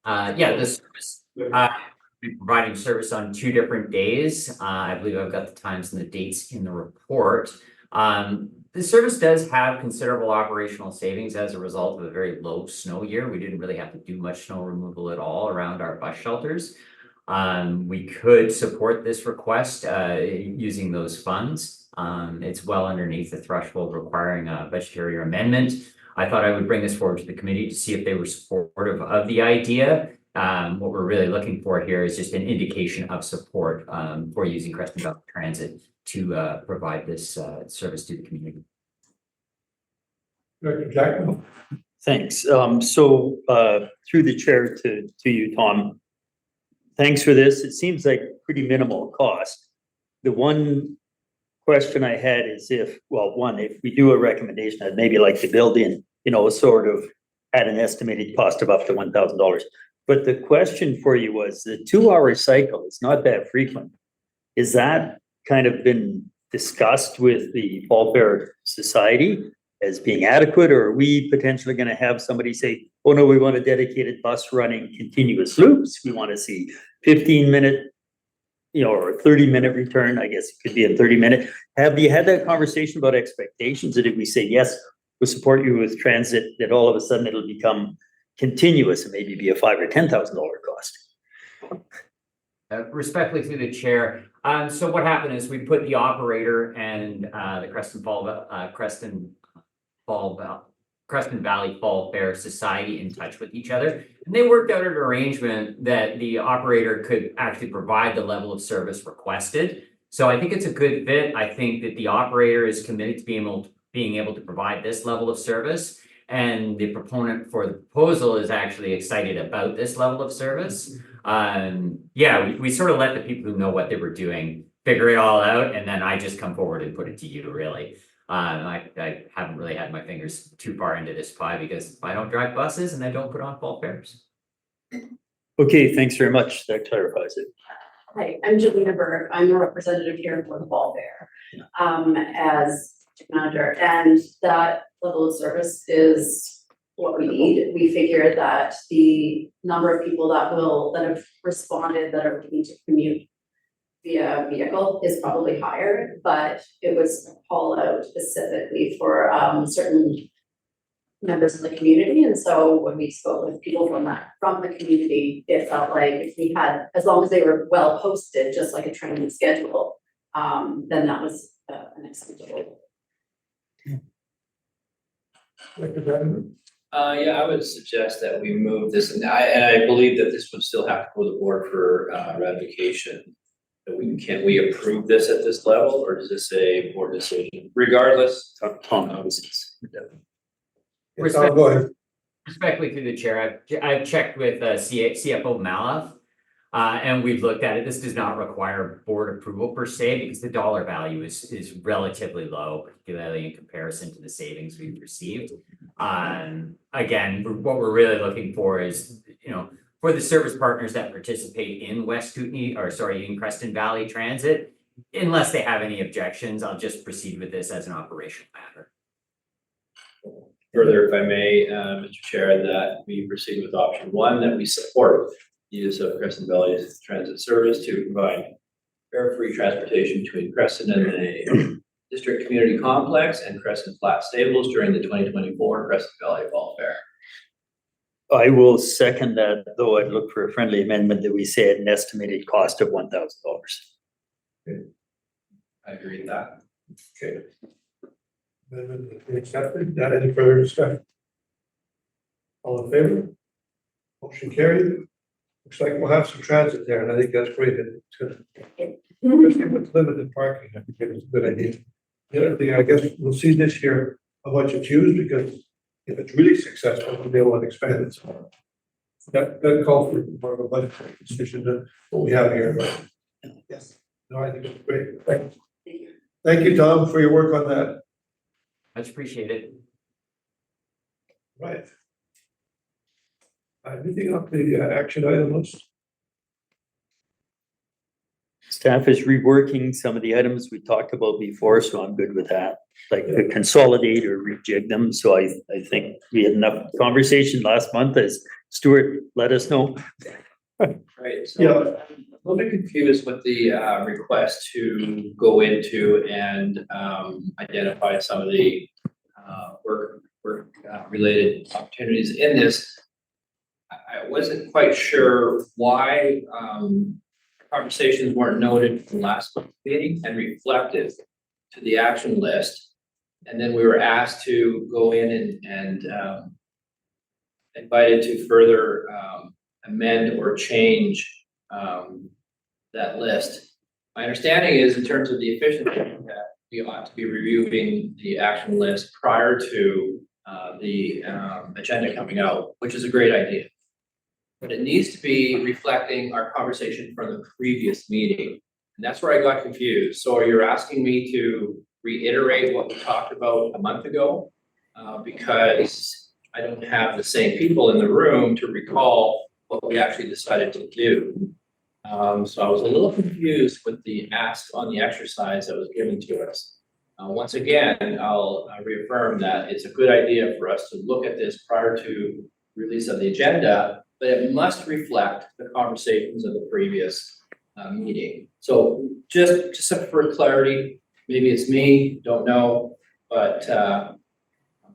This service be providing service on 2 different days. I believe I've got the times and the dates in the report. The service does have considerable operational savings as a result of a very low snow year. We didn't really have to do much snow removal at all around our bus shelters. We could support this request using those funds. It's well underneath the threshold requiring a budgetary amendment. I thought I would bring this forward to the committee to see if they were supportive of the idea. what we're really looking for here is just an indication of support, for using Creston Valley Transit to, provide this, service to the community. Director Jackman? Thanks. Through the chair to you, Tom. Thanks for this. It seems like pretty minimal cost. The one question I had is if we do a recommendation, I'd maybe like to build in, sort of at an estimated cost of up to $1,000. But the question for you was the 2-hour cycle is not that frequent. Is that kind of been discussed with the Fall Fair Society as being adequate, or are we potentially going to have somebody say, oh no, we want a dedicated bus running continuous loops. We want to see 15-minute, or a 30-minute return. I guess it could be a 30-minute. Have you had that conversation about expectations? Or did we say, yes, we'll support you with transit, that all of a sudden it'll become continuous and maybe be a $5,000 or $10,000 cost? Respectfully through the chair. So what happened is we put the operator and, the Creston Valley Fall Fair Society in touch with each other. And they worked out an arrangement that the operator could actually provide the level of service requested. So I think it's a good fit. I think that the operator is committed to being able to provide this level of service. And the proponent for the proposal is actually excited about this level of service. We sort of let the people who know what they were doing figure it all out. And then I just come forward and put it to you, really. I haven't really had my fingers too far into this pie because I don't drive buses and I don't put on fall fairs. Okay, thanks very much. That clarifies it. Hi, I'm Jelena Berg. I'm a representative here for the Fall Fair, as manager, and that level of service is what we need. We figure that the number of people that have responded that are looking to commute via vehicle is probably higher, but it was called out specifically for certain members of the community. And so when we spoke with people from the community, it felt like if we had, as long as they were well posted, just like a training schedule, then that was an acceptable. I would suggest that we move this, and I believe that this would still have to go to the board for ratification. Can we approve this at this level, or does this say board decision? Regardless. Tom, Go ahead. Respectfully through the chair, I've checked with CFO Malaf, and we've looked at it. This does not require board approval per se because the dollar value is relatively low, particularly in comparison to the savings we've received. Again, what we're really looking for is, for the service partners that participate in in Creston Valley Transit, unless they have any objections, I'll just proceed with this as an operational matter. Further, if I may, Mr. Chair, that we proceed with option 1, that we support the use of Creston Valley's transit service to provide fare-free transportation between Creston and the District Community Complex and Creston Flat Stables during the 2024 Creston Valley Fall Fair. I will second that, though I'd look for a friendly amendment that we say at an estimated cost of $1,000. Okay. I agree with that. Okay. Amendment accepted. Not any further discussion? All in favor? Motion carried. Looks like we'll have some transit there, and I think that's great. It's gonna, especially with limited parking, I think it's a good idea. The other thing, I guess we'll see this year how much it's used, because if it's really successful, we'll be able to expand it. So that calls for more of a budget decision than what we have here. But yes, no, I think it's great. Thank you, Tom, for your work on that. Much appreciated. Right. Anything up the action item list? Staff is reworking some of the items we talked about before, so I'm good with that. Like to consolidate or rejig them. So I think we had enough conversation last month, as Stuart let us know. Right, so I'm a little bit confused with the request to go into and identify some of the work related opportunities in this. I wasn't quite sure why conversations weren't noted from last month's meeting and reflected to the action list. And then we were asked to go in and invited to further amend or change that list. My understanding is in terms of the efficiency that we ought to be reviewing the action list prior to the agenda coming out, which is a great idea. But it needs to be reflecting our conversation from the previous meeting. And that's where I got confused. So you're asking me to reiterate what we talked about a month ago? Because I don't have the same people in the room to recall what we actually decided to do. So I was a little confused with the ask on the exercise that was given to us. Once again, I'll reaffirm that it's a good idea for us to look at this prior to release of the agenda, but it must reflect the conversations of the previous meeting. So just for clarity, maybe it's me, don't know, but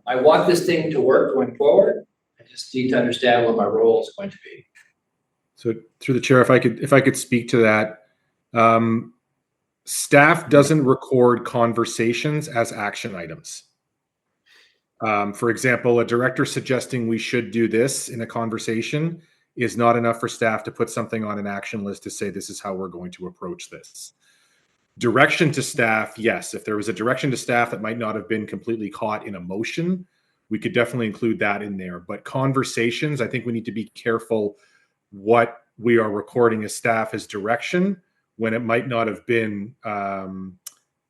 I want this thing to work going forward. I just need to understand what my role is going to be. So through the chair, if I could speak to that, staff doesn't record conversations as action items. For example, a director suggesting we should do this in a conversation is not enough for staff to put something on an action list to say this is how we're going to approach this. Direction to staff, yes. If there was a direction to staff that might not have been completely caught in a motion, we could definitely include that in there. But conversations, I think we need to be careful what we are recording as staff as direction when it might not have been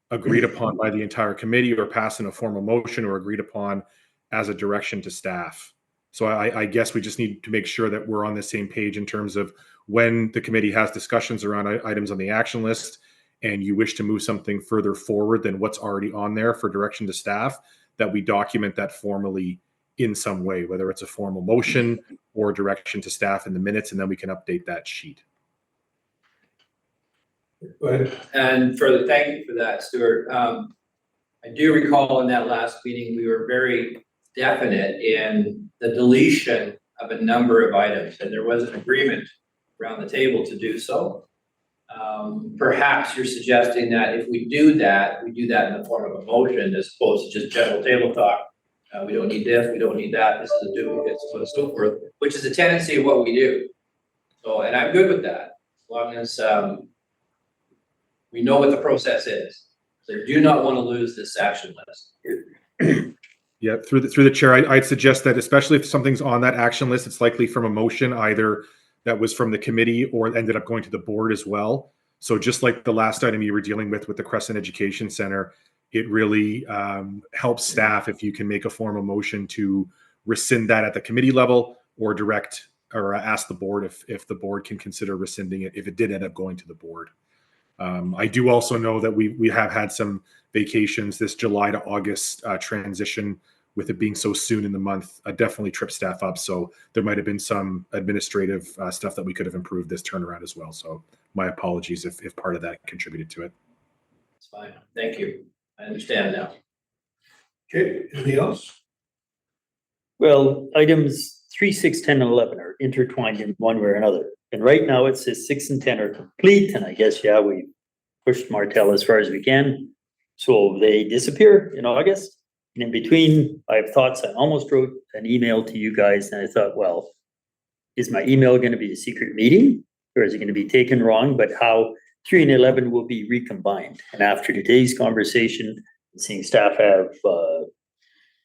agreed upon by the entire committee or passed in a formal motion or agreed upon as a direction to staff. So I guess we just need to make sure that we're on the same page in terms of when the committee has discussions around items on the action list and you wish to move something further forward than what's already on there for direction to staff, that we document that formally in some way, whether it's a formal motion or direction to staff in the minutes, and then we can update that sheet. Go ahead. And thank you for that, Stuart. I do recall in that last meeting, we were very definite in the deletion of a number of items, and there was an agreement around the table to do so. Perhaps you're suggesting that if we do that in the form of a motion as opposed to just general table talk. We don't need this, we don't need that, this is a duplicate, so on and so forth, which is a tendency of what we do. So, and I'm good with that, as long as we know what the process is. So I do not want to lose this action list. Yeah, through the chair, I'd suggest that especially if something's on that action list, it's likely from a motion either that was from the committee or ended up going to the board as well. So just like the last item you were dealing with the Creston Education Center, it really helps staff if you can make a formal motion to rescind that at the committee level or direct or ask the board if the board can consider rescinding it if it did end up going to the board. I do also know that we have had some vacations this July to August transition with it being so soon in the month, definitely tripped staff up. So there might have been some administrative stuff that we could have improved this turnaround as well. So my apologies if part of that contributed to it. It's fine. Thank you. I understand now. Okay, anything else? Well, items 3, 6, 10, and 11 are intertwined in one way or another. And right now it says 6 and 10 are complete. And I guess, yeah, we pushed Martell as far as we can. So they disappear in August. And in between, I have thoughts. I almost wrote an email to you guys and I thought, well, is my email going to be a secret meeting or is it going to be taken wrong? But how 3 and 11 will be recombined. And after today's conversation, seeing staff have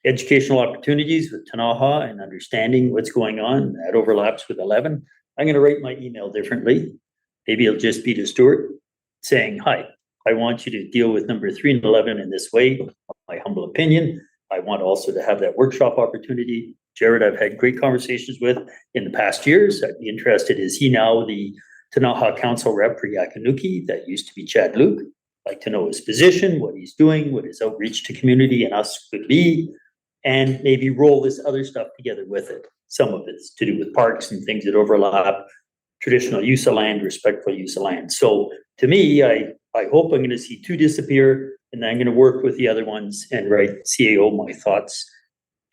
educational opportunities with Tanaha and understanding what's going on, that overlaps with 11. I'm going to write my email differently. Maybe it'll just be to Stuart saying, hi, I want you to deal with number 3 and 11 in this way, my humble opinion. I want also to have that workshop opportunity. Jared, I've had great conversations with in the past years. I'd be interested, is he now the Tanaha Council rep for Yakanuki? That used to be Chad Luke. I'd like to know his position, what he's doing, what his outreach to community and us could be, and maybe roll this other stuff together with it. Some of it's to do with parks and things that overlap, traditional use of land, respectful use of land. So to me, I hope I'm going to see 2 disappear, and then I'm going to work with the other ones and write CAO my thoughts.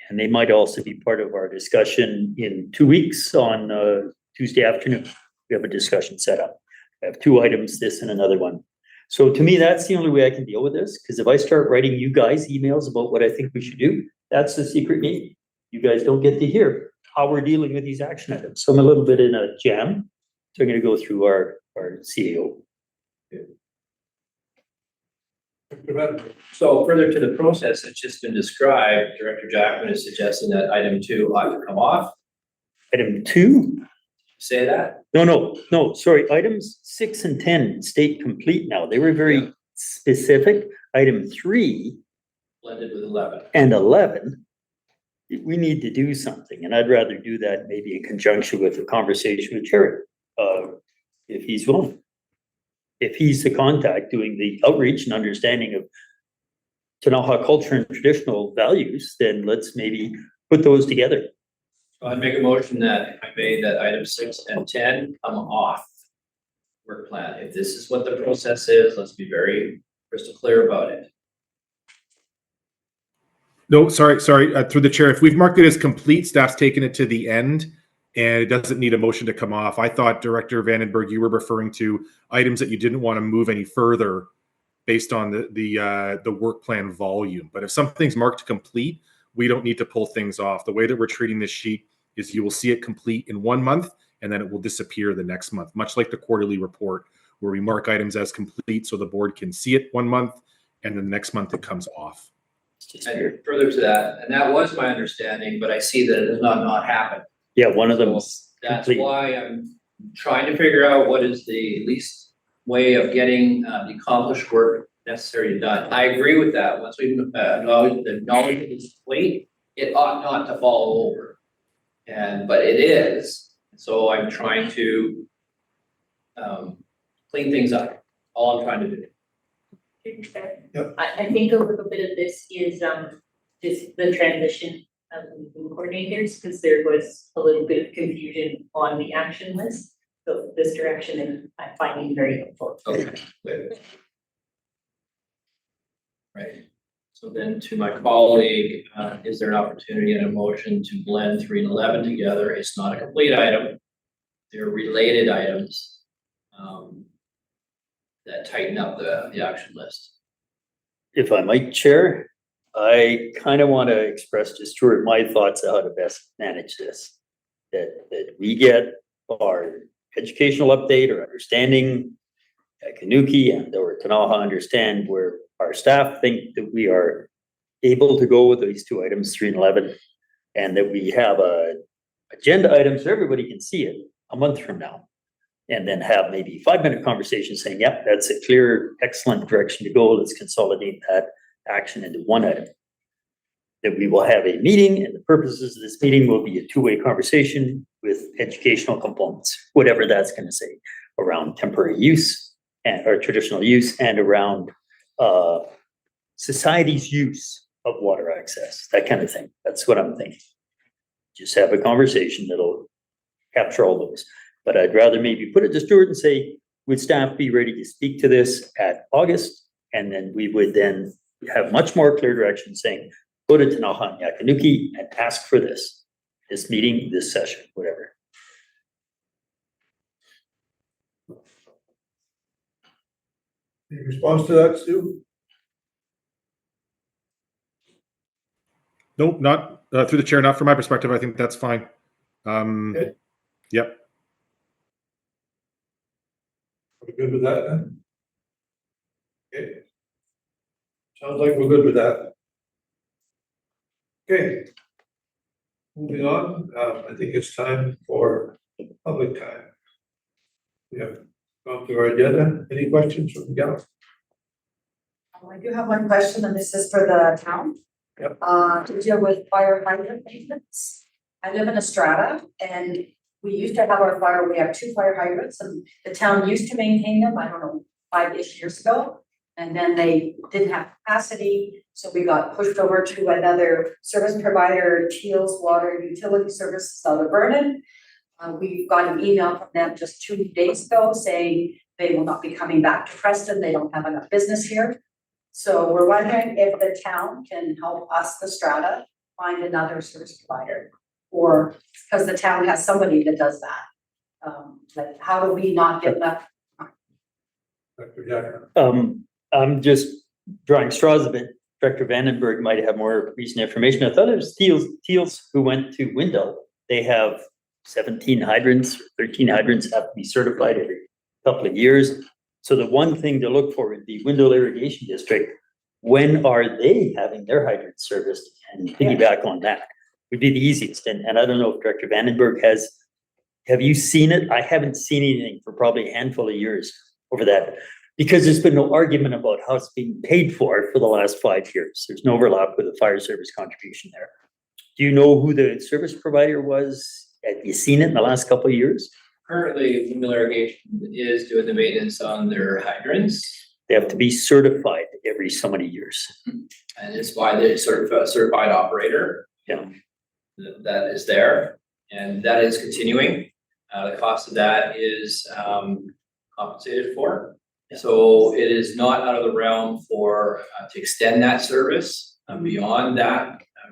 And they might also be part of our discussion in 2 weeks on Tuesday afternoon. We have a discussion set up. I have 2 items, this and another one. So to me, that's the only way I can deal with this, because if I start writing you guys emails about what I think we should do, that's the secret meeting. You guys don't get to hear how we're dealing with these action items. So I'm a little bit in a jam. So I'm gonna go through our CEO. So further to the process that's just been described, Director Jackman is suggesting that item 2 ought to come off. Item 2, Say that? no, sorry, items 6 and 10 state complete now. They were very specific. Item 3 Blended with 11. and 11, we need to do something, and I'd rather do that maybe in conjunction with a conversation with Jared, if he's willing. If he's the contact doing the outreach and understanding of Ktunaxa culture and traditional values, then let's maybe put those together. So I'd make a motion that, if I made that item 6 and 10 come off work plan. If this is what the process is, let's be very crystal clear about it. No, sorry, through the chair. If we've marked it as complete, staff's taken it to the end and it doesn't need a motion to come off. I thought Director Vandenberg, you were referring to items that you didn't want to move any further based on the work plan volume. But if something's marked complete, we don't need to pull things off. The way that we're treating this sheet is you will see it complete in 1 month and then it will disappear the next month, much like the quarterly report where we mark items as complete so the board can see it 1 month and then the next month it comes off. And further to that, and that was my understanding, but I see that it has not happened. Yeah, one of them is That's complete. why I'm trying to figure out what is the least way of getting the accomplished work necessary done. I agree with that. Once we acknowledge it is complete, it ought not to fall over. But it is, so I'm trying to clean things up. All I'm trying to do. I think a little bit of this is just the transition of the coordinators, because there was a little bit of confusion on the action list. So this direction and I'm finding very helpful. Okay. Right. So then to my colleague, is there an opportunity and a motion to blend 3 and 11 together? It's not a complete item. They're related items that tighten up the action list. If I might, Chair, I kind of want to express to Stuart my thoughts on how to best manage this. That we get our educational update or understanding at Kanuki and or Ktunaxa understand where our staff think that we are able to go with these 2 items, 3 and 11, and that we have a agenda item so everybody can see it a month from now. And then have maybe 5-minute conversation saying, yep, that's a clear, excellent direction to go. Let's consolidate that action into 1 item. That we will have a meeting, and the purposes of this meeting will be a 2-way conversation with educational components, whatever that's going to say, around temporary use and or traditional use and around society's use of water access, that kind of thing. That's what I'm thinking. Just have a conversation that'll capture all those. But I'd rather maybe put it to Stuart and say, would staff be ready to speak to this at August? And then we would then have much more clear direction saying, go to Ktunaxa and Yakanuki and ask for this meeting, this session, whatever. Any response to that, Stu? Nope, not through the chair, not from my perspective. I think that's fine. Okay. Yep. Are we good with that then? Okay. Sounds like we're good with that. Okay. Moving on, I think it's time for public time. We have gone through our agenda. Any questions from the gallery? I do have one question, and this is for the town. Yep. To deal with fire hydrant maintenance. I live in a strata, and we used to have we have 2 fire hydrants, and the town used to maintain them, I don't know, 5-ish years ago. And then they didn't have capacity, so we got pushed over to another service provider, Teal's Water Utility Services out of Vernon. We got an email from them just 2 days ago saying they will not be coming back to Creston, they don't have enough business here. So we're wondering if the town can help us, the strata, find another service provider. Or, because the town has somebody that does that. Like, how do we not get left? Dr. Jackson. I'm just drawing straws a bit. Director Vandenberg might have more recent information. I thought it was Teals who went to Wendell. they have 17 hydrants, 13 hydrants have to be certified every couple of years. So the one thing to look for in the Wendell Irrigation District, when are they having their hydrants serviced, and piggyback on that would be the easiest. And I don't know if Director Vandenberg have you seen it? I haven't seen anything for probably a handful of years over that, because there's been no argument about how it's being paid for the last 5 years. There's no overlap with the fire service contribution there. Do you know who the service provider was? Have you seen it in the last couple of years? Currently, Wendell Irrigation is doing the maintenance on their hydrants, They have to be certified every so many years. and it's by the certified operator. Yeah. That is there, and that is continuing. The cost of that is compensated for. So it is not out of the realm for to extend that service beyond that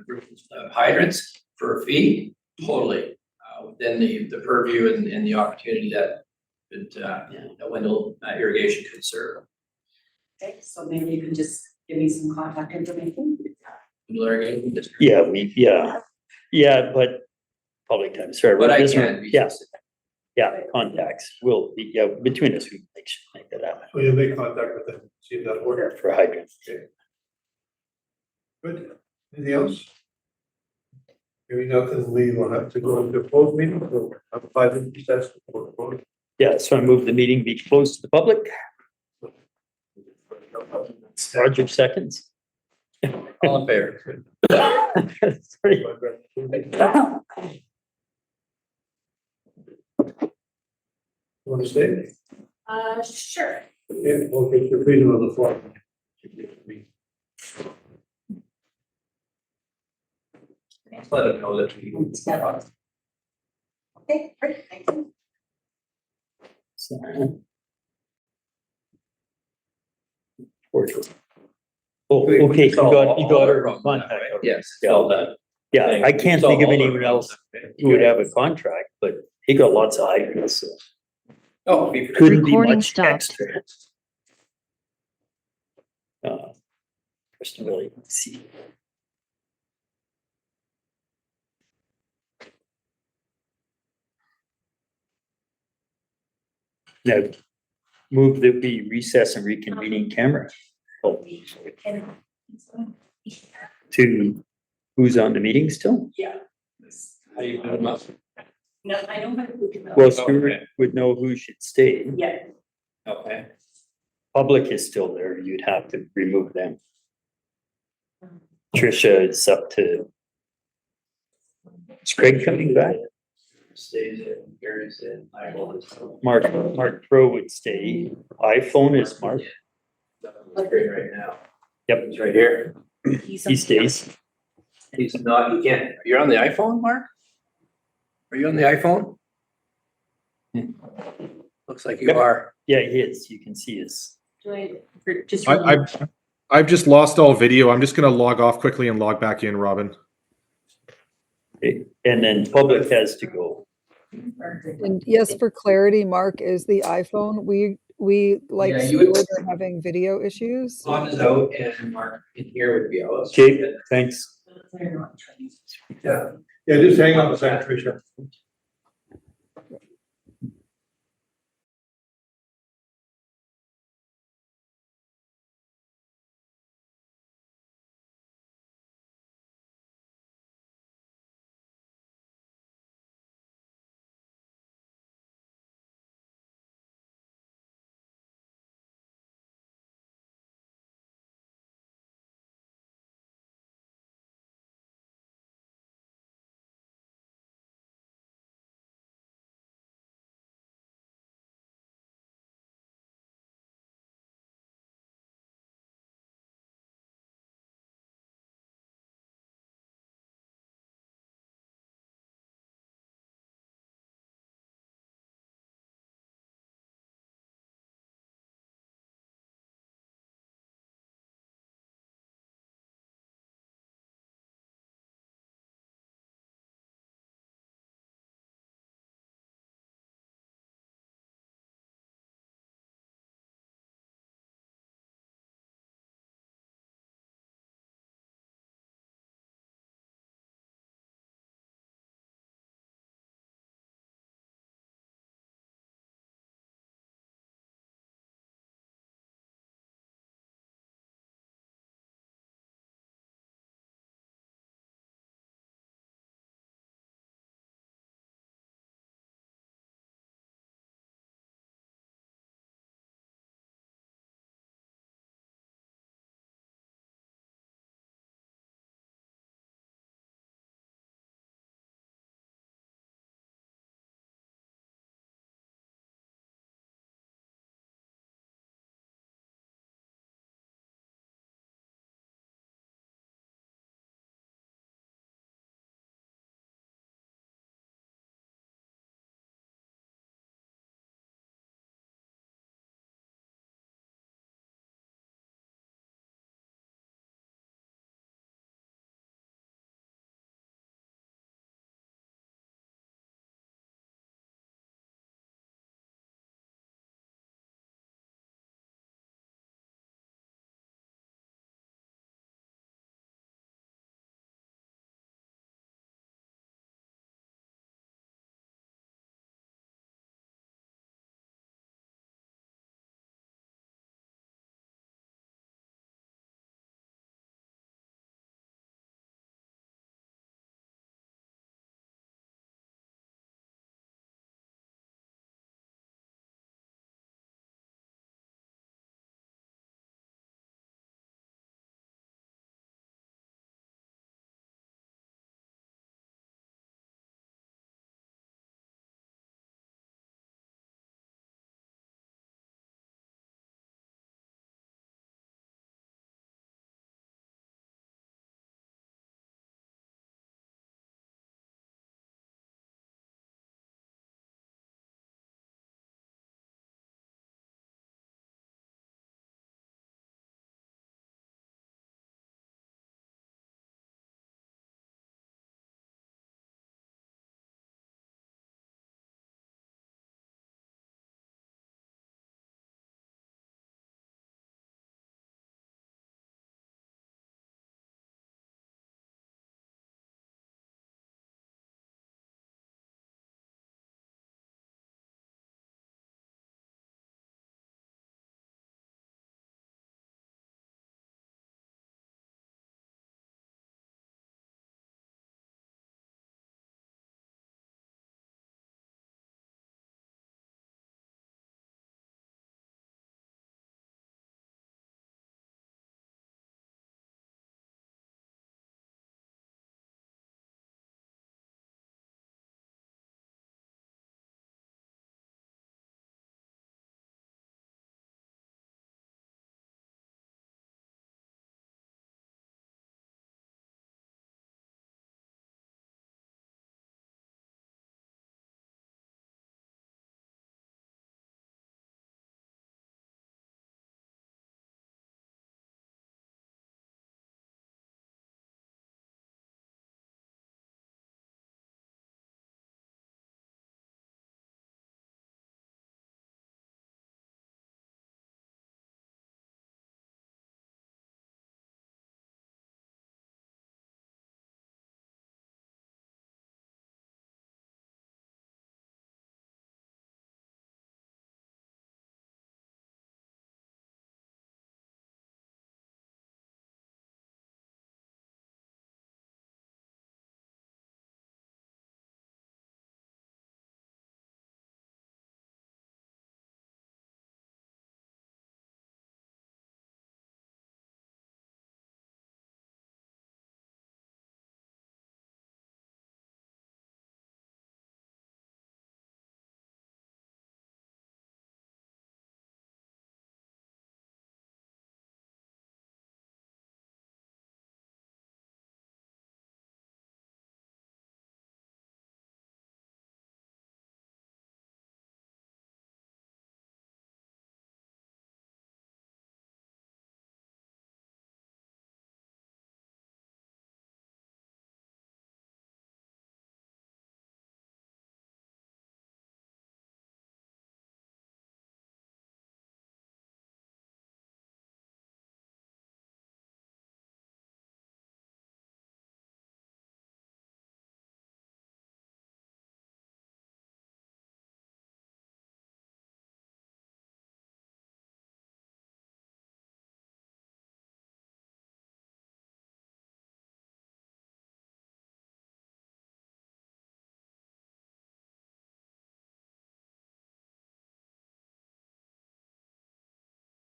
group of hydrants for a fee, totally within the purview and the opportunity that Wendell Irrigation could serve. Okay, so maybe you can just give me some contact information. Wendell Irrigation District. Yeah, but public time, sorry. But I this one- can be Yeah, specific. yeah, contacts will be, between us, we can make that happen So you'll make contact with them, see if that order. for hydrants. Good. Anything else? Hearing nothing, we will have to go into a closed meeting, so have a 5 minute recess before the vote. Yeah, so I move the meeting be closed to the public. Roger seconds. All in favor? Sorry. Want to stay? Sure. Yeah, we'll get your freedom of the floor. Let them know that we. Okay, great, thank you. Oh, okay, you got her contact. Yes. Yeah. All that. Yeah, I can't think of anyone else who would have a contract, but he got lots of hydrants, so Oh. couldn't be Recording much stopped. extra. Creston Valley, let's see. Now, move that we recess and reconvene in camera. Oh, to who's on the meeting still? Yeah. How do you put them up? No, I don't have. Well, Stuart would know who should stay. Yeah. Okay. Public is still there, you'd have to remove them. Tricia, it's up to. Is Craig coming back? Stays in, Gary's in, I will. Mark Pro would stay. iPhone is Mark. That's great right now. Yep, He's right here. he stays. He's not, you can't, you're on the iPhone, Mark? Are you on the iPhone? Looks like you are. Yeah, he is. You can see his. Just. I've just lost all video. I'm just gonna log off quickly and log back in, Robin. And then public has to go. And yes, for clarity, Mark is the iPhone. We like Yeah, you would- Stuart are having video issues. Tom is out and Mark in here would be out. Okay, thanks. Yeah, just hang on a second, Tricia.